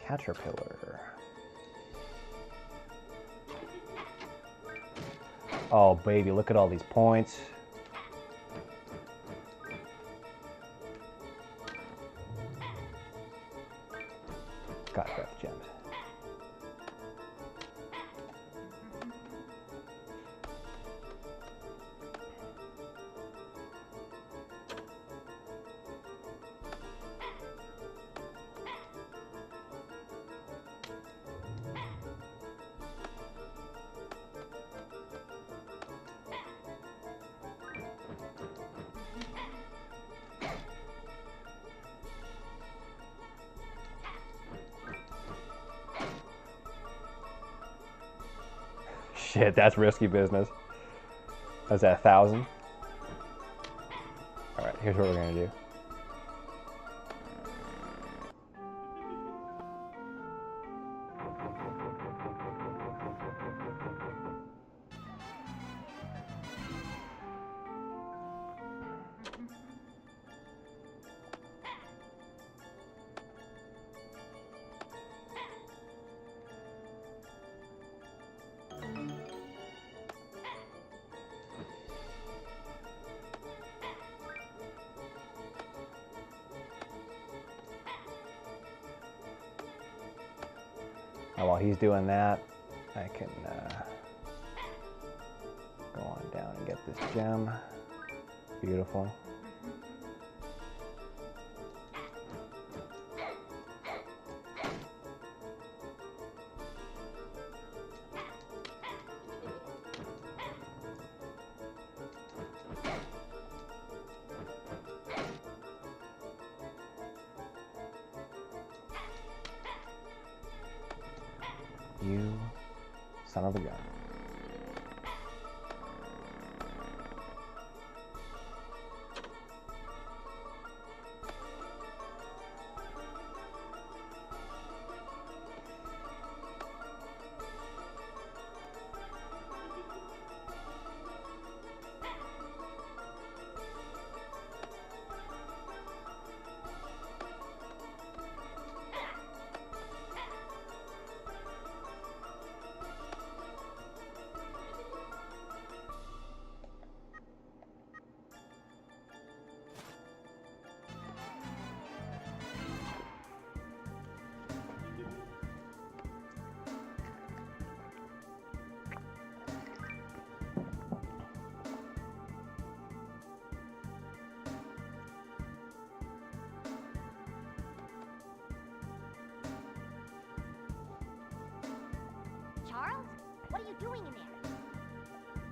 Caterpillar. Oh, baby, look at all these points. Got breath gems. shit, that's risky business. That's at 1,000. All right, here's what we're gonna do. Now, while he's doing that, I can go on down and get this gem. Beautiful. You son of a gun. Charles, what are you doing in there?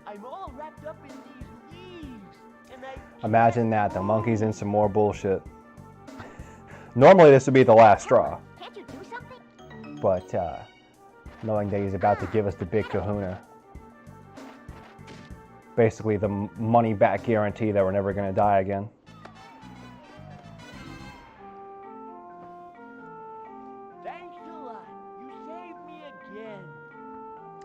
I'm all wrapped up in these leaves, and I... Imagine that, the monkey's in some more bullshit. Normally this would be the last straw, Can't you do something? but knowing that he's about to give us the big kahuna, basically the money back guarantee that we're never going to die again. Thanks a lot. You saved me again.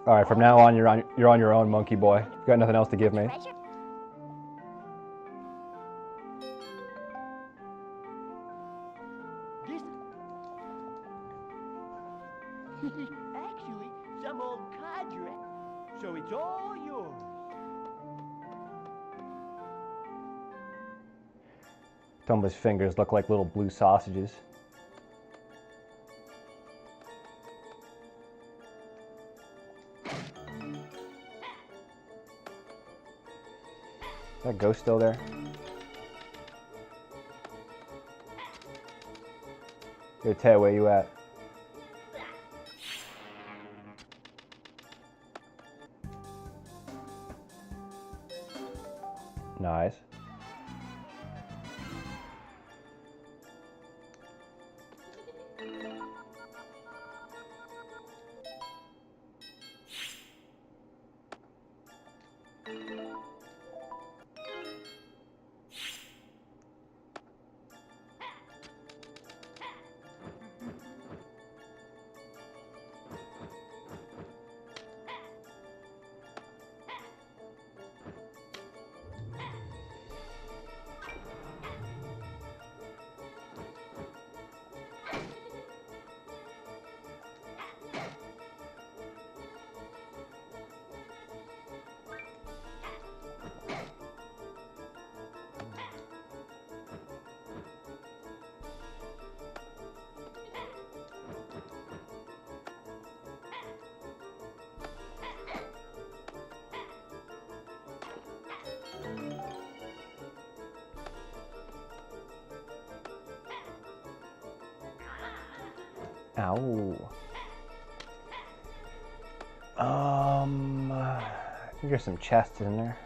All right, from now on you're on your own, monkey boy. You got nothing else to give me. Treasure? This... Actually, some old cadre. So it's all yours. Tomba's fingers look like little blue sausages. Is that ghost still there? Yo, Ted, where you at? Nice. Ow. I think there's some chests in there.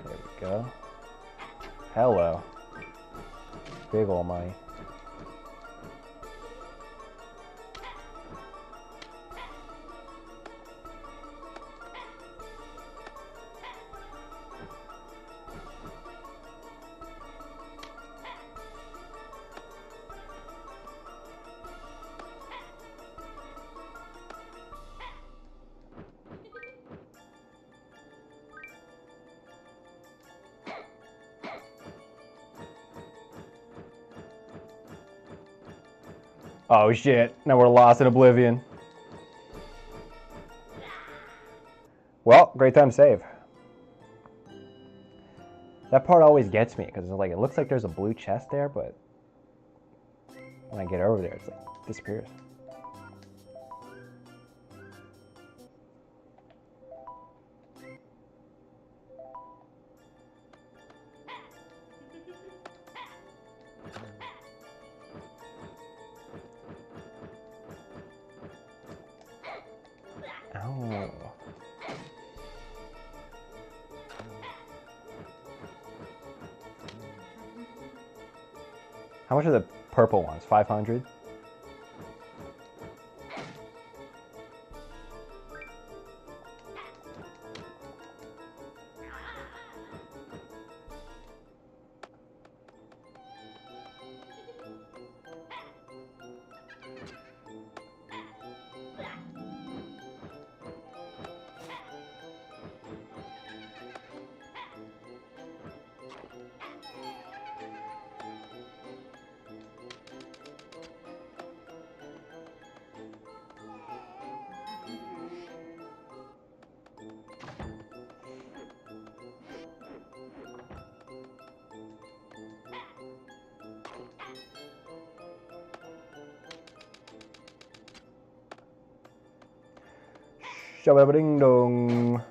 There we go. Hello. Big ol' money. Oh shit, now we're lost in oblivion. Well, great time to save. That part always gets me, because like, it looks like there's a blue chest there, but when I get over there, it's like, disappears. Oh. How much are the purple ones? 500? Shabba-ding dong.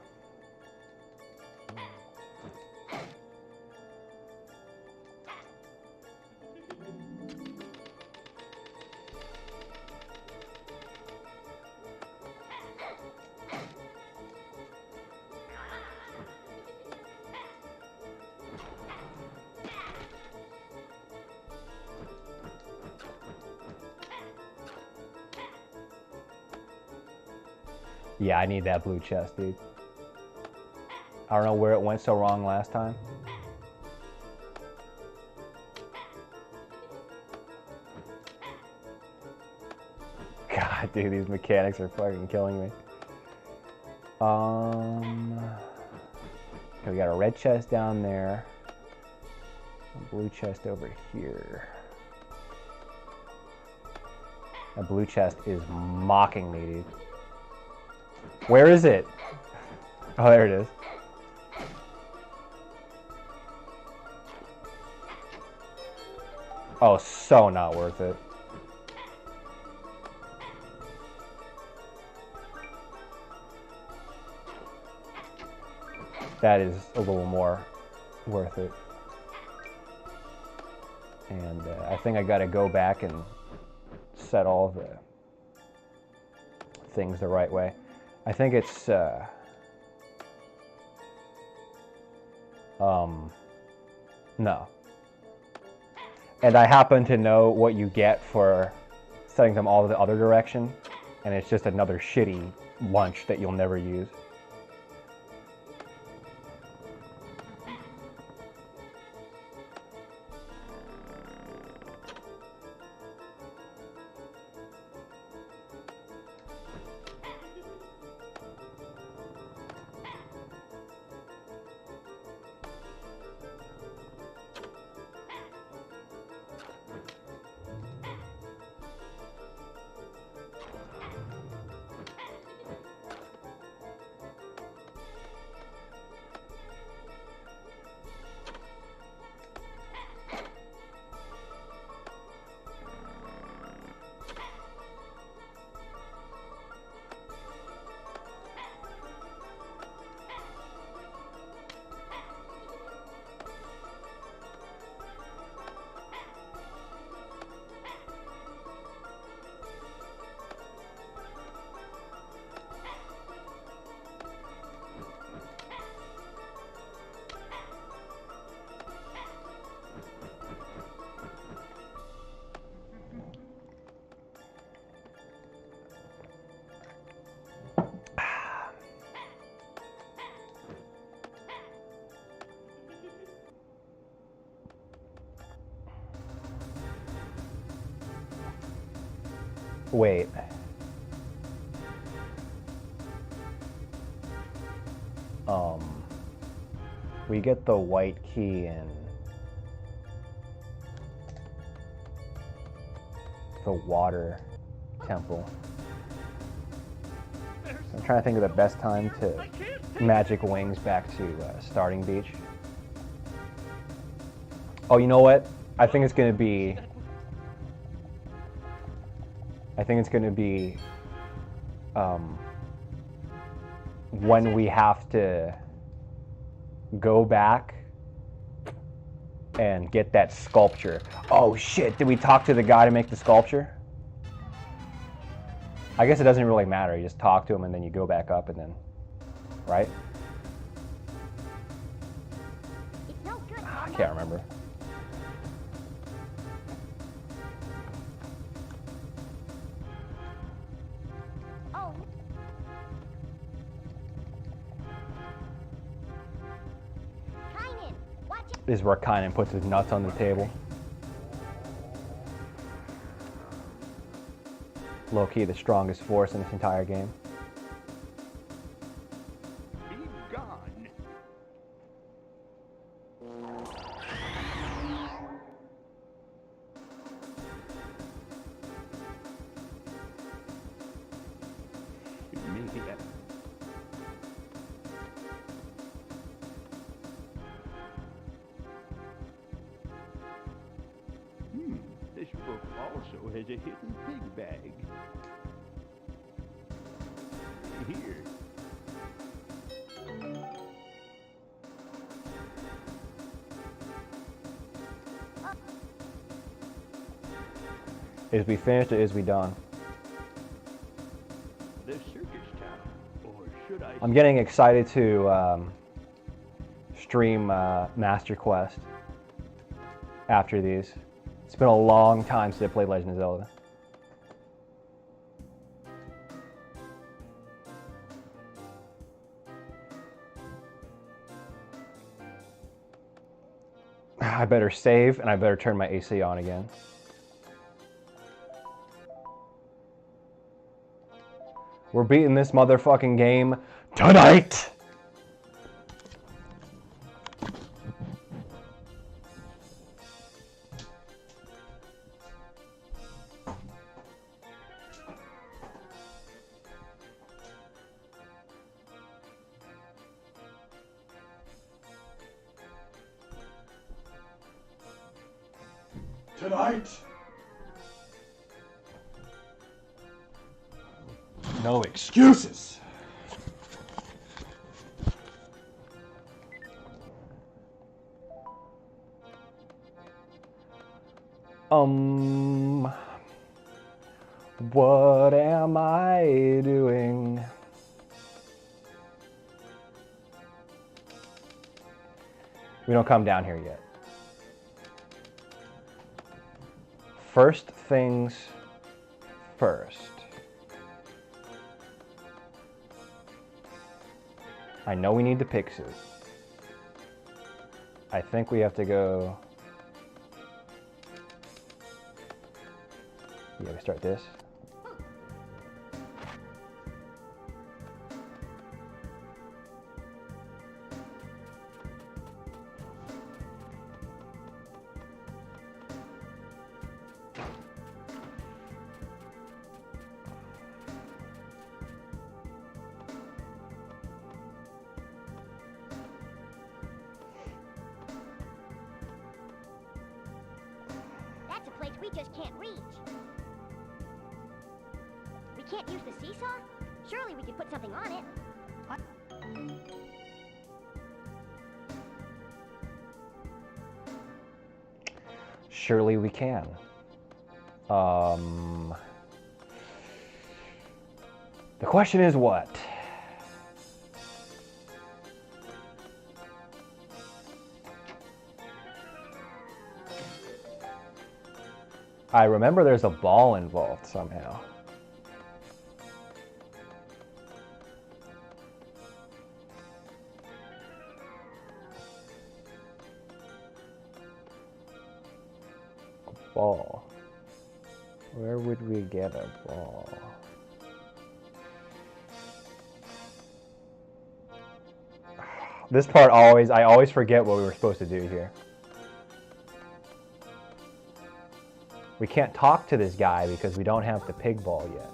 Yeah, I need that blue chest, dude. I don't know where it went so wrong last time. God, dude, these mechanics are fucking killing me. Okay, we got a red chest down there. A blue chest over here. That blue chest is mocking me, dude. Where is it? Oh, there it is. Oh, so not worth it. That is a little more worth it. And I think I gotta go back and set all the things the right way. I think it's no. And I happen to know what you get for setting them all the other direction, and it's just another shitty lunch that you'll never use. Wait. We get the white key in the water temple. I'm trying to think of the best time to magic wings back to starting beach. Oh, you know what? I think it's gonna be when we have to go back and get that sculpture. Oh shit, did we talk to the guy to make the sculpture? I guess it doesn't really matter. You just talk to him and then you go back up and then, right? It's no good, I can't remember. Oh. Kynan, watch it. This is where Kynan puts his nuts on the table. Low-key the strongest force in this entire game. Be gone. Maybe I... This book also has a hidden pig bag. Here. Is we finished or is we done? The circus town. Or should I I'm getting excited to stream Master Quest after these. It's been a long time since I played Legend of Zelda. I better save and I better turn my AC on again. We're beating this motherfucking game tonight! Tonight. No excuses. What am I doing? We don't come down here yet. First things first. I know we need the pick suit. I think we have to go. Yeah, we start this. That's a place we just can't reach. We can't use the seesaw? Surely we could put something on it. Surely we can. The question is what? I remember there's a ball involved somehow. A ball. Where would we get a ball? This part I always forget what we were supposed to do here. We can't talk to this guy because we don't have the pig ball yet.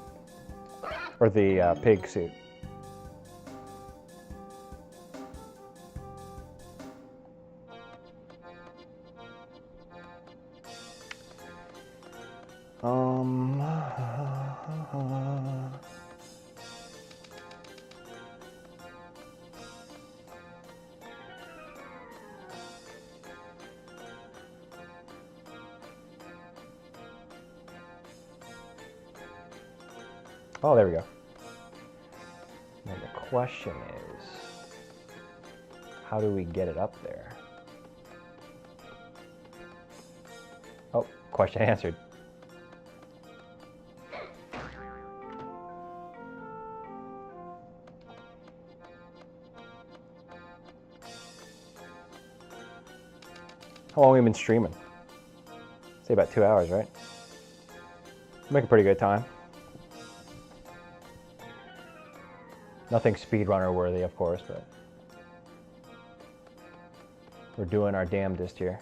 Or the pig suit. Oh, there we go. Now the question is, how do we get it up there? Oh, question answered. How long have we been streaming? Say about 2 hours, right? Make a pretty good time. Nothing speedrunner worthy, of course, but we're doing our damnedest here.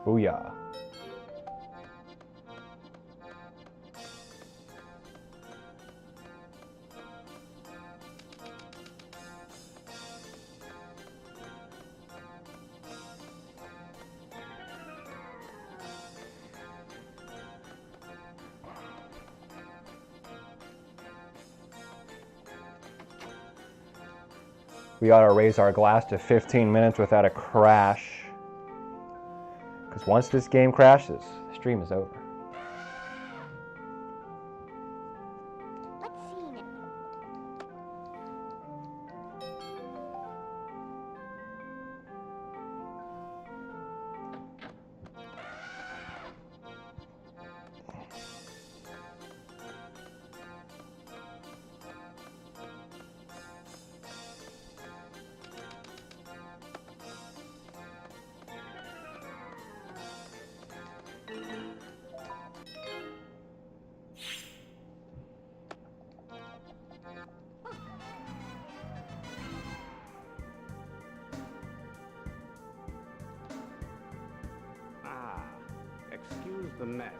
Booyah. We ought to raise our glass to 15 minutes without a crash. Because once this game crashes, the stream is over. Let's see now. Excuse the mess.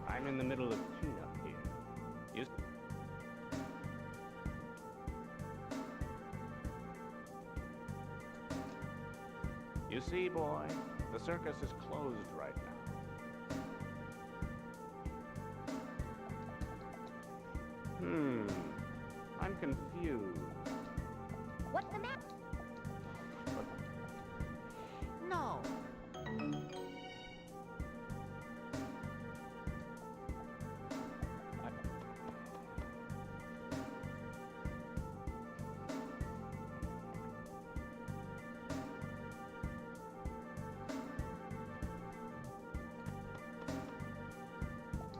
I'm in the middle of cleanup here. You see, boy, the circus is closed right now. I'm confused. What's the matter? No.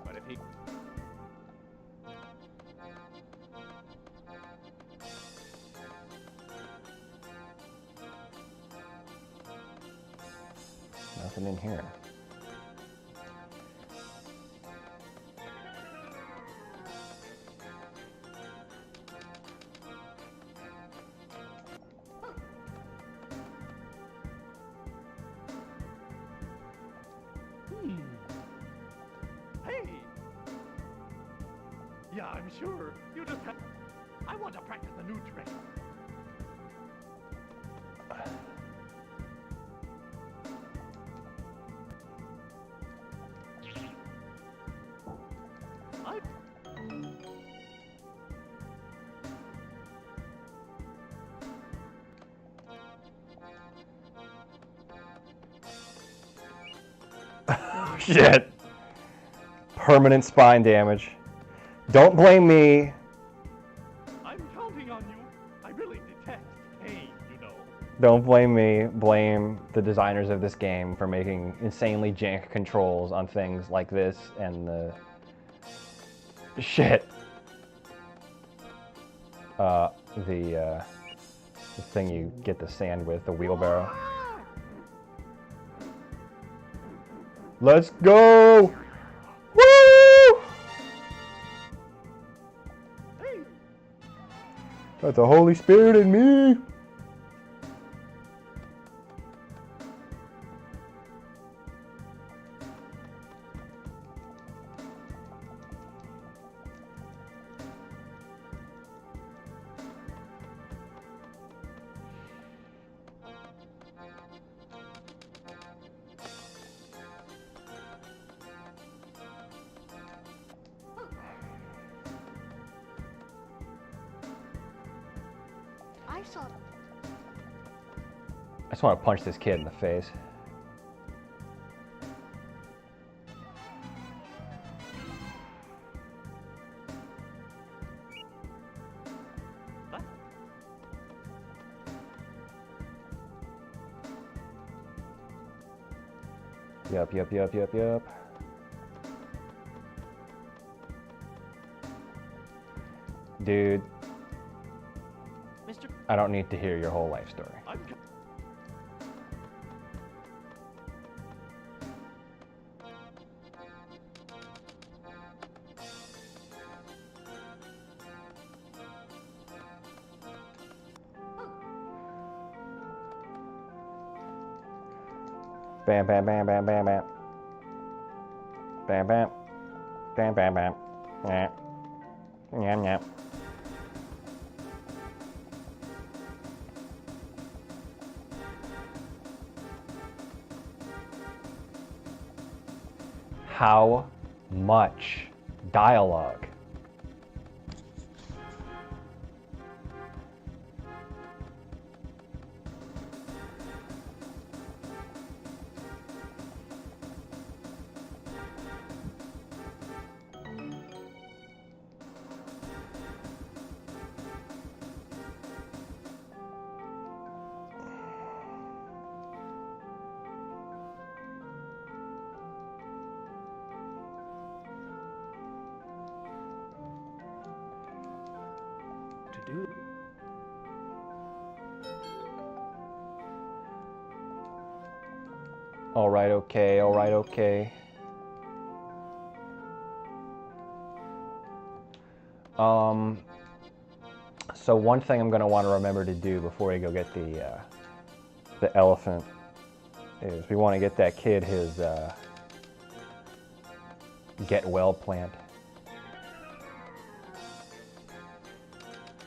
But if he... Nothing in here. Hey! Yeah, I'm sure. You just have... I want to practice the new trick. shit. Permanent spine damage. Don't blame me. I'm counting on you. I really detest pain, you know. Don't blame me. Blame the designers of this game for making insanely jank controls on things like this and the shit. The thing you get the sand with, the wheelbarrow. Let's go! Woo! Got the Holy Spirit in me. I saw them. I just want to punch this kid in the face. Yup. Dude, Mr. I don't need to hear your whole life story. Bam, bam, bam, bam, bam, bam. Bam, bam. Bam, bam, bam. Nyam. Nyam, nyam. How much dialogue? All right, okay. So one thing I'm gonna want to remember to do before we go get the elephant is we want to get that kid his get well plant.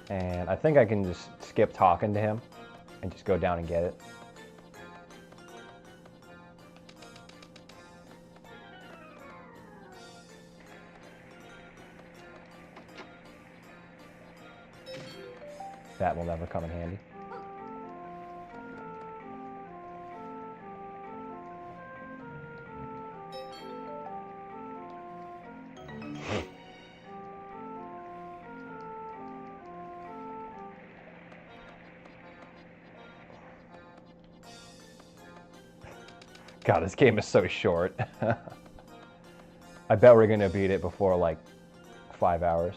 And I think I can just skip talking to him and just go down and get it. That will never come in handy. God, this game is so short. I bet we're gonna beat it before like 5 hours.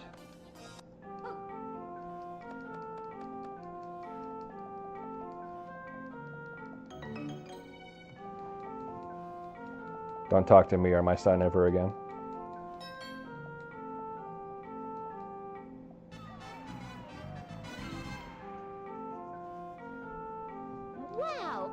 Don't talk to me or my son ever again. Wow!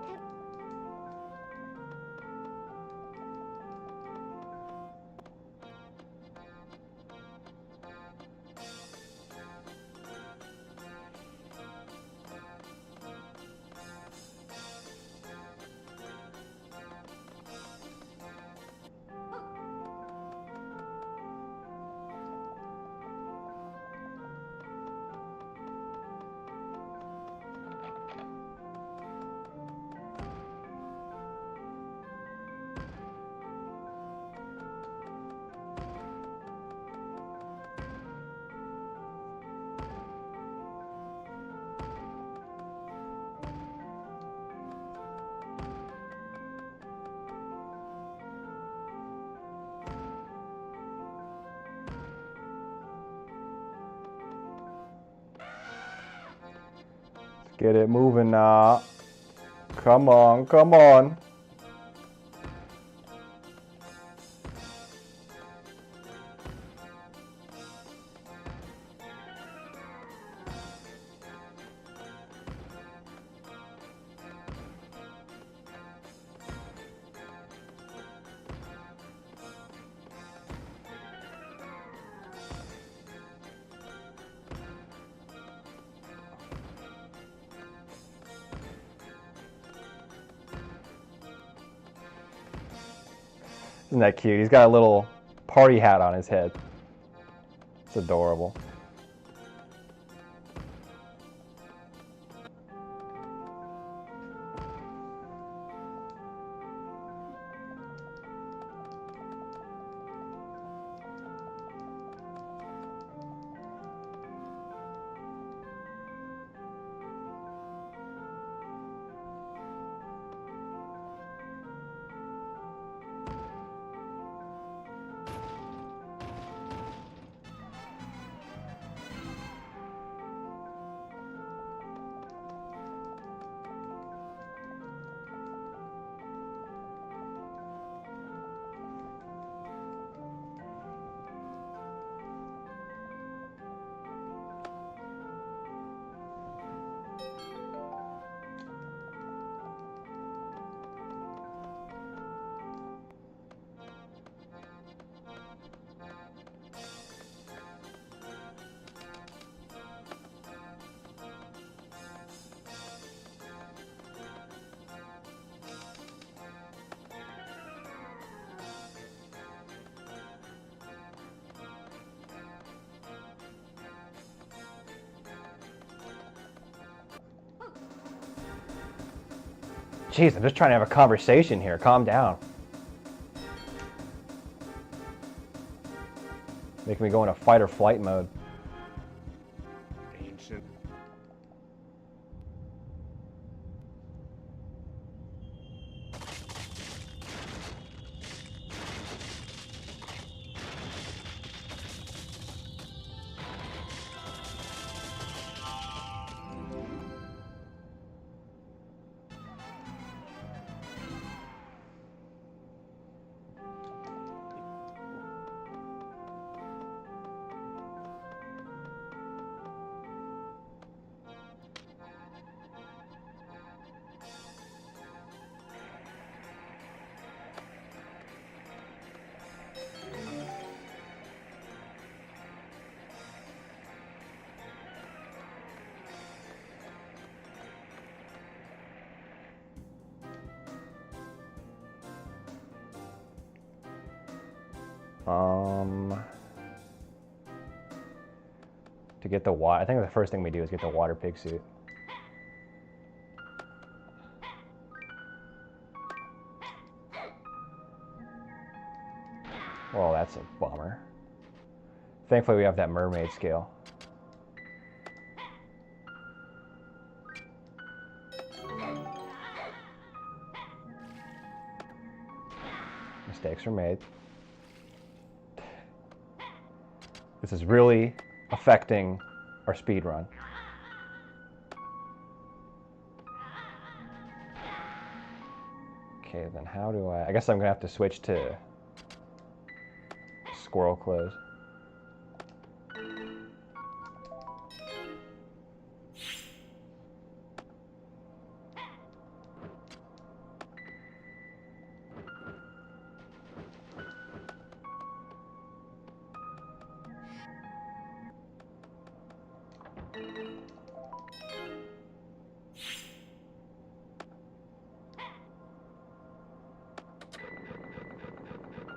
Get it moving now. Come on, come on. Isn't that cute? He's got a little party hat on his head. It's adorable. Jeez, I'm just trying to have a conversation here. Calm down. Making me go into fight or flight mode. Ancient. To get the water, I think the first thing we do is get the water pig suit. Well, that's a bummer. Thankfully, we have that mermaid scale. Mistakes are made. This is really affecting our speed run. Okay, then how do I guess I'm gonna have to switch to squirrel clothes.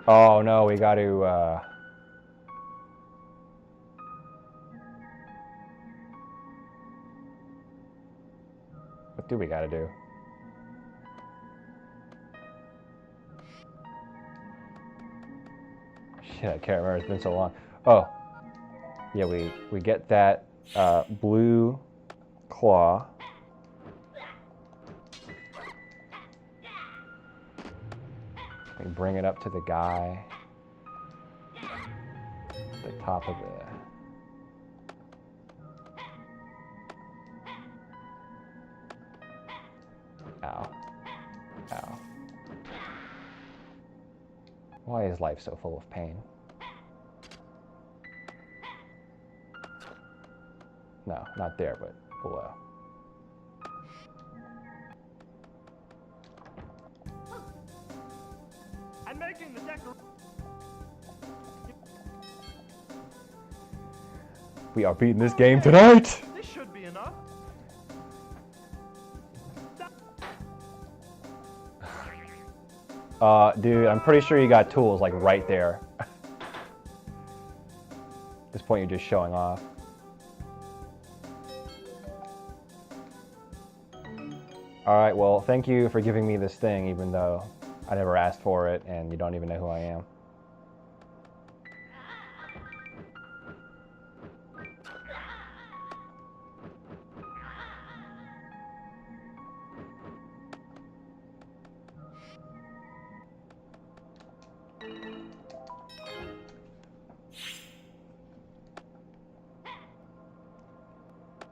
Oh no, we got to what do we got to do? Shit, I can't remember. It's been so long. Oh, yeah, we get that blue claw. We bring it up to the guy at the top of the... Why is life so full of pain? No, not there, but below. I'm making the decoration. We are beating this game tonight! This should be enough. Dude, I'm pretty sure you got tools like right there. At this point, you're just showing off. Alright, well, thank you for giving me this thing, even though I never asked for it and you don't even know who I am.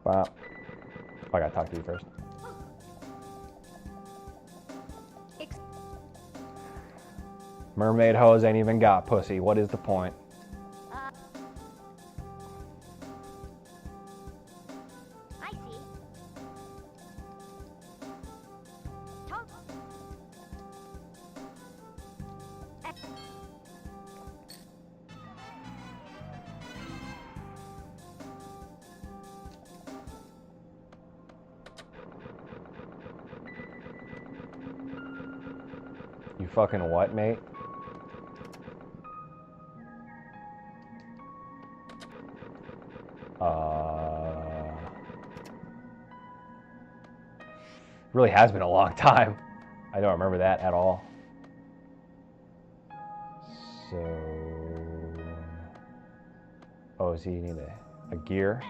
Wow. I gotta talk to you first. Mermaid hoes ain't even got pussy. What is the point? I see. You fucking what, mate? Really has been a long time. I don't remember that at all. So... Oh, so you need a gear?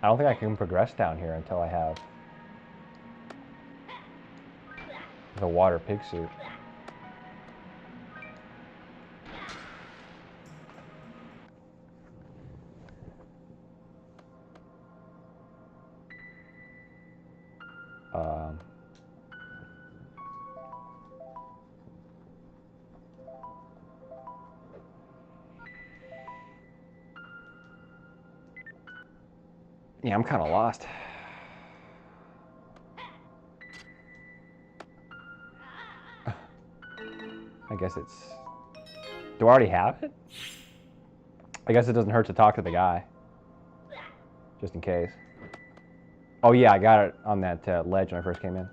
I don't think I can progress down here until I have the water pig suit. Yeah, I'm kind of lost. I guess it's... Do I already have it? I guess it doesn't hurt to talk to the guy. Just in case. Oh yeah, I got it on that ledge when I first came in.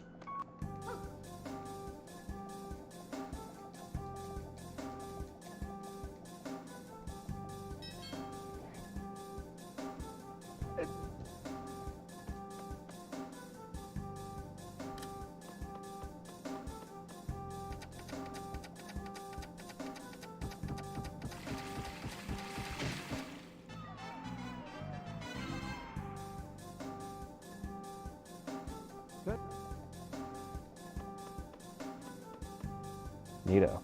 Neato.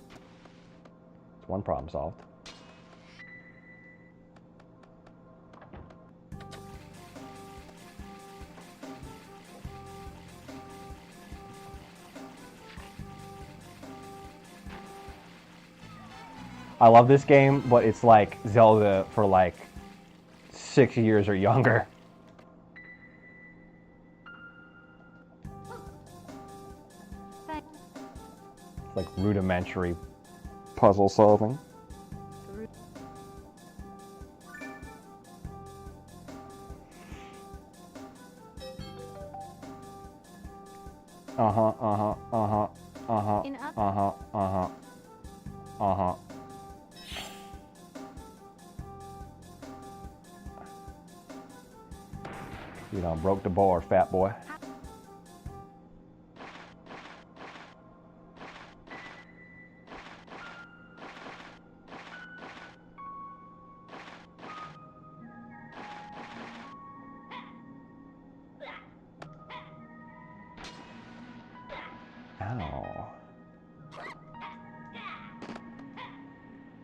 It's one problem solved. I love this game, but it's like Zelda for like 6 years or younger. It's like rudimentary puzzle solving. Uh-huh, uh-huh, uh-huh, uh-huh, uh-huh, uh-huh, uh-huh. You done broke the board, fat boy.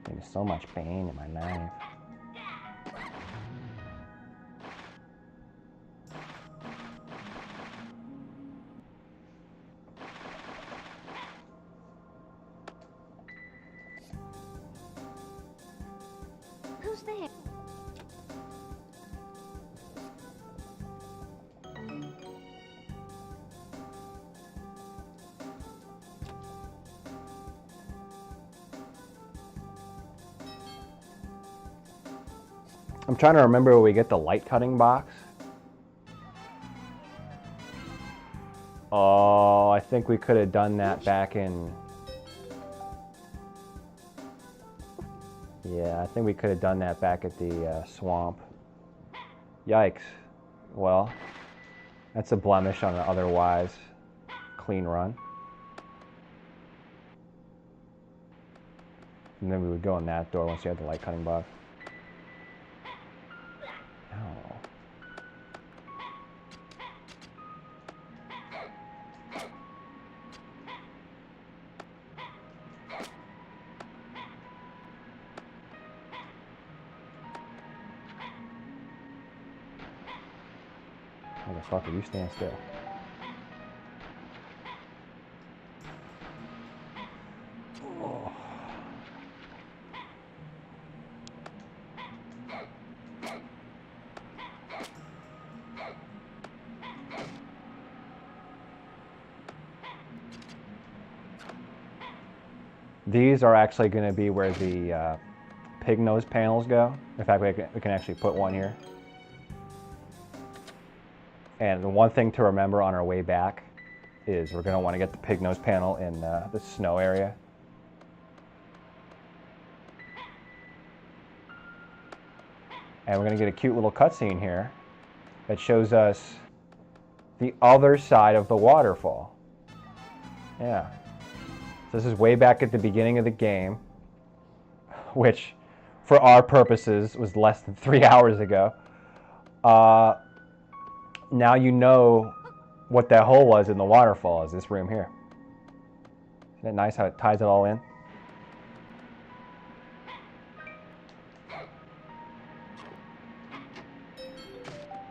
There's so much pain in my knife. Who's there? I'm trying to remember where we get the light cutting box. Oh, I think we could have done that back in... Yeah, I think we could have done that back at the swamp. Yikes. Well, that's a blemish on an otherwise clean run. And then we would go in that door once you had the light cutting box. Ow. Motherfucker, you stand still. Oh. These are actually going to be where the pig nose panels go. In fact, we can actually put one here. And the one thing to remember on our way back is we're going to want to get the pig nose panel in the snow area. And we're going to get a cute little cutscene here that shows us the other side of the waterfall. Yeah. So this is way back at the beginning of the game, which for our purposes was less than 3 hours ago. Now you know what that hole was in the waterfall, is this room here. Isn't it nice how it ties it all in?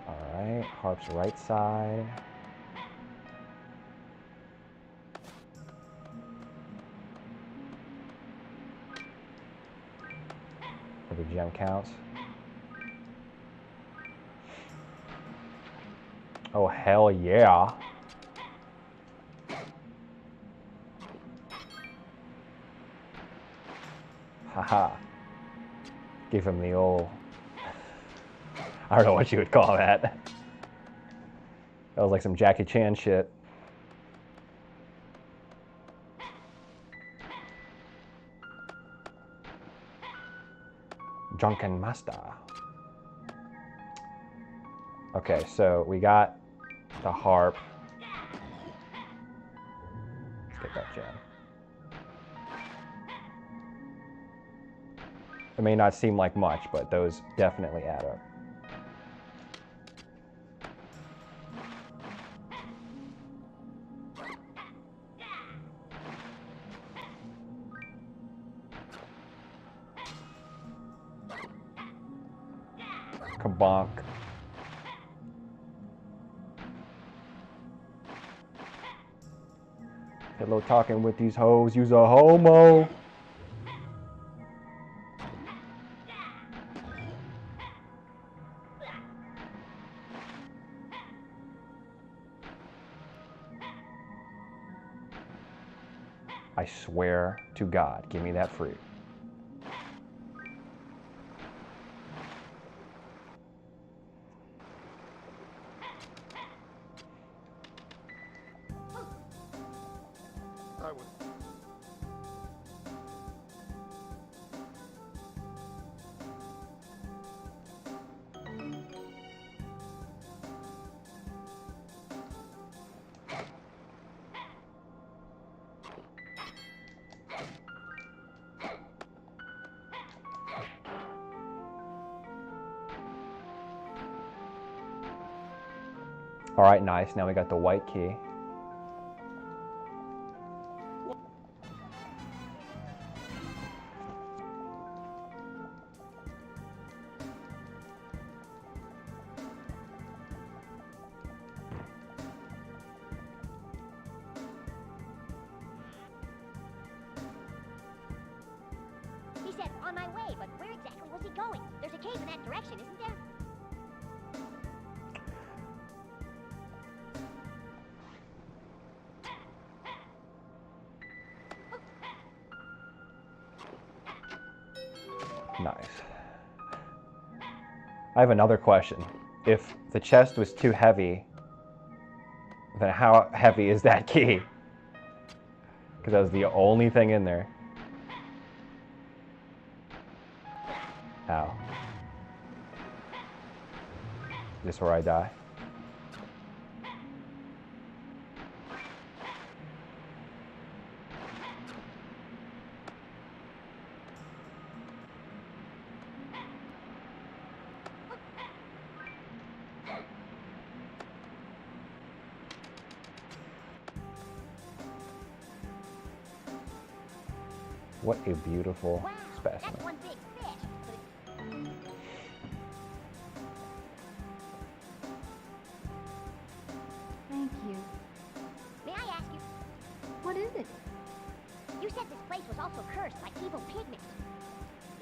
Alright, harp's right side. Every gem counts. Oh, hell yeah. Haha. Give him the old... I don't know what you would call that. That was like some Jackie Chan shit. Drunken Master. Okay, so we got the harp. Let's get that gem. It may not seem like much, but those definitely add up. Kabonk. Hello, talking with these hoes, you's a homo. I swear to God, give me that fruit. All right, nice. Now we got the white key. it going? There's a cave in that direction, isn't there? Nice. I have another question. If the chest was too heavy, then how heavy is that key? Because that was the only thing in there. Ow. Is this where I die? What a beautiful specimen. That's one big fish. Thank you. May I ask you, What is it? you said this place was also cursed by evil pigmen.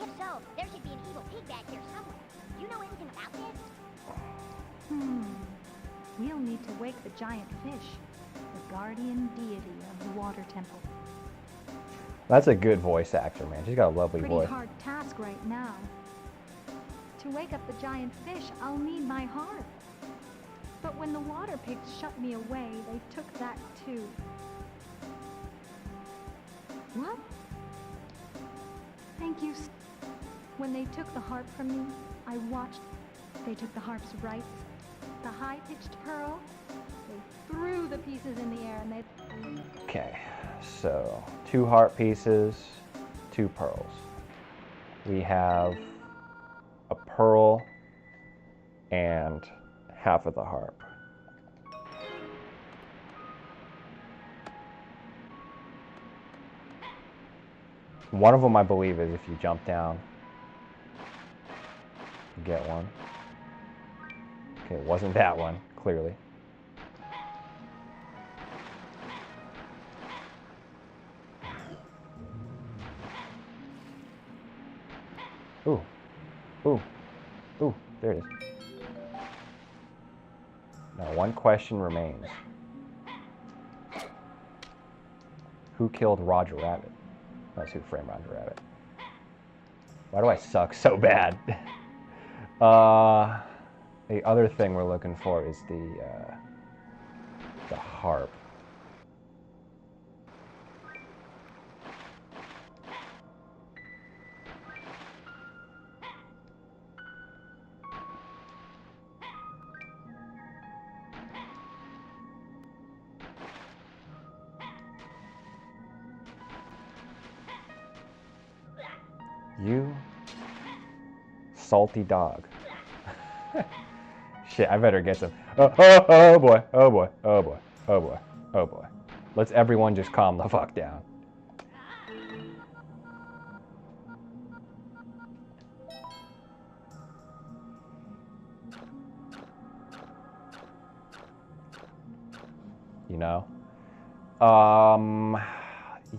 If so, there should be an evil pig back here somewhere. Do you know anything about this? We'll need to wake the giant fish, the guardian deity of the water temple. That's a good voice actor, man. She's got a lovely Pretty voice. hard task right now. To wake up the giant fish, I'll need my harp. But when the water pigs shut me away, they took that too. What? Thank you. When they took the harp from me, I watched. They took the harp's rights, the high-pitched pearl. They threw the pieces in the air and they... Okay, so 2 harp pieces, 2 pearls. We have a pearl and half of the harp. One of them, I believe, is if you jump down, you get one. Okay, it wasn't that one, clearly. Ooh, ooh, ooh, there it is. Now one question remains. Who killed Roger Rabbit? That's who framed Roger Rabbit. Why do I suck so bad? The other thing we're looking for is the harp. You salty dog. Shit, I better get some. Oh boy, oh boy, oh boy, oh boy, oh boy. Let's everyone just calm the fuck down. You know?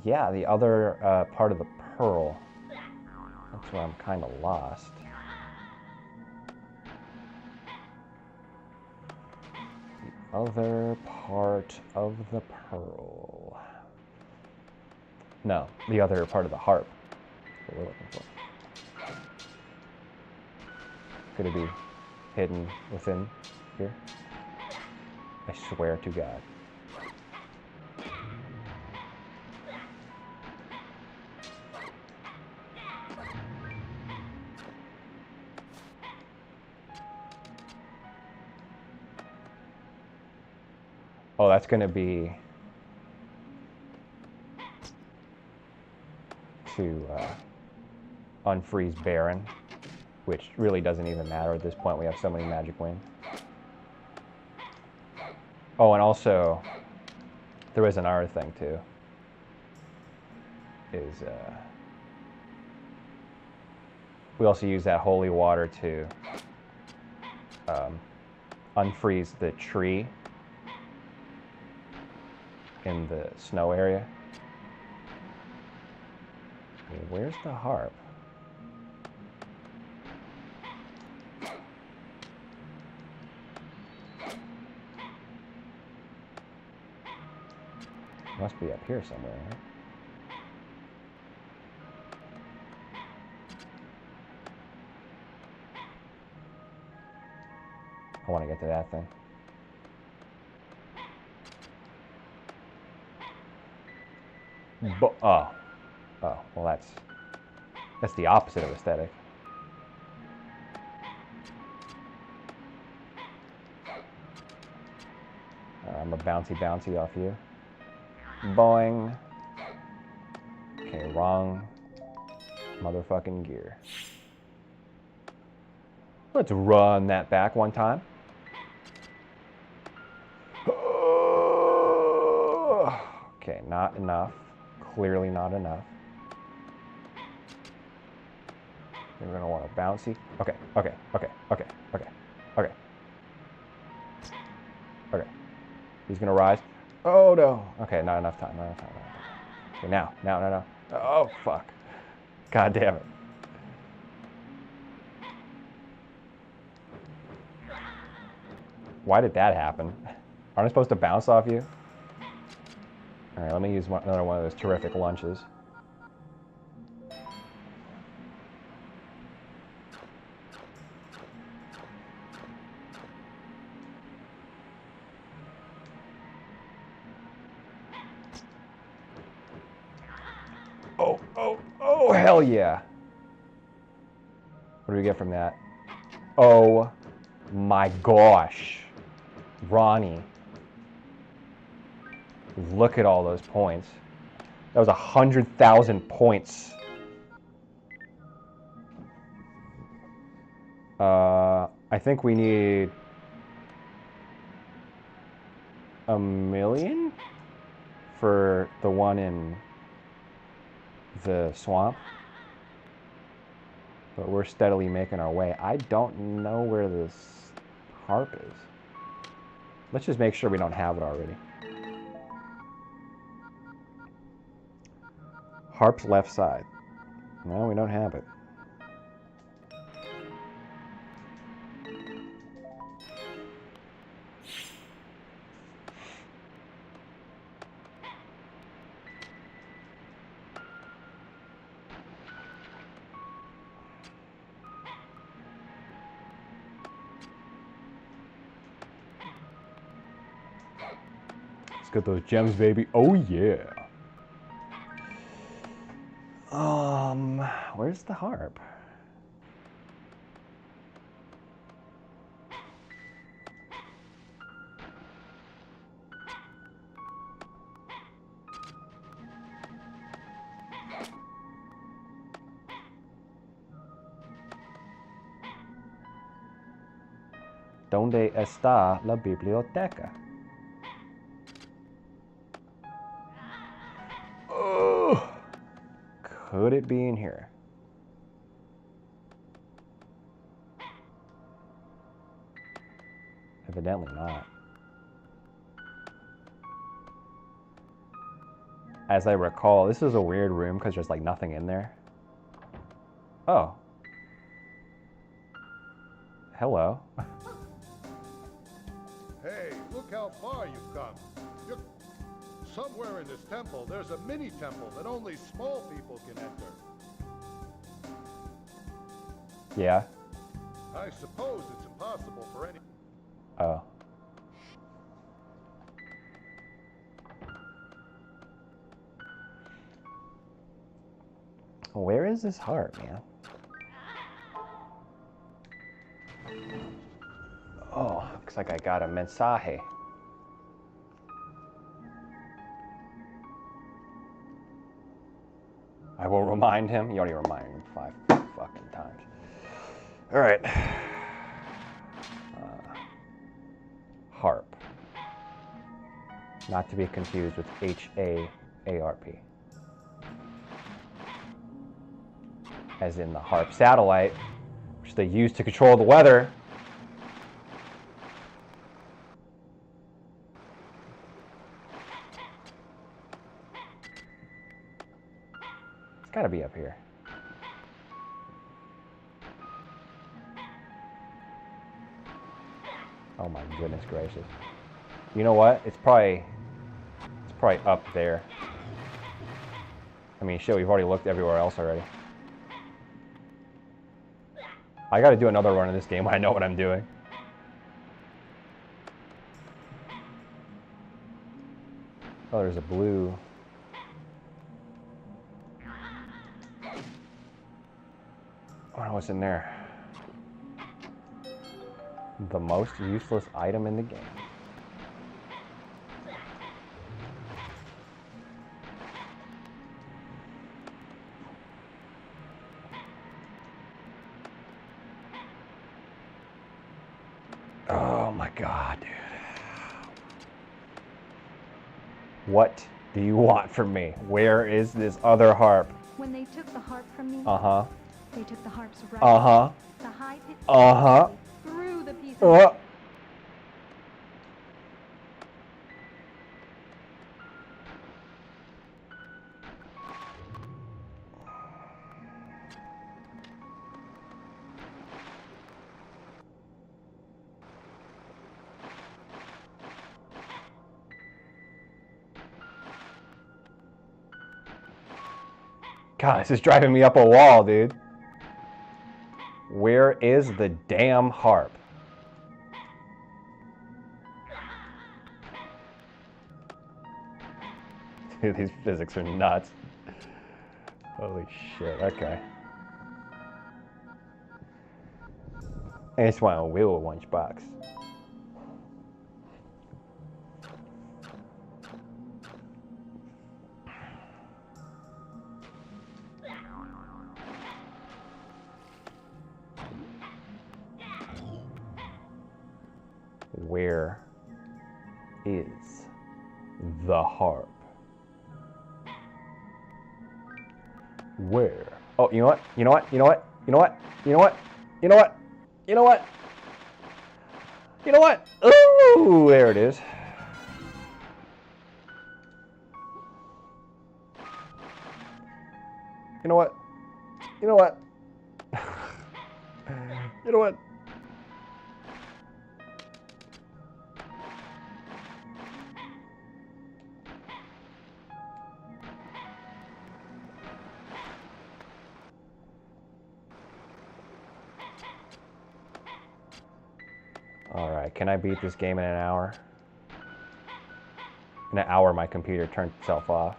Yeah, the other part of the pearl. That's where I'm kind of lost. The other part of the pearl. No, the other part of the harp. That's what we're looking for. Could it be hidden within here? I swear to God. Oh, that's going to be to unfreeze Baron, which really doesn't even matter at this point. We have so many magic wings. Oh, and also, there is another thing too. Is we also use that holy water to unfreeze the tree in the snow area. Where's the harp? Must be up here somewhere, right? I want to get to that thing. Oh, well that's the opposite of aesthetic. I'm a bouncy off you. Boing. Okay, wrong motherfucking gear. Let's run that back one time. Okay, not enough. Clearly not enough. We're gonna want a bouncy. Okay. He's gonna rise. Oh no. Okay, not enough time. Okay, now. Oh fuck. God damn it. Why did that happen? Aren't I supposed to bounce off you? All right, let me use another one of those terrific lunches. Oh, hell yeah. What do we get from that? Oh my gosh. Ronnie. Look at all those points. That was 100,000 points. I think we need 1,000,000 for the one in the swamp. But we're steadily making our way. I don't know where this harp is. Let's just make sure we don't have it already. Harp's left side. No, we don't have it. Let's get those gems, baby. Oh yeah. Where's the harp? ¿Dónde está la biblioteca? Oh, could it be in here? Evidently not. As I recall, this is a weird room because there's like nothing in there. Oh. Hello. Hey, look how far you've come. You're somewhere in this temple, there's a mini temple that only small people can enter. Yeah. I suppose it's impossible for any... Oh. Where is this harp, man? Oh, looks like I got a mensaje. I will remind him. You already reminded him 5 fucking times. All right. Harp. Not to be confused with H-A-A-R-P. As in the harp satellite, which they use to control the weather. It's gotta be up here. Oh my goodness gracious. You know what? It's probably Probably up there. I mean, shit, we've already looked everywhere else already. I gotta do another run in this game when I know what I'm doing. Oh, there's a blue. I wonder what's in there. The most useless item in the game. Oh my god, dude. What do you want from me? Where is this other harp? When they took the harp from me, Uh-huh. they took the harp's right. Uh-huh. The high pitch. Uh-huh. They threw the pieces. God, this is driving me up a wall, dude. Where is the damn harp? Dude, these physics are nuts. Holy shit, okay. I just want a wheel lunchbox. Where is the harp? Where? Oh, you know what? You know what? You know what? You know what? You know what? You know what? You know what? You know what? Ooh, there it is. You know what? You know what? You know what? Alright, can I beat this game in an hour? In an hour, my computer turned itself off.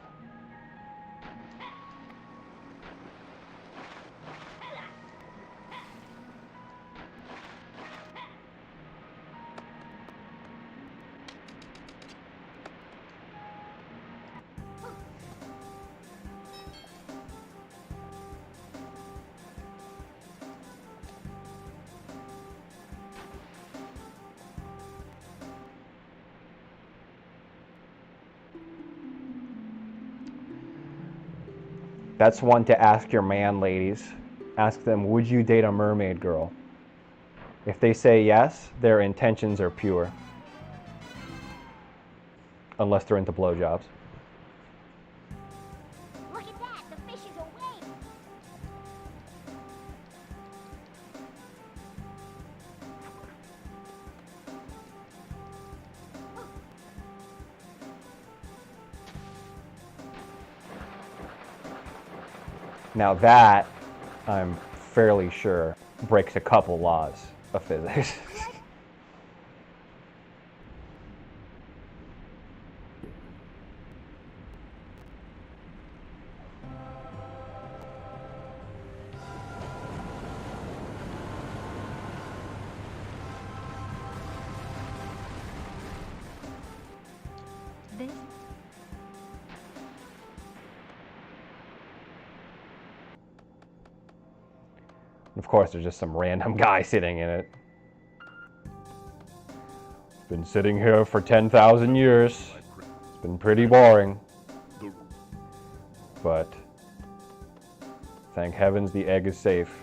That's one to ask your man, ladies. Ask them, would you date a mermaid girl? If they say yes, their intentions are pure. Unless they're into blowjobs. Look at that, the fish is awake. Now that, I'm fairly sure, breaks a couple laws of physics. This Of course, there's just some random guy sitting in it. It's been sitting here for 10,000 years. It's been pretty boring. But thank heavens the egg is safe.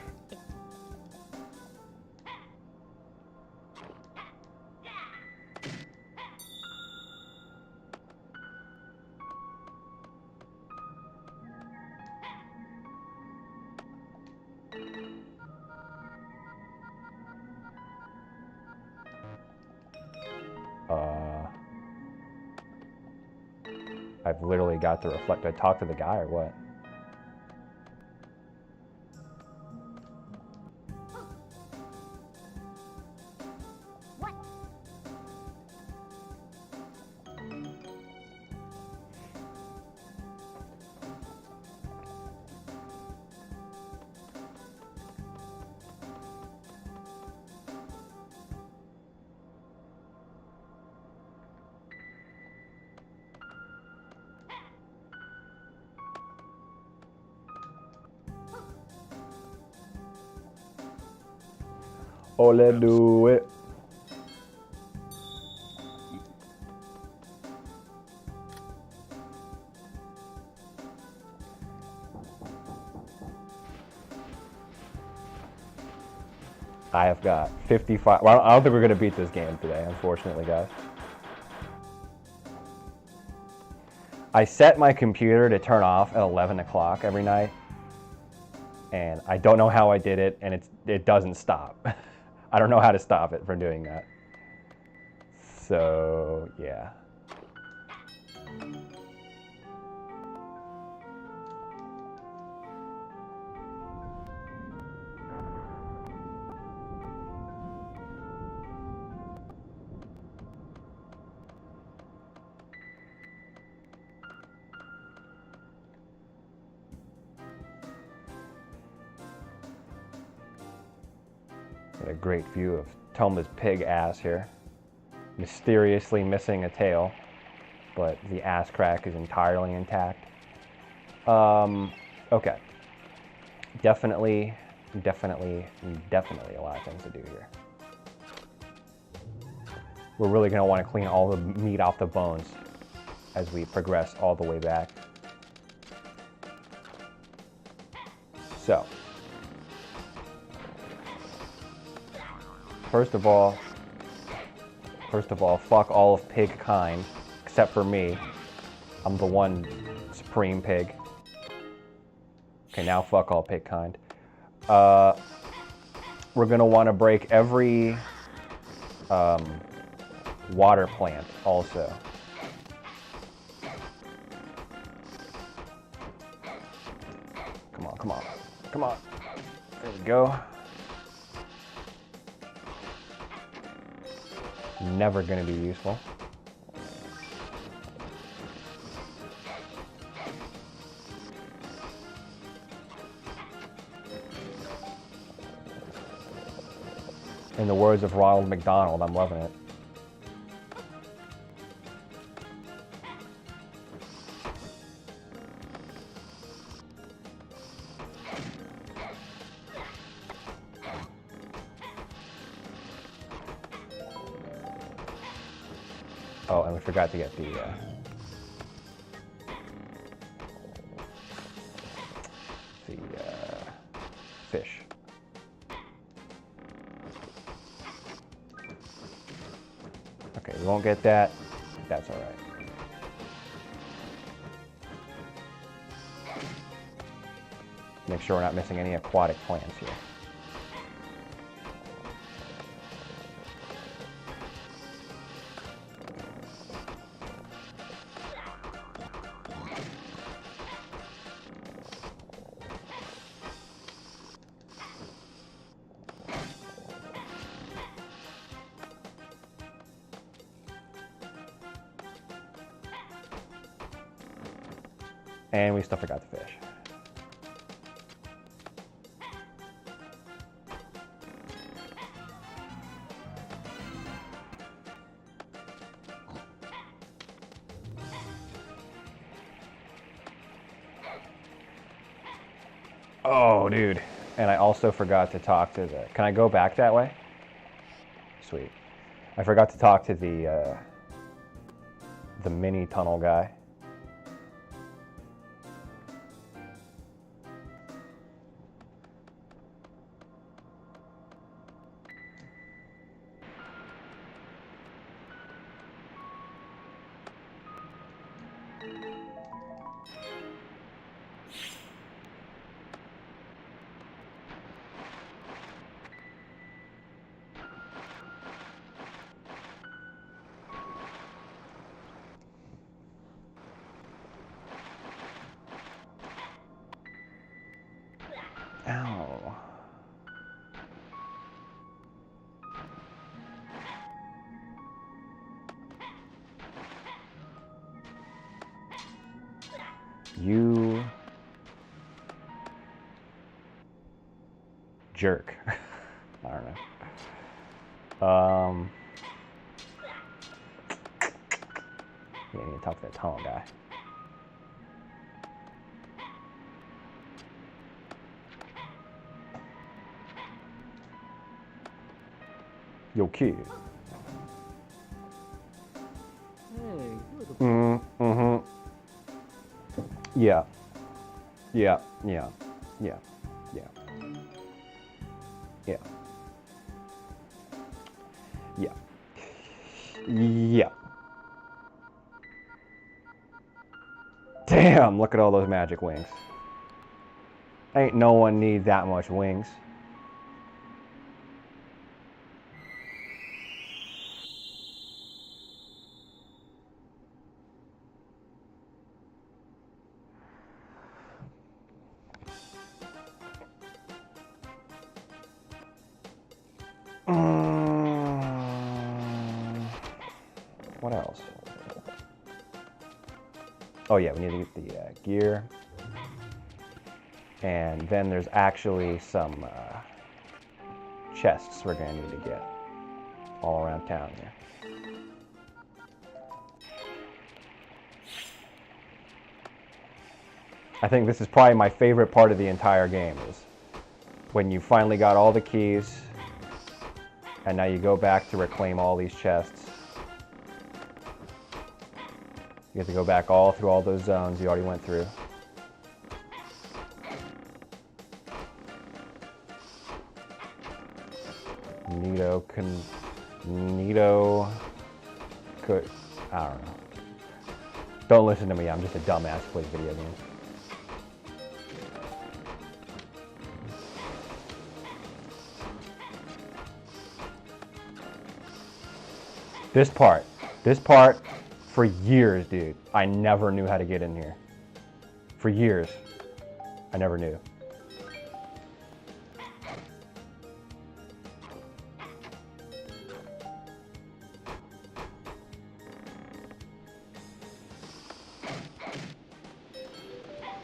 I've literally got the reflect. Do I talk to the guy or what? What? Oh, let's do it. I have got 55. Well, I don't think we're going to beat this game today, unfortunately, guys. I set my computer to turn off at 11 o'clock every night, and I don't know how I did it, and it doesn't stop. I don't know how to stop it from doing that. So, yeah. Got a great view of Tomba's pig ass here. Mysteriously missing a tail, but the ass crack is entirely intact. Okay. Definitely a lot of things to do here. We're really going to want to clean all the meat off the bones as we progress all the way back. So, first of all, fuck all of pig kind, except for me. I'm the one supreme pig. Okay, now fuck all pig kind. We're gonna want to break every water plant also. Come on, come on, come on. There we go. Never going to be useful. In the words of Ronald McDonald, I'm loving it. Oh, and we forgot to get the fish. Okay, we won't get that. That's all right. Make sure we're not missing any aquatic plants here. And we still forgot the fish. Oh, dude. And I also forgot to talk to the... Can I go back that way? Sweet. I forgot to talk to the mini tunnel guy. You jerk. I don't know. Yeah, I need to talk to that tunnel guy. Yo, kid. Hey, you're the Mm-hmm. Yeah. Yeah. Yeah. Yeah. Yeah. Yeah. Yeah. Yeah. Damn, look at all those magic wings. Ain't no one need that much wings. What else? Oh yeah, we need to get the gear. And then there's actually some chests we're gonna need to get all around town here. I think this is probably my favorite part of the entire game, is when you finally got all the keys and now you go back to reclaim all these chests. You have to go back all through all those zones you already went through. I don't know. Don't listen to me, I'm just a dumbass who plays video games. This part, for years, dude, I never knew how to get in here. For years, I never knew.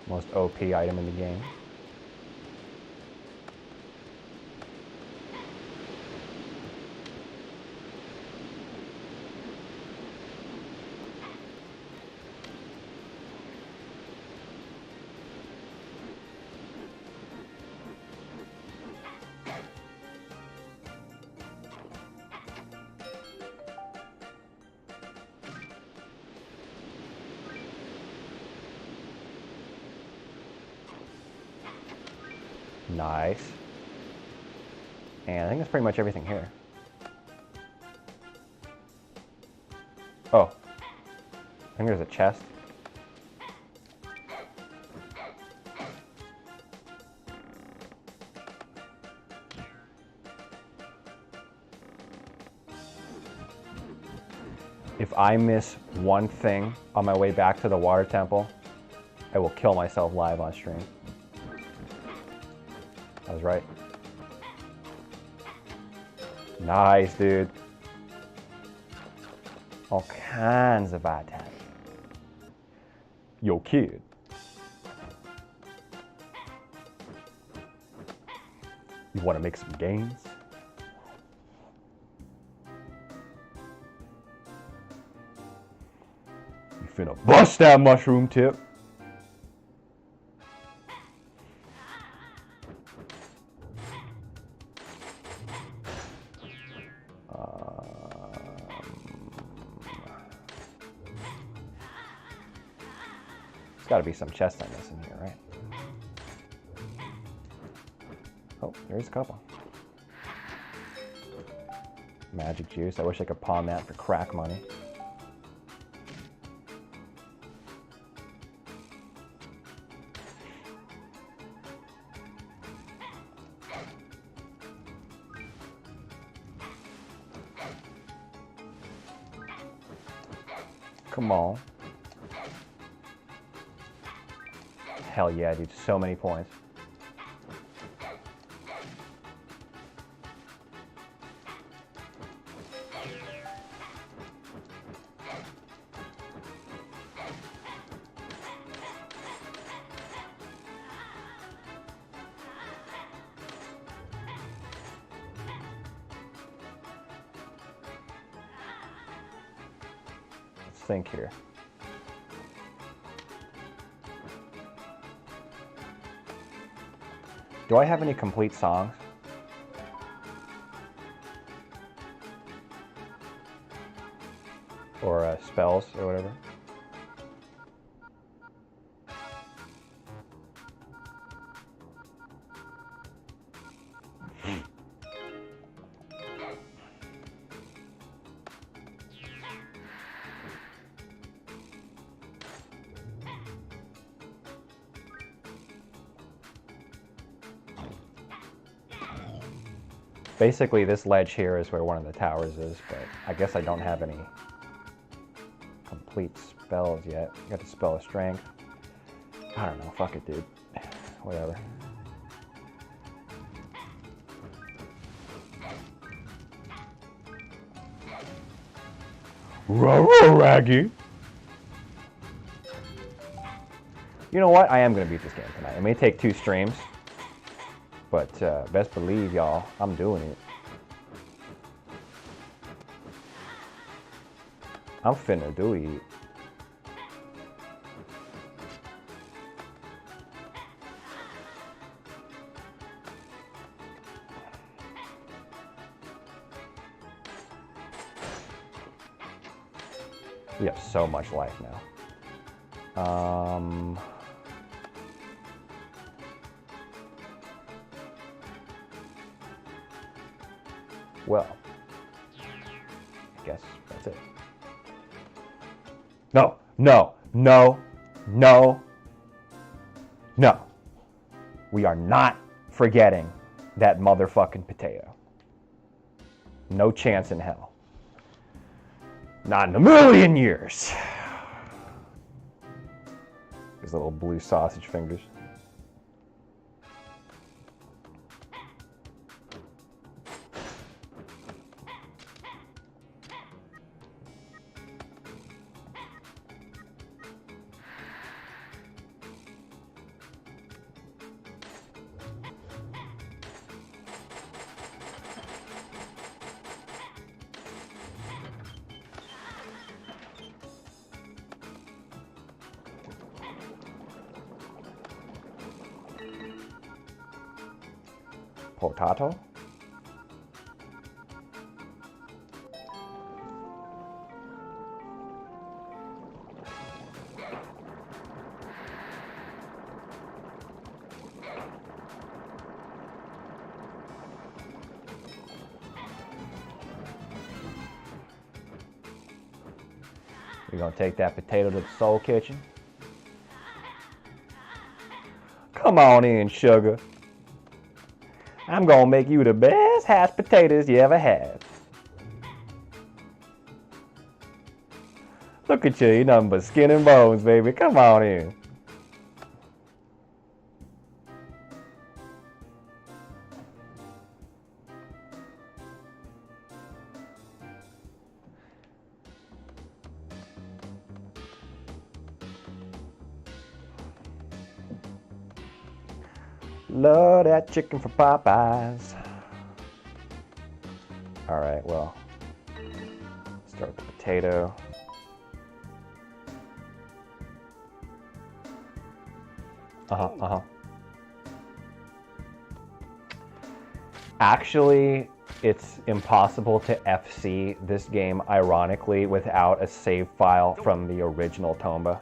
Most OP item in the game. Nice. And I think that's pretty much everything here. Oh. I think there's a chest. If I miss one thing on my way back to the water temple, I will kill myself live on stream. I was right. Nice, dude. All kinds of items. Yo, kid. You want to make some gains? You finna bust that mushroom tip. There's got to be some chests I'm missing here, right? Oh, there's a couple. Magic juice. I wish I could pawn that for crack money. Come on. Hell yeah, dude. So many points. think here. Do I have any complete songs? Or spells or whatever? Basically, this ledge here is where one of the towers is, but I guess I don't have any complete spells yet. Got the spell of strength. I don't know. Fuck it, dude. Whatever. Raggy. You know what? I am going to beat this game tonight. It may take 2 streams. But best believe, y'all, I'm doing it. I'm finna do it. We have so much life now. Well, I guess that's it. No, no, no, no, no. We are not forgetting that motherfucking potato. No chance in hell. Not in a million years. His little blue sausage fingers. Potato? We're gonna take that potato to the soul kitchen. Come on in, sugar. I'm gonna make you the best hashed potatoes you ever had. Look at you, you're nothing but skin and bones, baby. Come on in. Love that chicken from Popeyes. All right, well, start with the potato. Actually, it's impossible to FC this game, ironically, without a save file from the original Tomba,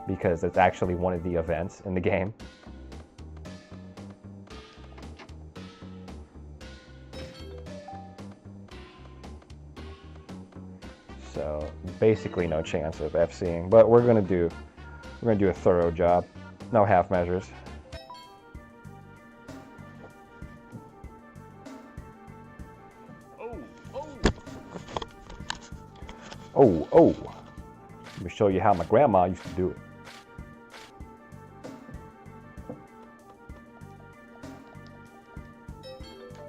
because it's actually one of the events in the game. So basically no chance of FCing, but we're gonna do a thorough job. No half measures. Oh, let me show you how my grandma used to do it.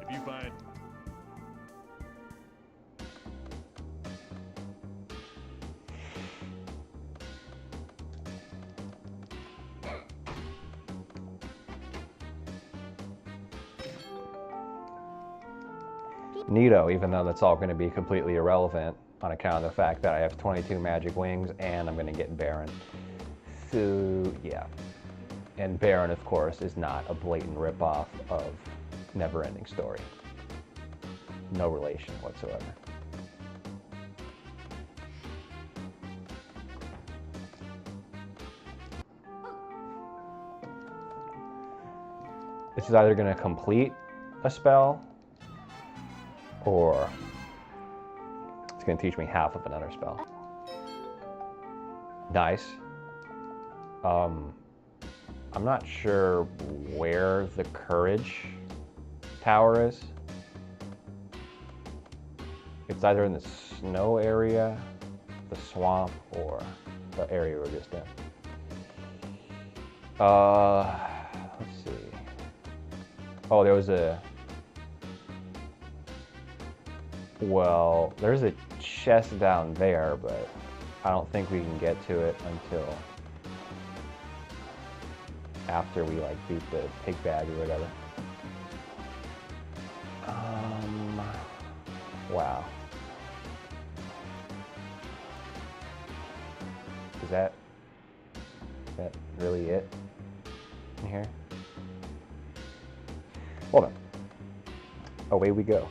If you find Neato, even though that's all going to be completely irrelevant. on account of the fact that I have 22 magic wings and I'm going to get Baron. So, yeah. And Baron, of course, is not a blatant ripoff of Neverending Story. No relation whatsoever. This is either going to complete a spell, or it's going to teach me half of another spell. Nice. I'm not sure where the Courage Tower is. It's either in the snow area, the swamp, or the area we're just in. Let's see. Oh, there was well, there's a chest down there, but I don't think we can get to it until after we like beat the pig bag or whatever. Wow. Is that really it in here? Hold on. Away we go.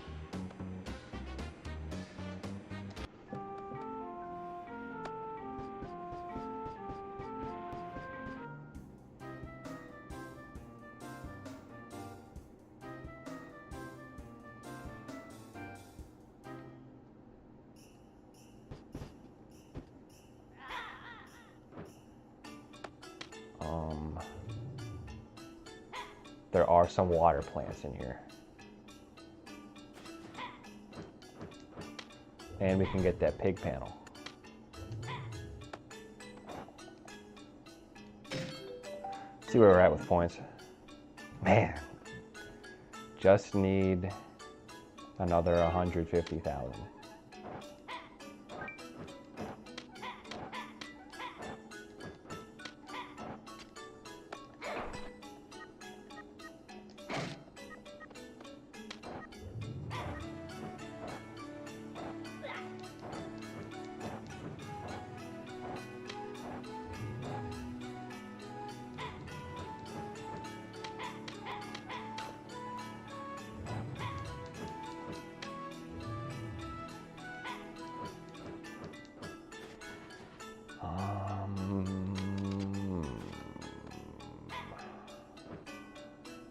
There are some water plants in here. And we can get that pig panel. See where we're at with points. Man, just need another 150,000.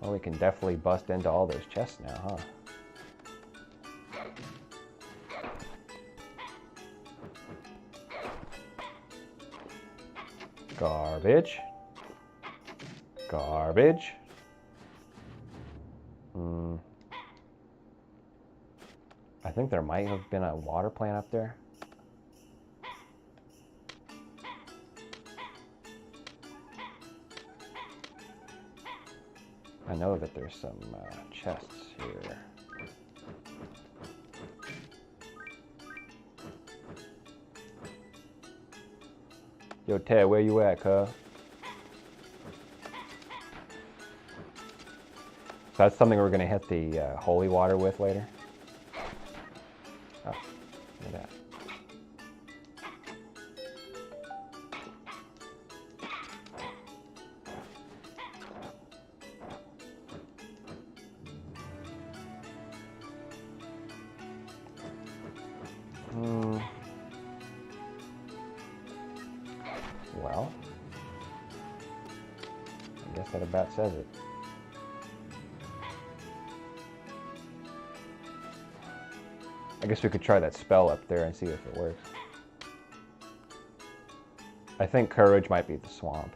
Well, we can definitely bust into all those chests now, huh? Garbage. Garbage. I think there might have been a water plant up there. I know that there's some chests here. Yo, Ted, where you at, cuz? So that's something we're gonna hit the holy water with later. Oh, look at that. Well, I guess that about says it. I guess we could try that spell up there and see if it works. I think Courage might be the swamp.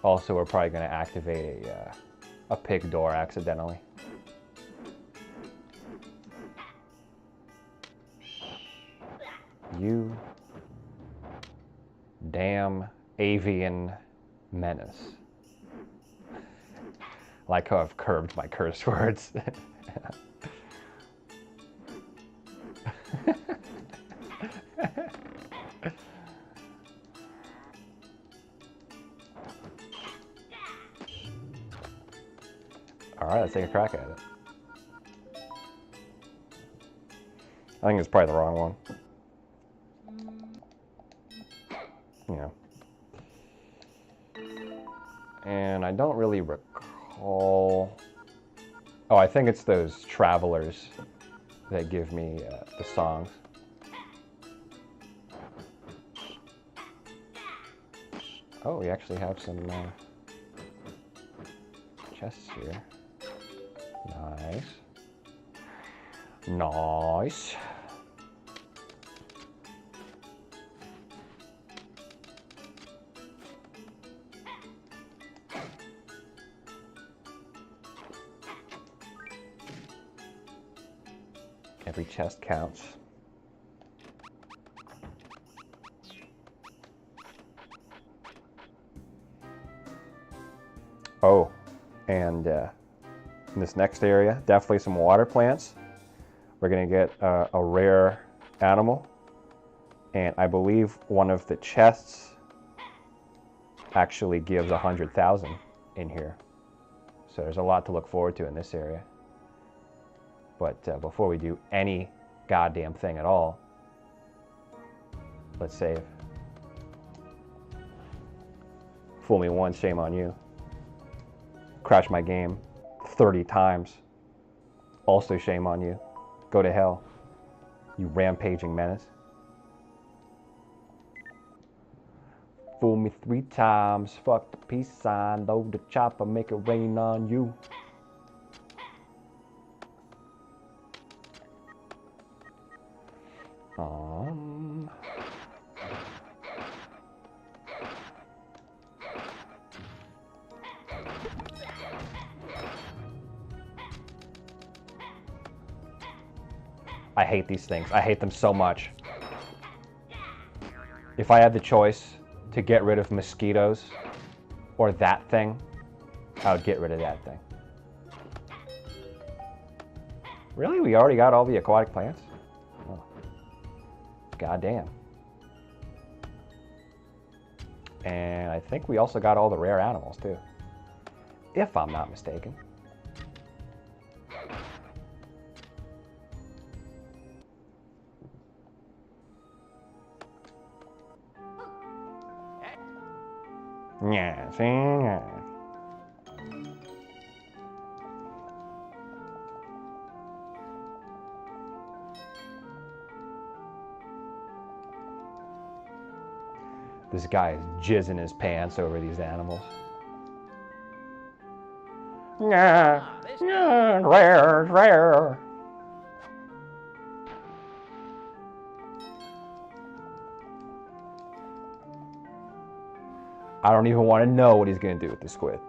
Also, we're probably going to activate a pig door accidentally. You damn avian menace. Like how I've curved my curse words. Alright, let's take a crack at it. I think it's probably the wrong one. Yeah. And I don't really recall... Oh, I think it's those travelers that give me the songs. Oh, we actually have some chests here. Nice. Nice. Every chest counts. Oh, and in this next area, definitely some water plants. We're gonna get a rare animal, and I believe one of the chests actually gives 100,000 in here. So there's a lot to look forward to in this area. But before we do any goddamn thing at all, let's save. Fool me once, shame on you. Crash my game 30 times. Also shame on you. Go to hell, you rampaging menace. Fool me 3 times, fuck the peace sign, load the chopper, make it rain on you. I hate these things. I hate them so much. If I had the choice to get rid of mosquitoes or that thing, I would get rid of that thing. Really? We already got all the aquatic plants? Oh. Goddamn. And I think we also got all the rare animals too, if I'm not mistaken. Yeah, see? Yeah. This guy is jizzing his pants over these animals. Yeah, yeah, rare, rare. I don't even want to know what he's going to do with the squid.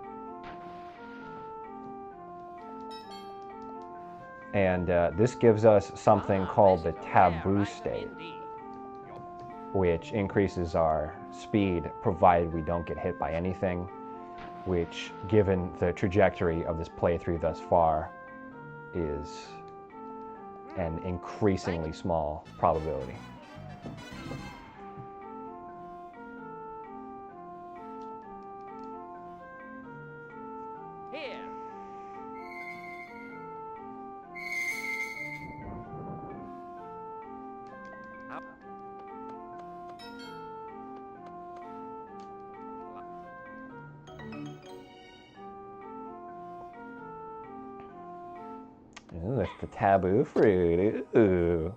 And this gives us something called the taboo state, which increases our speed provided we don't get hit by anything, which, given the trajectory of this playthrough thus far, is an increasingly small probability. Ooh, that's the taboo fruit. Ooh.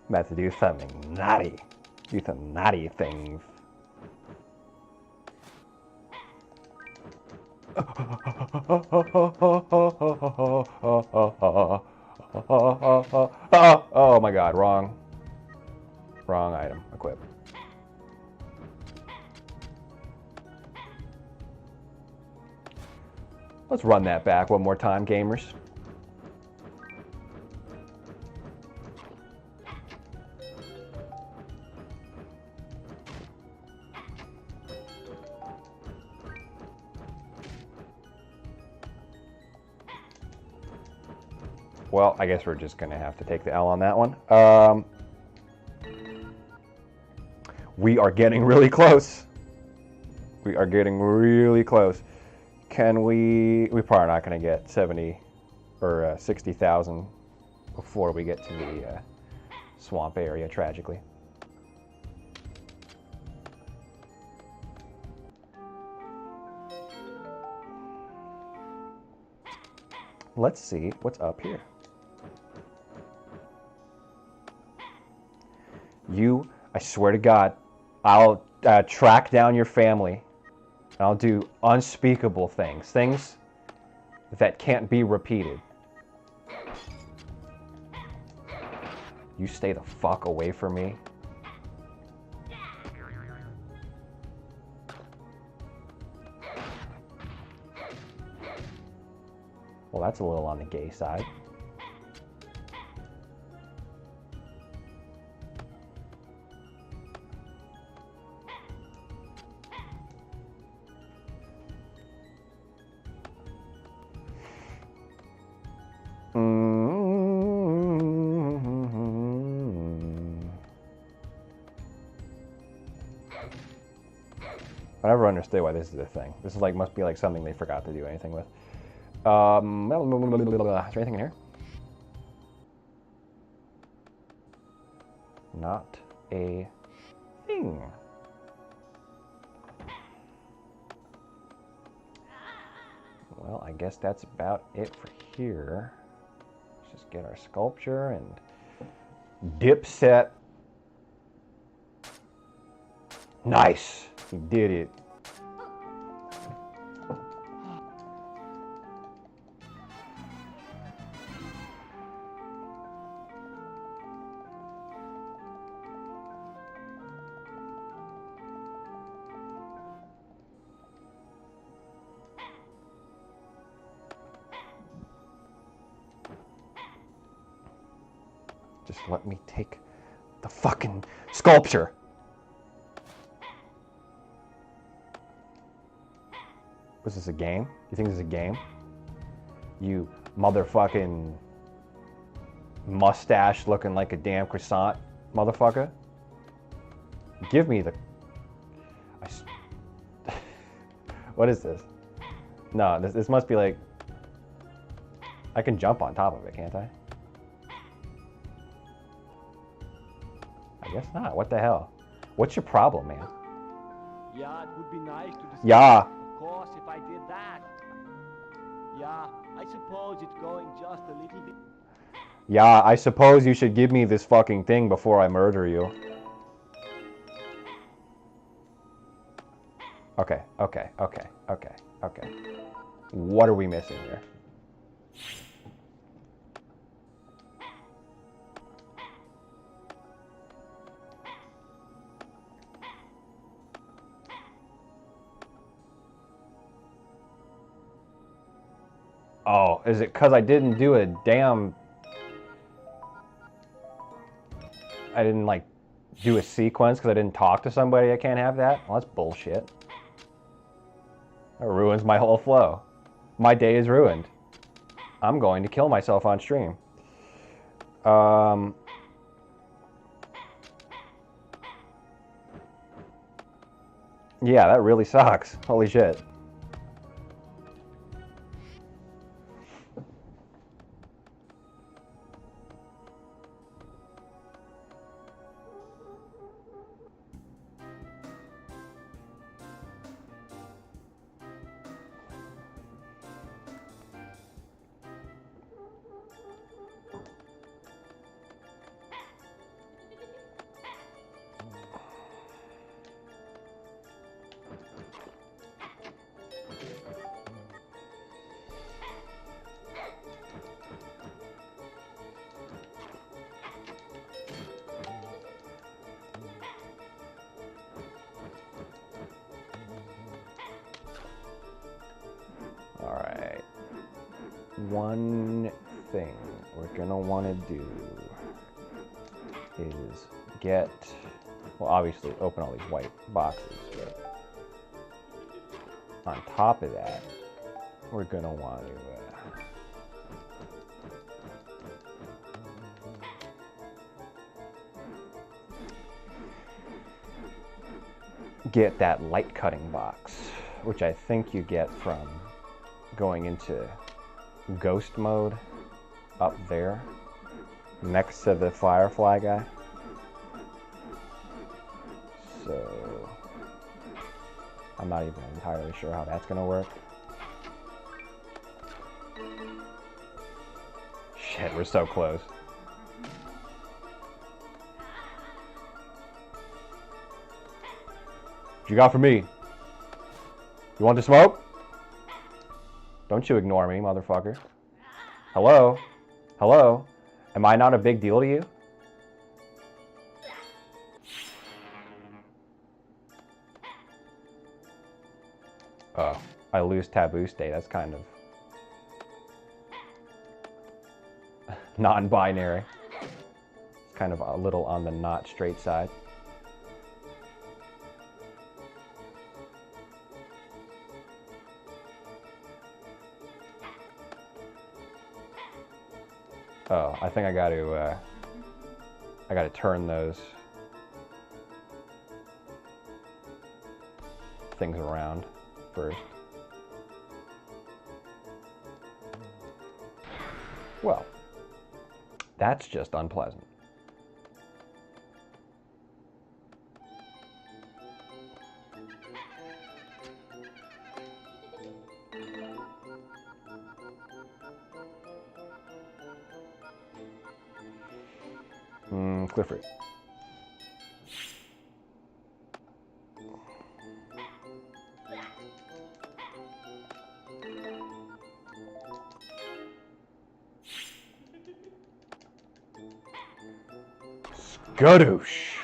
I'm about to do something naughty. Do some naughty things. Oh my god, wrong item. Equip. Let's run that back one more time, gamers. Well, I guess we're just going to have to take the L on that one. We are getting really close. We are getting really close. Can we probably not going to get 70 or 60,000 before we get to the swamp area, tragically. Let's see what's up here. I swear to God, I'll track down your family. I'll do unspeakable things. Things that can't be repeated. You stay the fuck away from me. Well, that's a little on the gay side. I never understood why this is a thing. This is like must be like something they forgot to do anything with. Is there anything in here? Not a thing. Well, I guess that's about it for here. Let's just get our sculpture and dipset. Nice. He did it. Just let me take the fucking sculpture. Was this a game? You think this is a game? You motherfucking mustache looking like a damn croissant motherfucker. Give me the... What is this? No, this must be like... I can jump on top of it, can't I? I guess not. What the hell? What's your problem, man? Yeah, it would be nice to discuss. Yeah. Of course, if I did that. Yeah, I suppose it's going just a little bit. Yeah, I suppose you should give me this fucking thing before I murder you. Okay. What are we missing here? Oh, is it because I didn't do a damn... I didn't, like, do a sequence because I didn't talk to somebody? I can't have that? Well, that's bullshit. That ruins my whole flow. My day is ruined. I'm going to kill myself on stream. Yeah, that really sucks. Holy shit. Alright. One thing we're gonna want to do is get, well, obviously open all these white boxes, but on top of that, we're gonna want to get that light cutting box, which I think you get from going into ghost mode up there next to the Firefly guy. So I'm not even entirely sure how that's gonna work. Shit, we're so close. What you got for me? You want to smoke? Don't you ignore me, motherfucker. Hello? Hello? Am I not a big deal to you? Oh, I lose taboo state. That's kind of non-binary. It's kind of a little on the not straight side. Oh, I think I got to turn those things around first. Well, that's just unpleasant. Clifford. Skadoosh.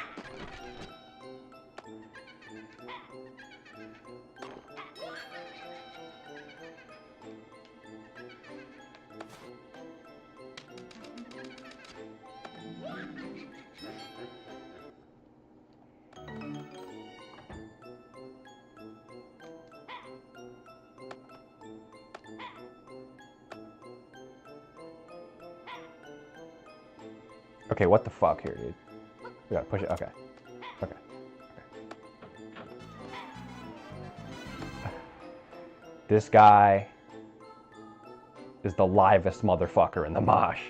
Okay, what the fuck here, dude? We gotta push it. Okay. Okay. This guy is the livest motherfucker in the mosh.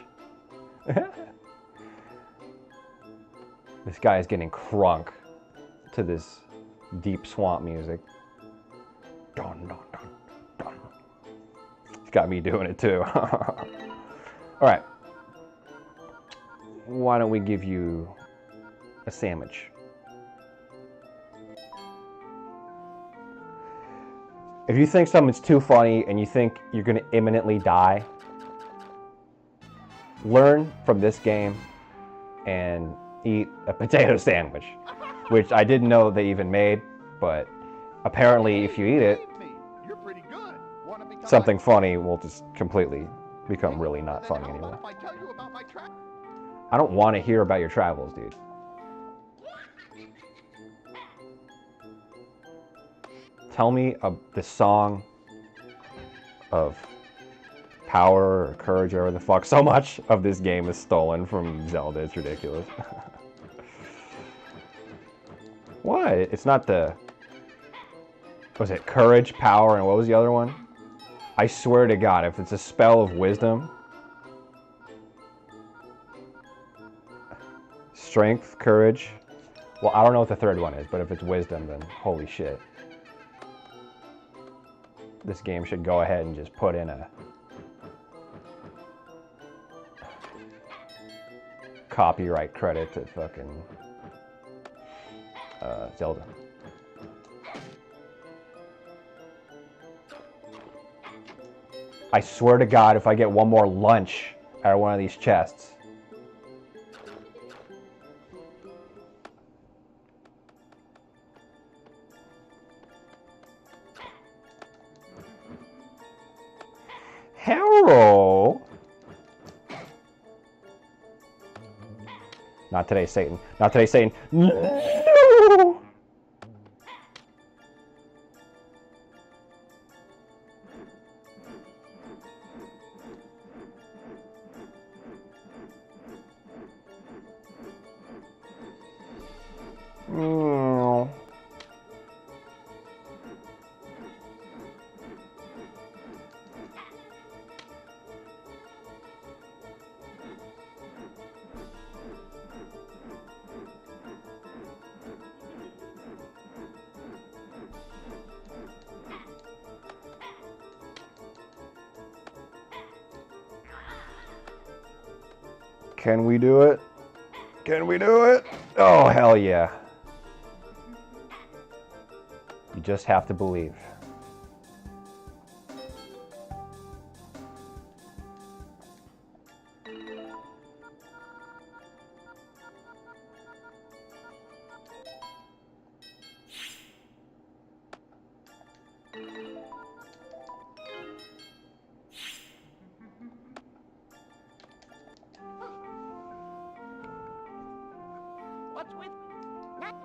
This guy is getting crunk to this deep swamp music. Dun, dun, dun, dun. It's got me doing it too. All right. Why don't we give you a sandwich? If you think something's too funny and you think you're going to imminently die, learn from this game and eat a potato sandwich, which I didn't know they even made, but apparently if you eat it, something funny will just completely become really not funny anymore. I don't want to hear about your travels, dude. Tell me the song of power or courage or whatever the fuck. So much of this game is stolen from Zelda, it's ridiculous. What? It's not the... Was it courage, power, and what was the other one? I swear to God, if it's a spell of wisdom... Strength, courage. Well, I don't know what the third one is, but if it's wisdom, then holy shit. This game should go ahead and just put in a copyright credit to fucking Zelda. I swear to God, if I get one more lunch out of one of these chests, hello. Not today, Satan. Not today, Satan. No! No. Can we do it? Can we do it? Oh, hell yeah. You just have to believe. What's with... Not...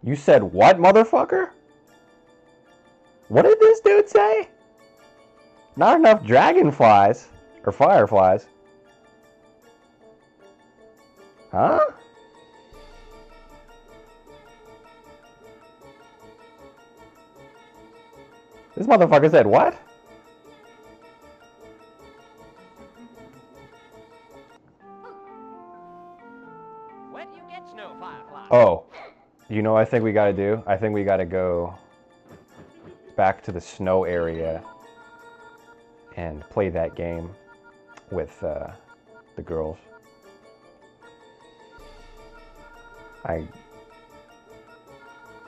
You said what, motherfucker? What did this dude say? Not enough dragonflies. Or fireflies. Huh? This motherfucker said what? Where do you get snow fireflies? Oh. You know what I think we gotta do? I think we gotta go back to the snow area and play that game with the girls.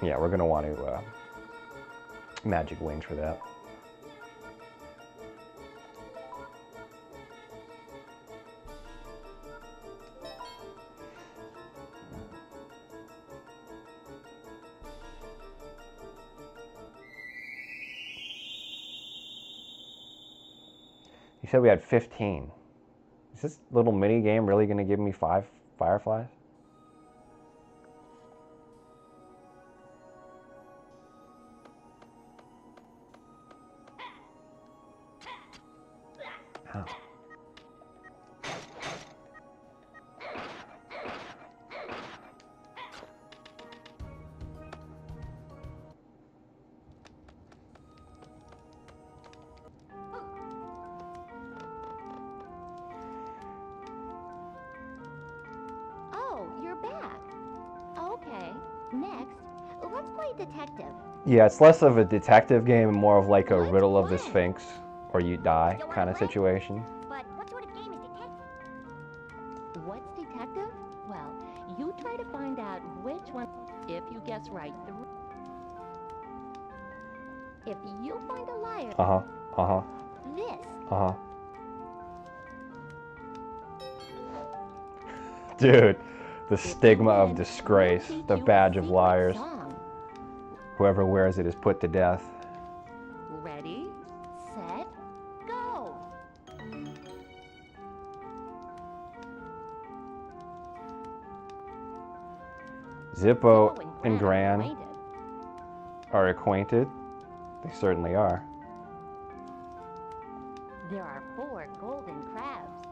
Yeah, we're gonna want to magic wings for that. You said we had 15. Is this little mini game really going to give me 5 fireflies? Ow. Detective. Yeah, it's less of a detective game and more of like a riddle of the Sphinx or you die kind of situation. But what sort of game is detective? What's detective? Well, you try to find out which one. If you guess right, if you find a liar. This. Dude, the stigma of disgrace, the badge of liars. Whoever wears it is put to death. Ready, set, go. Zippo and Gran are acquainted. They certainly are. There are 4 golden crabs.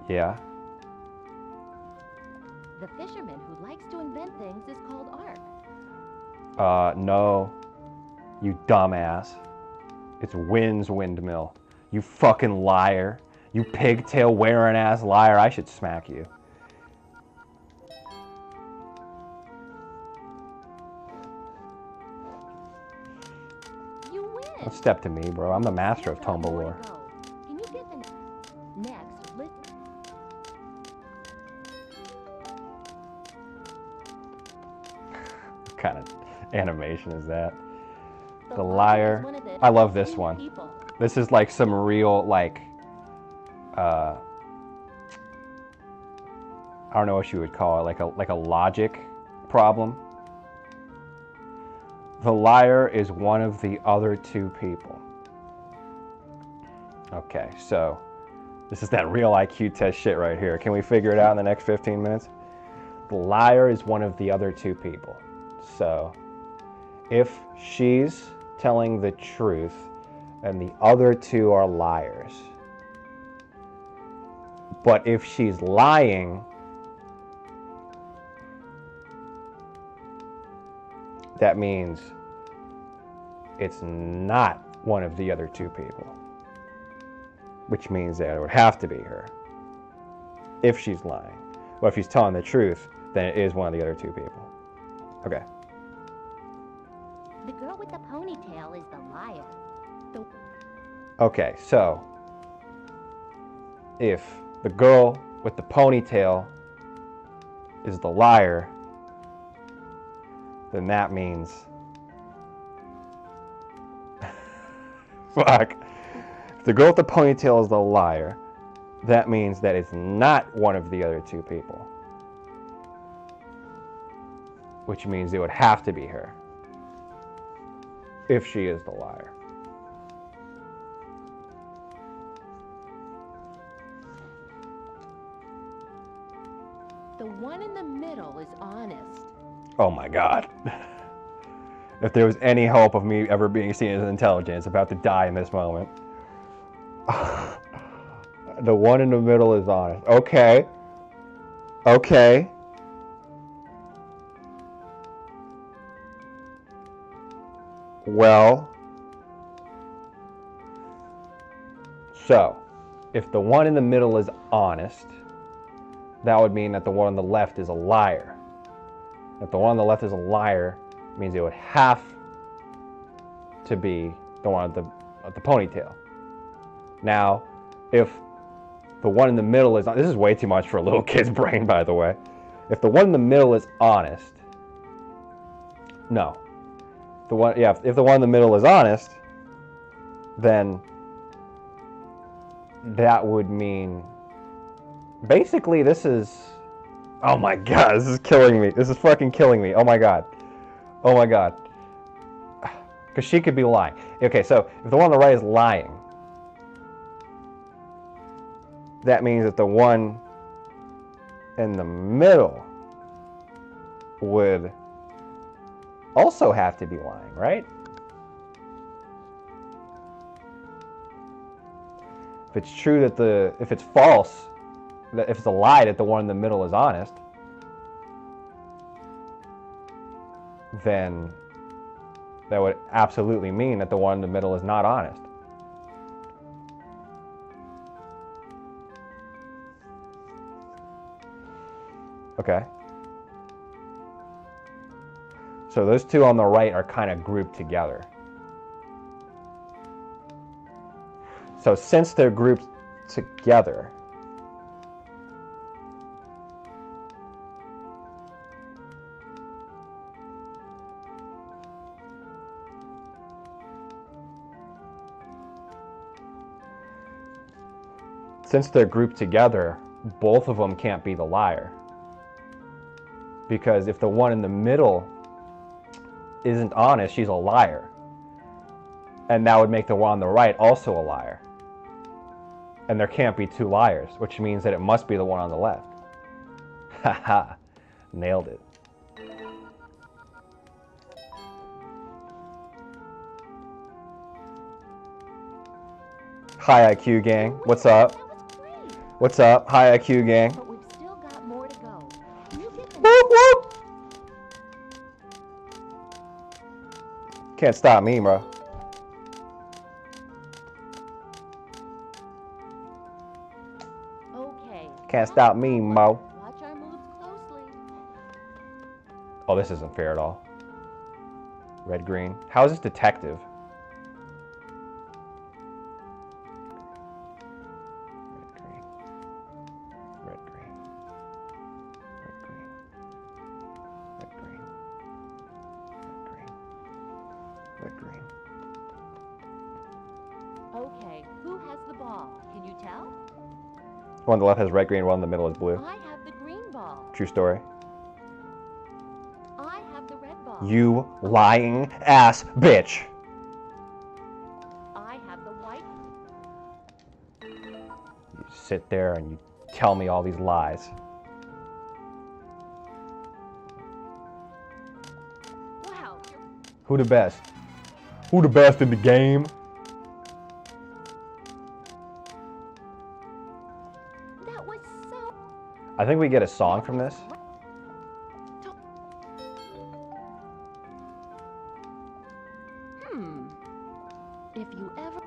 Yeah. The fisherman who likes to invent things is called Ark. No. You dumbass. It's Wynn's windmill. You fucking liar. You pigtail wearing ass liar. I should smack you. You win. Don't step to me, bro. I'm the master of Tomba lore. Can you get the next? What kind of animation is that? The liar. I love this one. This is like some real, like, I don't know what you would call it, like a logic problem. The liar is one of the other 2 people. Okay, so this is that real IQ test shit right here. Can we figure it out in the next 15 minutes? The liar is one of the other 2 people. So if she's telling the truth and the other 2 are liars, but if she's lying, that means it's not one of the other 2 people, which means that it would have to be her. if she's lying. But if she's telling the truth, then it is one of the other two people. Okay. The girl with the ponytail is the liar. Okay, so if the girl with the ponytail is the liar, then that means fuck. If the girl with the ponytail is the liar, that means that it's not one of the other two people. Which means it would have to be her. If she is the liar. The one in the middle is honest. Oh my god. If there was any hope of me ever being seen as intelligent, it's about to die in this moment. The one in the middle is honest. Okay. Okay. Well. So, if the one in the middle is honest, that would mean that the one on the left is a liar. If the one on the left is a liar, it means it would have to be the one at the ponytail. Now, if the one in the middle is... This is way too much for a little kid's brain, by the way. If the one in the middle is honest... No. If the one in the middle is honest, then that would mean... Basically, this is... Oh my god, this is killing me. This is fucking killing me. Oh my god. Oh my god. Because she could be lying. Okay, so if the one on the right is lying, that means that the one in the middle would also have to be lying, right? If it's true that if it's false, that if it's a lie that the one in the middle is honest, then that would absolutely mean that the one in the middle is not honest. Okay. So those two on the right are kind of grouped together. So since they're grouped together, both of them can't be the liar. Because if the one in the middle isn't honest, she's a liar. And that would make the one on the right also a liar. And there can't be two liars, which means that it must be the one on the left. Haha, nailed it. Hi IQ gang, what's up? What's up? Hi IQ gang. But we've still got more to go. Whoop whoop! Can't stop me, bro. Okay. Can't stop me, Mo. Watch our moves closely. Oh, this isn't fair at all. Red, green. How is this detective? Red, green. Red, green. Red, green. Red, green. Red, green. Okay, who has the ball? Can you tell? One on the left has red, green, one in the middle is blue. I have the green ball. True story. I have the red ball. You lying ass bitch. I have the white. You sit there and you tell me all these lies. Wow. Who the best? Who the best in the game? That was so... I think we get a song from this. If you ever...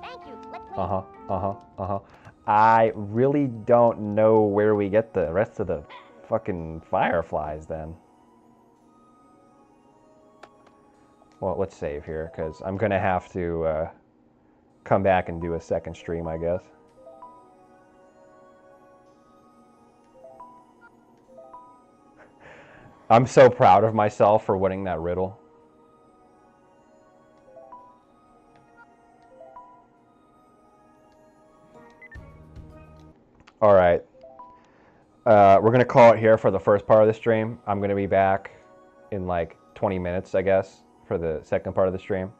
Thank you. Let's play. I really don't know where we get the rest of the fucking fireflies then. Well, let's save here, because I'm going to have to come back and do a second stream, I guess. I'm so proud of myself for winning that riddle. All right. We're going to call it here for the first part of the stream. I'm going to be back in like 20 minutes, I guess, for the second part of the stream.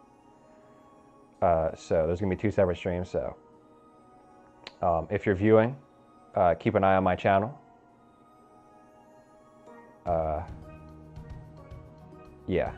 So there's going to be 2 separate streams. So if you're viewing, keep an eye on my channel. Yeah.